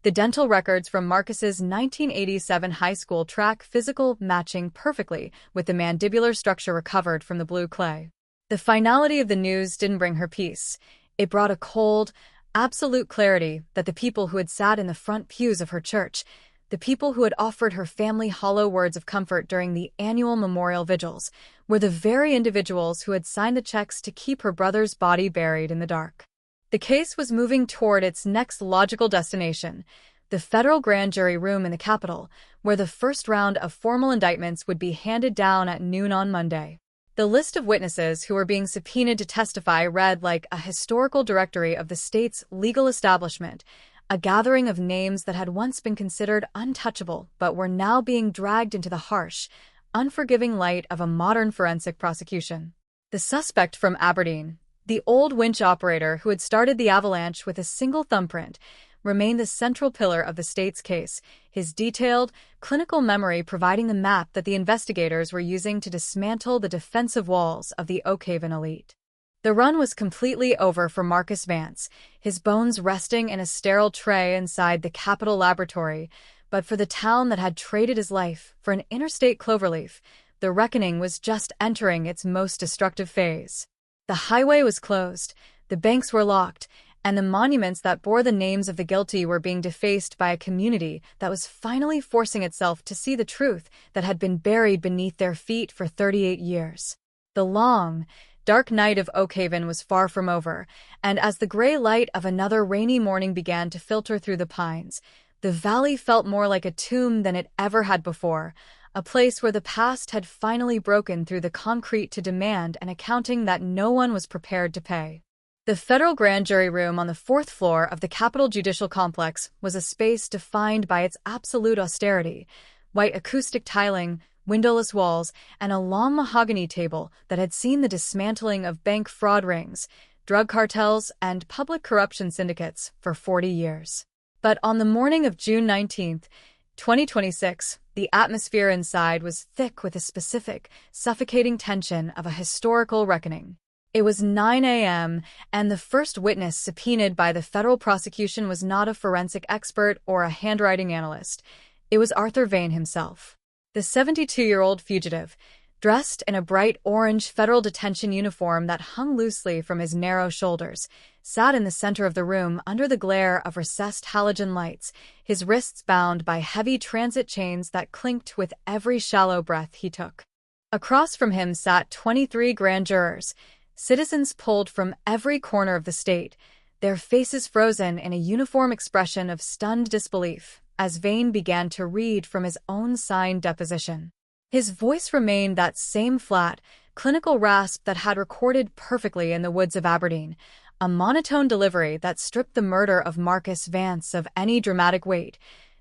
The dental records from Marcus's 1987 high school track physical matching perfectly with the mandibular structure recovered from the blue clay. The finality of the news didn't bring her peace. It brought a cold, absolute clarity that the people who had sat in the front pews of her church, the people who had offered her family hollow words of comfort during the annual memorial vigils, were the very individuals who had signed the checks to keep her brother's body buried in the dark. The case was moving toward its next logical destination, the federal grand jury room in the Capitol, where the first round of formal indictments would be handed down at noon on Monday. The list of witnesses who were being subpoenaed to testify read like a historical directory of the state's legal establishment, a gathering of names that had once been considered untouchable but were now being dragged into the harsh, unforgiving light of a modern forensic prosecution. The suspect from Aberdeen, the old winch operator who had started the avalanche with a single thumbprint, remained the central pillar of the state's case, his detailed, clinical memory providing the map that the investigators were using to dismantle the defensive walls of the Oak Haven elite. The run was completely over for Marcus Vance, his bones resting in a sterile tray inside the Capitol laboratory, but for the town that had traded his life for an interstate cloverleaf, the reckoning was just entering its most destructive phase. The highway was closed, the banks were locked, and the monuments that bore the names of the guilty were being defaced by a community that was finally forcing itself to see the truth that had been buried beneath their feet for 38 years. The long, dark night of Oakhaven was far from over, and as the gray light of another rainy morning began to filter through the pines, the valley felt more like a tomb than it ever had before, a place where the past had finally broken through the concrete to demand an accounting that no one was prepared to pay. The federal grand jury room on the 4th floor of the Capitol Judicial Complex was a space defined by its absolute austerity, white acoustic tiling, windowless walls, and a long mahogany table that had seen the dismantling of bank fraud rings, drug cartels, and public corruption syndicates for 40 years. But on the morning of June 19, 2026, the atmosphere inside was thick with a specific, suffocating tension of a historical reckoning. It was 9 a.m., and the first witness subpoenaed by the federal prosecution was not a forensic expert or a handwriting analyst. It was Arthur Vane himself. The 72-year-old fugitive, dressed in a bright orange federal detention uniform that hung loosely from his narrow shoulders, sat in the center of the room under the glare of recessed halogen lights, his wrists bound by heavy transit chains that clinked with every shallow breath he took. Across from him sat 23 grand jurors, citizens pulled from every corner of the state, their faces frozen in a uniform expression of stunned disbelief, as Vane began to read from his own signed deposition. His voice remained that same flat, clinical rasp that had recorded perfectly in the woods of Aberdeen, a monotone delivery that stripped the murder of Marcus Vance of any dramatic weight,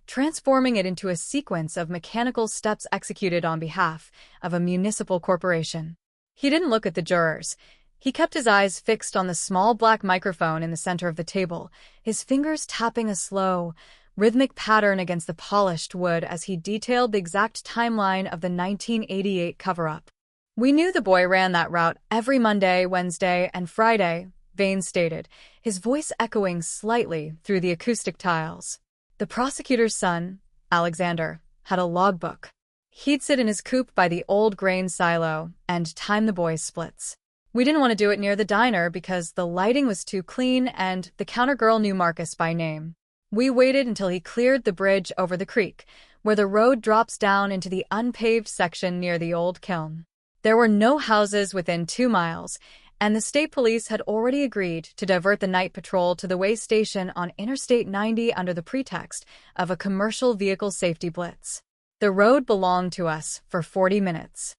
transforming it into a sequence of mechanical steps executed on behalf of a municipal corporation. He didn't look at the jurors. He kept his eyes fixed on the small black microphone in the center of the table, his fingers tapping a slow, rhythmic pattern against the polished wood as he detailed the exact timeline of the 1988 cover-up. "We knew the boy ran that route every Monday, Wednesday, and Friday," Vane stated, his voice echoing slightly through the acoustic tiles. The prosecutor's son, Alexander, had a logbook. He'd sit in his coop by the old grain silo and time the boy's splits. "We didn't want to do it near the diner because the lighting was too clean and the counter girl knew Marcus by name. We waited until he cleared the bridge over the creek, where the road drops down into the unpaved section near the old kiln. There were no houses within 2 miles, and the state police had already agreed to divert the night patrol to the way station on Interstate 90 under the pretext of a commercial vehicle safety blitz. The road belonged to us for 40 minutes.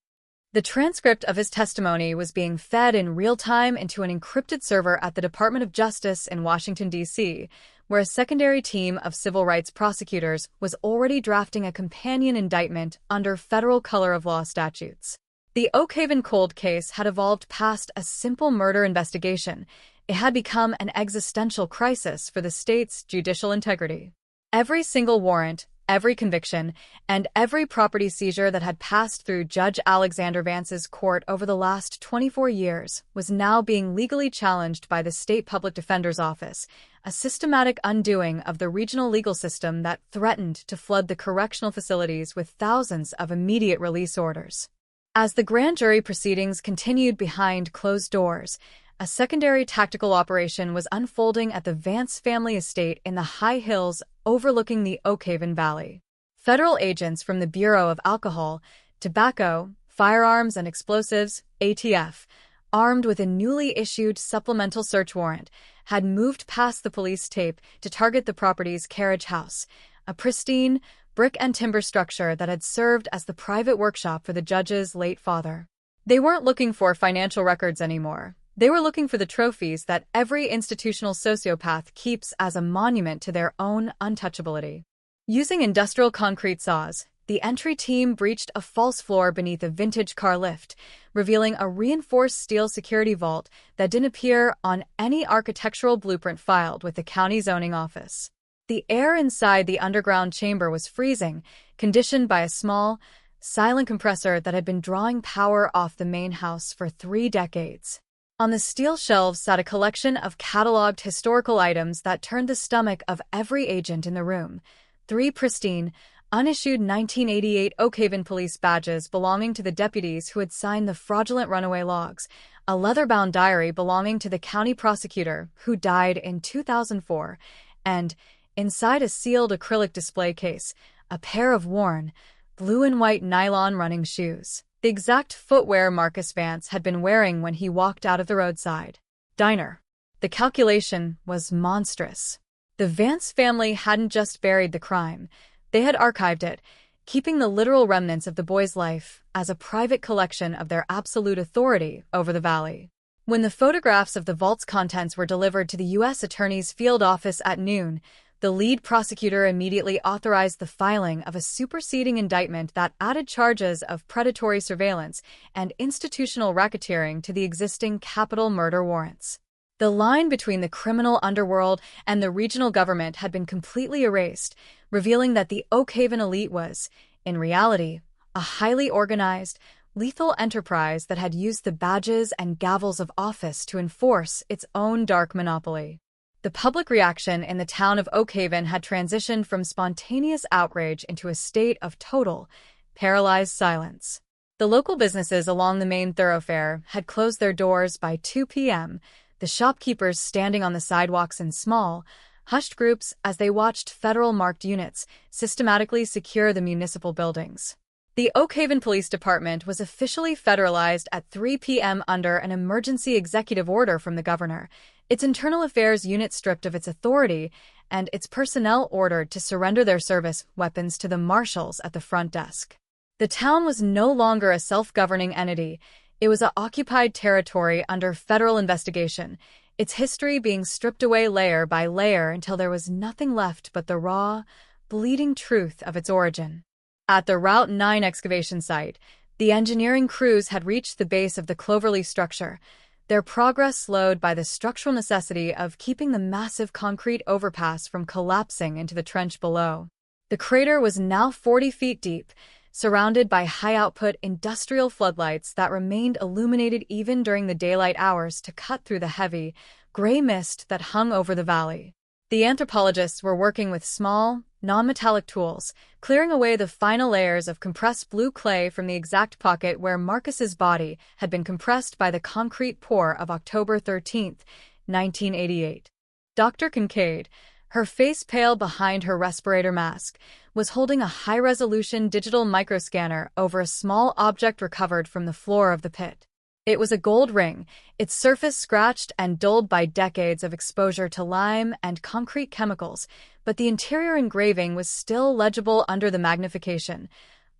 The transcript of his testimony was being fed in real time into an encrypted server at the Department of Justice in Washington, D.C., where a secondary team of civil rights prosecutors was already drafting a companion indictment under federal color of law statutes. The Oakhaven cold case had evolved past a simple murder investigation. It had become an existential crisis for the state's judicial integrity. Every single warrant, every conviction, and every property seizure that had passed through Judge Alexander Vance's court over the last 24 years was now being legally challenged by the State Public Defender's Office, a systematic undoing of the regional legal system that threatened to flood the correctional facilities with thousands of immediate release orders. As the grand jury proceedings continued behind closed doors, a secondary tactical operation was unfolding at the Vance family estate in the high hills overlooking the Oakhaven Valley. Federal agents from the Bureau of Alcohol, Tobacco, Firearms and Explosives, ATF, armed with a newly issued supplemental search warrant, had moved past the police tape to target the property's carriage house, a pristine, brick and timber structure that had served as the private workshop for the judge's late father. They weren't looking for financial records anymore. They were looking for the trophies that every institutional sociopath keeps as a monument to their own untouchability. Using industrial concrete saws, the entry team breached a false floor beneath a vintage car lift, revealing a reinforced steel security vault that didn't appear on any architectural blueprint filed with the county zoning office. The air inside the underground chamber was freezing, conditioned by a small, silent compressor that had been drawing power off the main house for 3 decades. On the steel shelves sat a collection of cataloged historical items that turned the stomach of every agent in the room. 3 pristine, unissued 1988 Oakhaven police badges belonging to the deputies who had signed the fraudulent runaway logs, a leather-bound diary belonging to the county prosecutor who died in 2004, and, inside a sealed acrylic display case, a pair of worn, blue and white nylon running shoes. the exact footwear Marcus Vance had been wearing when he walked out of the roadside diner. The calculation was monstrous. The Vance family hadn't just buried the crime, they had archived it, keeping the literal remnants of the boy's life as a private collection of their absolute authority over the valley. When the photographs of the vault's contents were delivered to the U.S. Attorney's field office at noon, the lead prosecutor immediately authorized the filing of a superseding indictment that added charges of predatory surveillance and institutional racketeering to the existing capital murder warrants. The line between the criminal underworld and the regional government had been completely erased, revealing that the Oak Haven elite was, in reality, a highly organized, lethal enterprise that had used the badges and gavels of office to enforce its own dark monopoly. The public reaction in the town of Oak Haven had transitioned from spontaneous outrage into a state of total, paralyzed silence. The local businesses along the main thoroughfare had closed their doors by 2 p.m., the shopkeepers standing on the sidewalks in small, hushed groups as they watched federal marked units systematically secure the municipal buildings. The Oak Haven Police Department was officially federalized at 3 p.m. under an emergency executive order from the governor, its internal affairs unit stripped of its authority, and its personnel ordered to surrender their service weapons to the marshals at the front desk. The town was no longer a self-governing entity. It was an occupied territory under federal investigation, its history being stripped away layer by layer until there was nothing left but the raw, bleeding truth of its origin. At the Route 9 excavation site, the engineering crews had reached the base of the Cloverleaf structure, their progress slowed by the structural necessity of keeping the massive concrete overpass from collapsing into the trench below. The crater was now 40 feet deep, surrounded by high-output industrial floodlights that remained illuminated even during the daylight hours to cut through the heavy, gray mist that hung over the valley. The anthropologists were working with small, non-metallic tools, clearing away the final layers of compressed blue clay from the exact pocket where Marcus's body had been compressed by the concrete pour of October 13, 1988. Dr. Kincaid, her face pale behind her respirator mask, was holding a high-resolution digital microscanner over a small object recovered from the floor of the pit. It was a gold ring, its surface scratched and dulled by decades of exposure to lime and concrete chemicals, but the interior engraving was still legible under the magnification.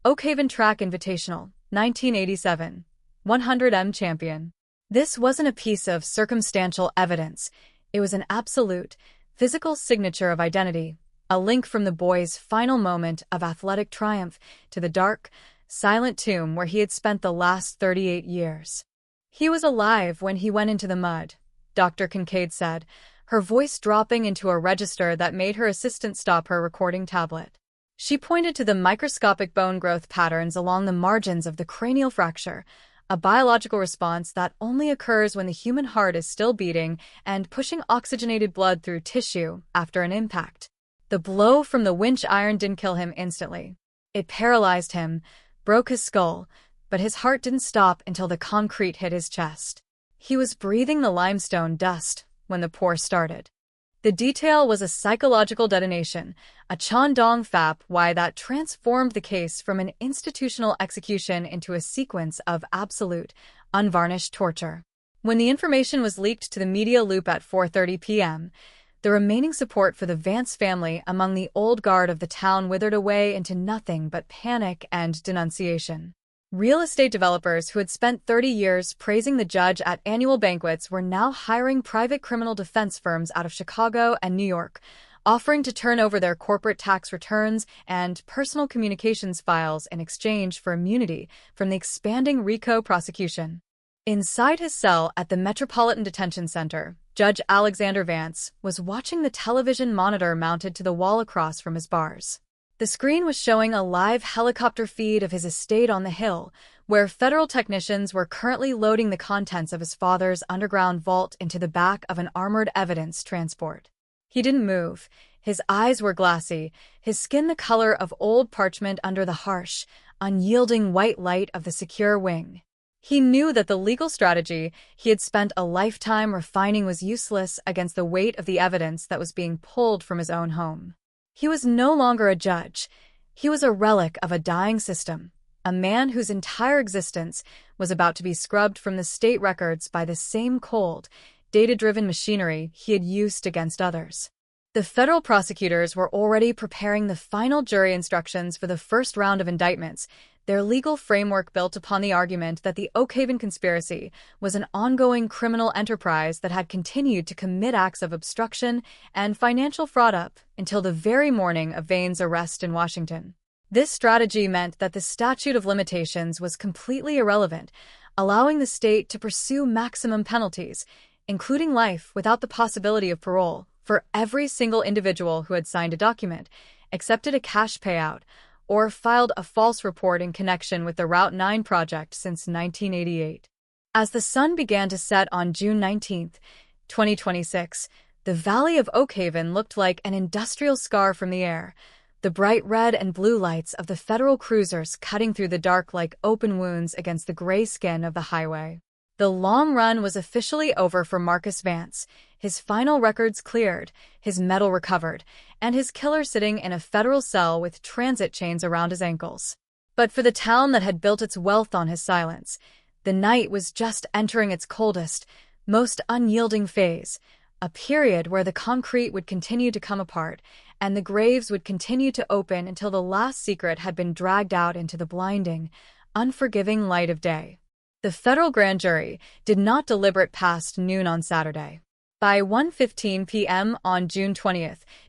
Oak Haven Track Invitational, 1987. 100M Champion. This wasn't a piece of circumstantial evidence. It was an absolute, physical signature of identity, a link from the boy's final moment of athletic triumph to the dark, silent tomb where he had spent the last 38 years. He was alive when he went into the mud, Dr. Kincaid said, her voice dropping into a register that made her assistant stop her recording tablet. She pointed to the microscopic bone growth patterns along the margins of the cranial fracture, a biological response that only occurs when the human heart is still beating and pushing oxygenated blood through tissue after an impact. The blow from the winch iron didn't kill him instantly. It paralyzed him, broke his skull, but his heart didn't stop until the concrete hit his chest. He was breathing the limestone dust when the pour started. The detail was a psychological detonation, a Chandong Fap why that transformed the case from an institutional execution into a sequence of absolute, unvarnished torture. When the information was leaked to the media loop at 4:30 p.m., the remaining support for the Vance family among the old guard of the town withered away into nothing but panic and denunciation. Real estate developers who had spent 30 years praising the judge at annual banquets were now hiring private criminal defense firms out of Chicago and New York, offering to turn over their corporate tax returns and personal communications files in exchange for immunity from the expanding RICO prosecution. Inside his cell at the Metropolitan Detention Center, Judge Alexander Vance was watching the television monitor mounted to the wall across from his bars. The screen was showing a live helicopter feed of his estate on the hill, where federal technicians were currently loading the contents of his father's underground vault into the back of an armored evidence transport. He didn't move. His eyes were glassy, his skin the color of old parchment under the harsh, unyielding white light of the secure wing. He knew that the legal strategy he had spent a lifetime refining was useless against the weight of the evidence that was being pulled from his own home. He was no longer a judge. He was a relic of a dying system, a man whose entire existence was about to be scrubbed from the state records by the same cold, data-driven machinery he had used against others. The federal prosecutors were already preparing the final jury instructions for the first round of indictments, their legal framework built upon the argument that the Oakhaven conspiracy was an ongoing criminal enterprise that had continued to commit acts of obstruction and financial fraud up until the very morning of Vane's arrest in Washington. This strategy meant that the statute of limitations was completely irrelevant, allowing the state to pursue maximum penalties, including life without the possibility of parole, for every single individual who had signed a document, accepted a cash payout, or filed a false report in connection with the Route 9 project since 1988. As the sun began to set on June 19, 2026, the valley of Oakhaven looked like an industrial scar from the air, the bright red and blue lights of the federal cruisers cutting through the dark like open wounds against the gray skin of the highway. The long run was officially over for Marcus Vance, his final records cleared, his medal recovered, and his killer sitting in a federal cell with transit chains around his ankles. But for the town that had built its wealth on his silence, the night was just entering its coldest, most unyielding phase, a period where the concrete would continue to come apart, and the graves would continue to open until the last secret had been dragged out into the blinding, unforgiving light of day. The federal grand jury did not deliberate past noon on Saturday. By 1:15 p.m. on June 20,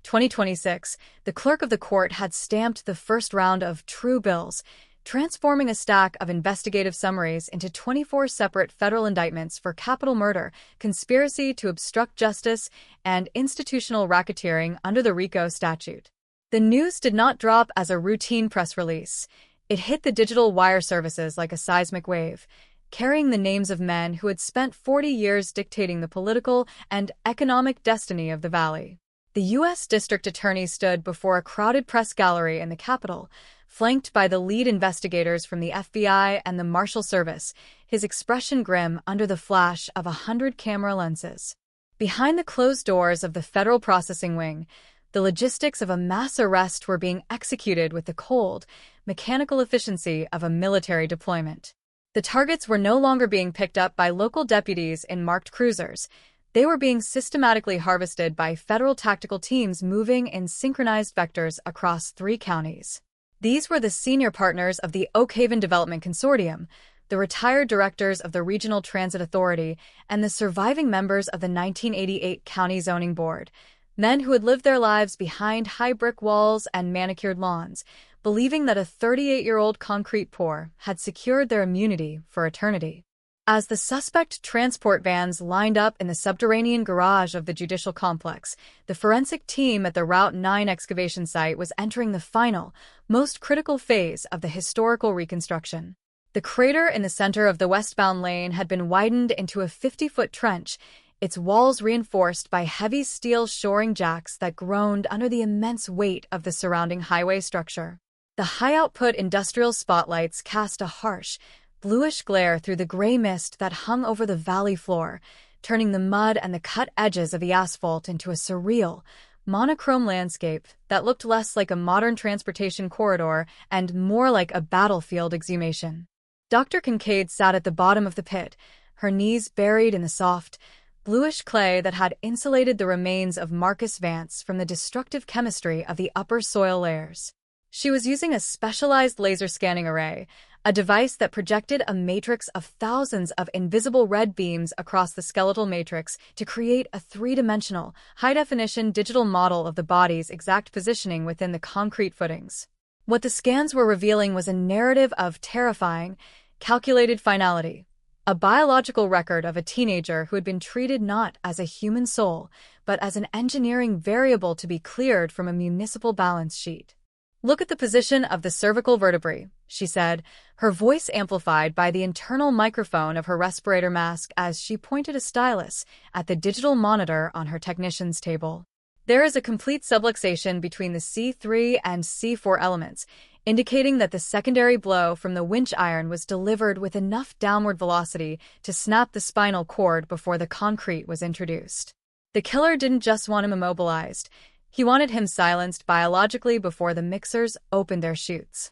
2026, the clerk of the court had stamped the first round of true bills, transforming a stack of investigative summaries into 24 separate federal indictments for capital murder, conspiracy to obstruct justice, and institutional racketeering under the RICO statute. The news did not drop as a routine press release. It hit the digital wire services like a seismic wave, carrying the names of men who had spent 40 years dictating the political and economic destiny of the valley. The U.S. District Attorney stood before a crowded press gallery in the Capitol, flanked by the lead investigators from the FBI and the Marshal Service, his expression grim under the flash of 100 camera lenses. Behind the closed doors of the Federal Processing Wing, the logistics of a mass arrest were being executed with the cold, mechanical efficiency of a military deployment. The targets were no longer being picked up by local deputies in marked cruisers. They were being systematically harvested by federal tactical teams moving in synchronized vectors across 3 counties. These were the senior partners of the Oakhaven Development Consortium, the retired directors of the Regional Transit Authority, and the surviving members of the 1988 County Zoning Board, men who had lived their lives behind high brick walls and manicured lawns, believing that a 38-year-old concrete pour had secured their immunity for eternity. As the suspect transport vans lined up in the subterranean garage of the judicial complex, the forensic team at the Route 9 excavation site was entering the final, most critical phase of the historical reconstruction. The crater in the center of the westbound lane had been widened into a 50-foot trench, its walls reinforced by heavy steel shoring jacks that groaned under the immense weight of the surrounding highway structure. The high-output industrial spotlights cast a harsh, bluish glare through the gray mist that hung over the valley floor, turning the mud and the cut edges of the asphalt into a surreal, monochrome landscape that looked less like a modern transportation corridor and more like a battlefield exhumation. Dr. Kincaid sat at the bottom of the pit, her knees buried in the soft, bluish clay that had insulated the remains of Marcus Vance from the destructive chemistry of the upper soil layers. She was using a specialized laser scanning array, a device that projected a matrix of thousands of invisible red beams across the skeletal matrix to create a 3-dimensional, high-definition digital model of the body's exact positioning within the concrete footings. What the scans were revealing was a narrative of terrifying, calculated finality, a biological record of a teenager who had been treated not as a human soul, but as an engineering variable to be cleared from a municipal balance sheet. "Look at the position of the cervical vertebrae," she said, her voice amplified by the internal microphone of her respirator mask as she pointed a stylus at the digital monitor on her technician's table. "There is a complete subluxation between the C3 and C4 elements, indicating that the secondary blow from the winch iron was delivered with enough downward velocity to snap the spinal cord before the concrete was introduced. The killer didn't just want him immobilized. He wanted him silenced biologically before the mixers opened their chutes."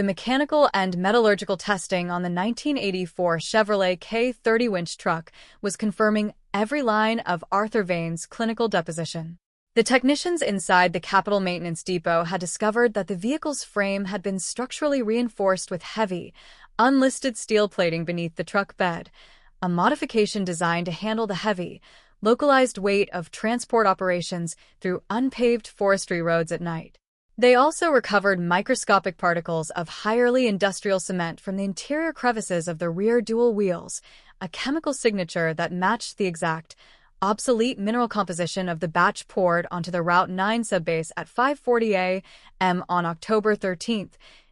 The mechanical and metallurgical testing on the 1984 Chevrolet K30 winch truck was confirming every line of Arthur Vane's clinical deposition. The technicians inside the Capitol Maintenance Depot had discovered that the vehicle's frame had been structurally reinforced with heavy, unlisted steel plating beneath the truck bed, a modification designed to handle the heavy, localized weight of transport operations through unpaved forestry roads at night. They also recovered microscopic particles of highly industrial cement from the interior crevices of the rear dual wheels, a chemical signature that matched the exact, obsolete mineral composition of the batch poured onto the Route 9 subbase at 5:40 a.m. on October 13,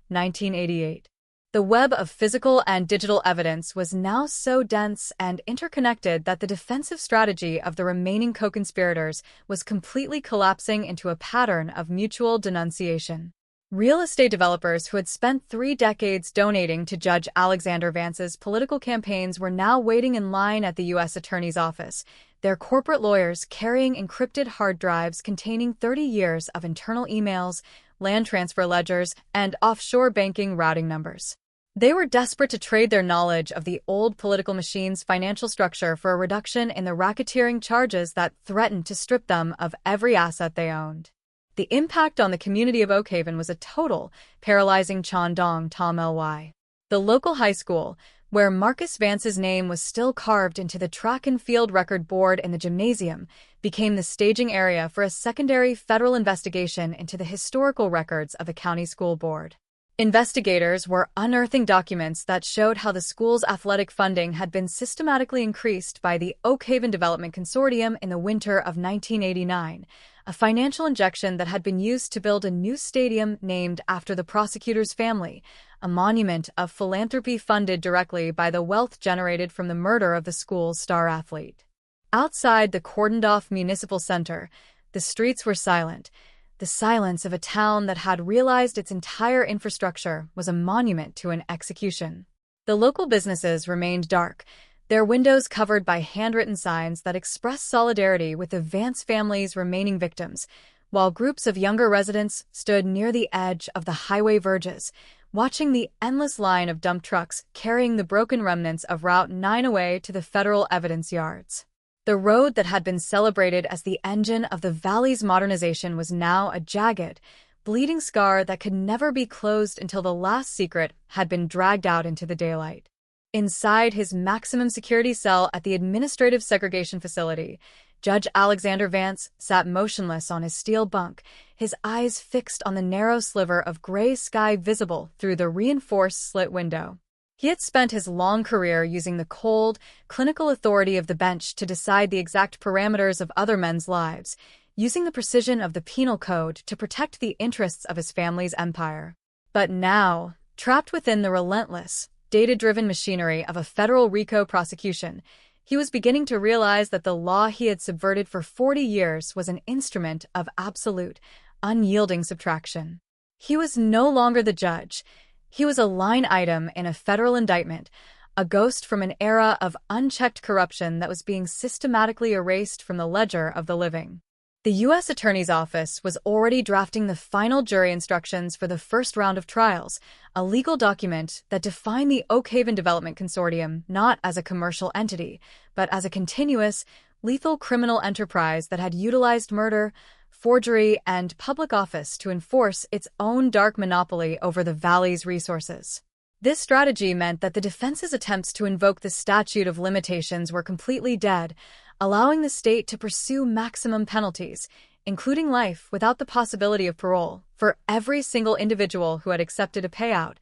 1988. The web of physical and digital evidence was now so dense and interconnected that the defensive strategy of the remaining co-conspirators was completely collapsing into a pattern of mutual denunciation. Real estate developers who had spent 3 decades donating to Judge Alexander Vance's political campaigns were now waiting in line at the U.S. Attorney's Office, their corporate lawyers carrying encrypted hard drives containing 30 years of internal emails, land transfer ledgers, and offshore banking routing numbers. They were desperate to trade their knowledge of the old political machine's financial structure for a reduction in the racketeering charges that threatened to strip them of every asset they owned. The impact on the community of Oak Haven was a total, paralyzing Chandong Tom Ly. The local high school, where Marcus Vance's name was still carved into the track and field record board in the gymnasium, became the staging area for a secondary federal investigation into the historical records of the county school board. Investigators were unearthing documents that showed how the school's athletic funding had been systematically increased by the Oak Haven Development Consortium in the winter of 1989, a financial injection that had been used to build a new stadium named after the prosecutor's family, a monument of philanthropy funded directly by the wealth generated from the murder of the school's star athlete. Outside the cordoned-off municipal center, the streets were silent, the silence of a town that had realized its entire infrastructure was a monument to an execution. The local businesses remained dark, their windows covered by handwritten signs that expressed solidarity with the Vance family's remaining victims, while groups of younger residents stood near the edge of the highway verges, watching the endless line of dump trucks carrying the broken remnants of Route 9 away to the federal evidence yards. The road that had been celebrated as the engine of the valley's modernization was now a jagged, bleeding scar that could never be closed until the last secret had been dragged out into the daylight. Inside his maximum security cell at the Administrative Segregation Facility, Judge Alexander Vance sat motionless on his steel bunk, his eyes fixed on the narrow sliver of gray sky visible through the reinforced slit window. He had spent his long career using the cold, clinical authority of the bench to decide the exact parameters of other men's lives, using the precision of the penal code to protect the interests of his family's empire. But now, trapped within the relentless, data-driven machinery of a federal RICO prosecution, he was beginning to realize that the law he had subverted for 40 years was an instrument of absolute, unyielding subtraction. He was no longer the judge. He was a line item in a federal indictment, a ghost from an era of unchecked corruption that was being systematically erased from the ledger of the living. The U.S. Attorney's Office was already drafting the final jury instructions for the first round of trials, a legal document that defined the Oak Haven Development Consortium not as a commercial entity, but as a continuous, lethal criminal enterprise that had utilized murder, forgery, and public office to enforce its own dark monopoly over the valley's resources. This strategy meant that the defense's attempts to invoke the statute of limitations were completely dead, allowing the state to pursue maximum penalties, including life without the possibility of parole, for every single individual who had accepted a payout,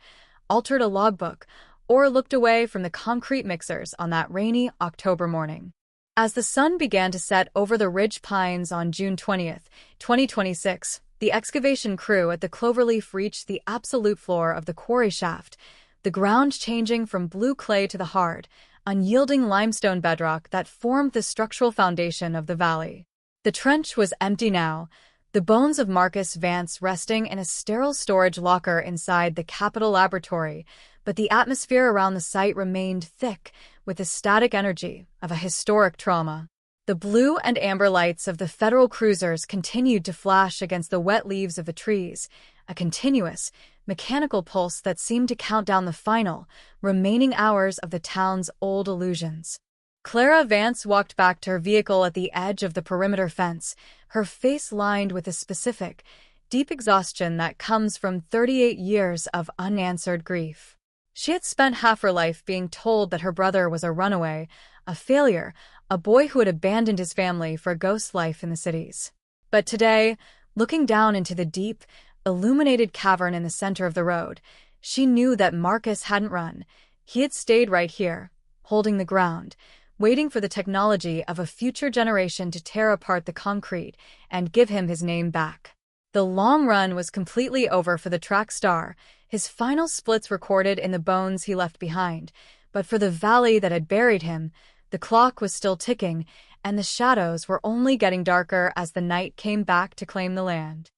altered a logbook, or looked away from the concrete mixers on that rainy October morning. As the sun began to set over the ridge pines on June 20th, 2026, the excavation crew at the Cloverleaf reached the absolute floor of the quarry shaft, the ground changing from blue clay to the hard, unyielding limestone bedrock that formed the structural foundation of the valley. The trench was empty now, the bones of Marcus Vance resting in a sterile storage locker inside the Capitol Laboratory, but the atmosphere around the site remained thick with the static energy of a historic trauma. The blue and amber lights of the federal cruisers continued to flash against the wet leaves of the trees, a continuous, mechanical pulse that seemed to count down the final, remaining hours of the town's old illusions. Clara Vance walked back to her vehicle at the edge of the perimeter fence, her face lined with a specific, deep exhaustion that comes from 38 years of unanswered grief. She had spent half her life being told that her brother was a runaway, a failure, a boy who had abandoned his family for a ghost life in the cities. But today, looking down into the deep, illuminated cavern in the center of the road, she knew that Marcus hadn't run. He had stayed right here, holding the ground, waiting for the technology of a future generation to tear apart the concrete and give him his name back. The long run was completely over for the track star, his final splits recorded in the bones he left behind. But for the valley that had buried him, the clock was still ticking, and the shadows were only getting darker as the night came back to claim the land.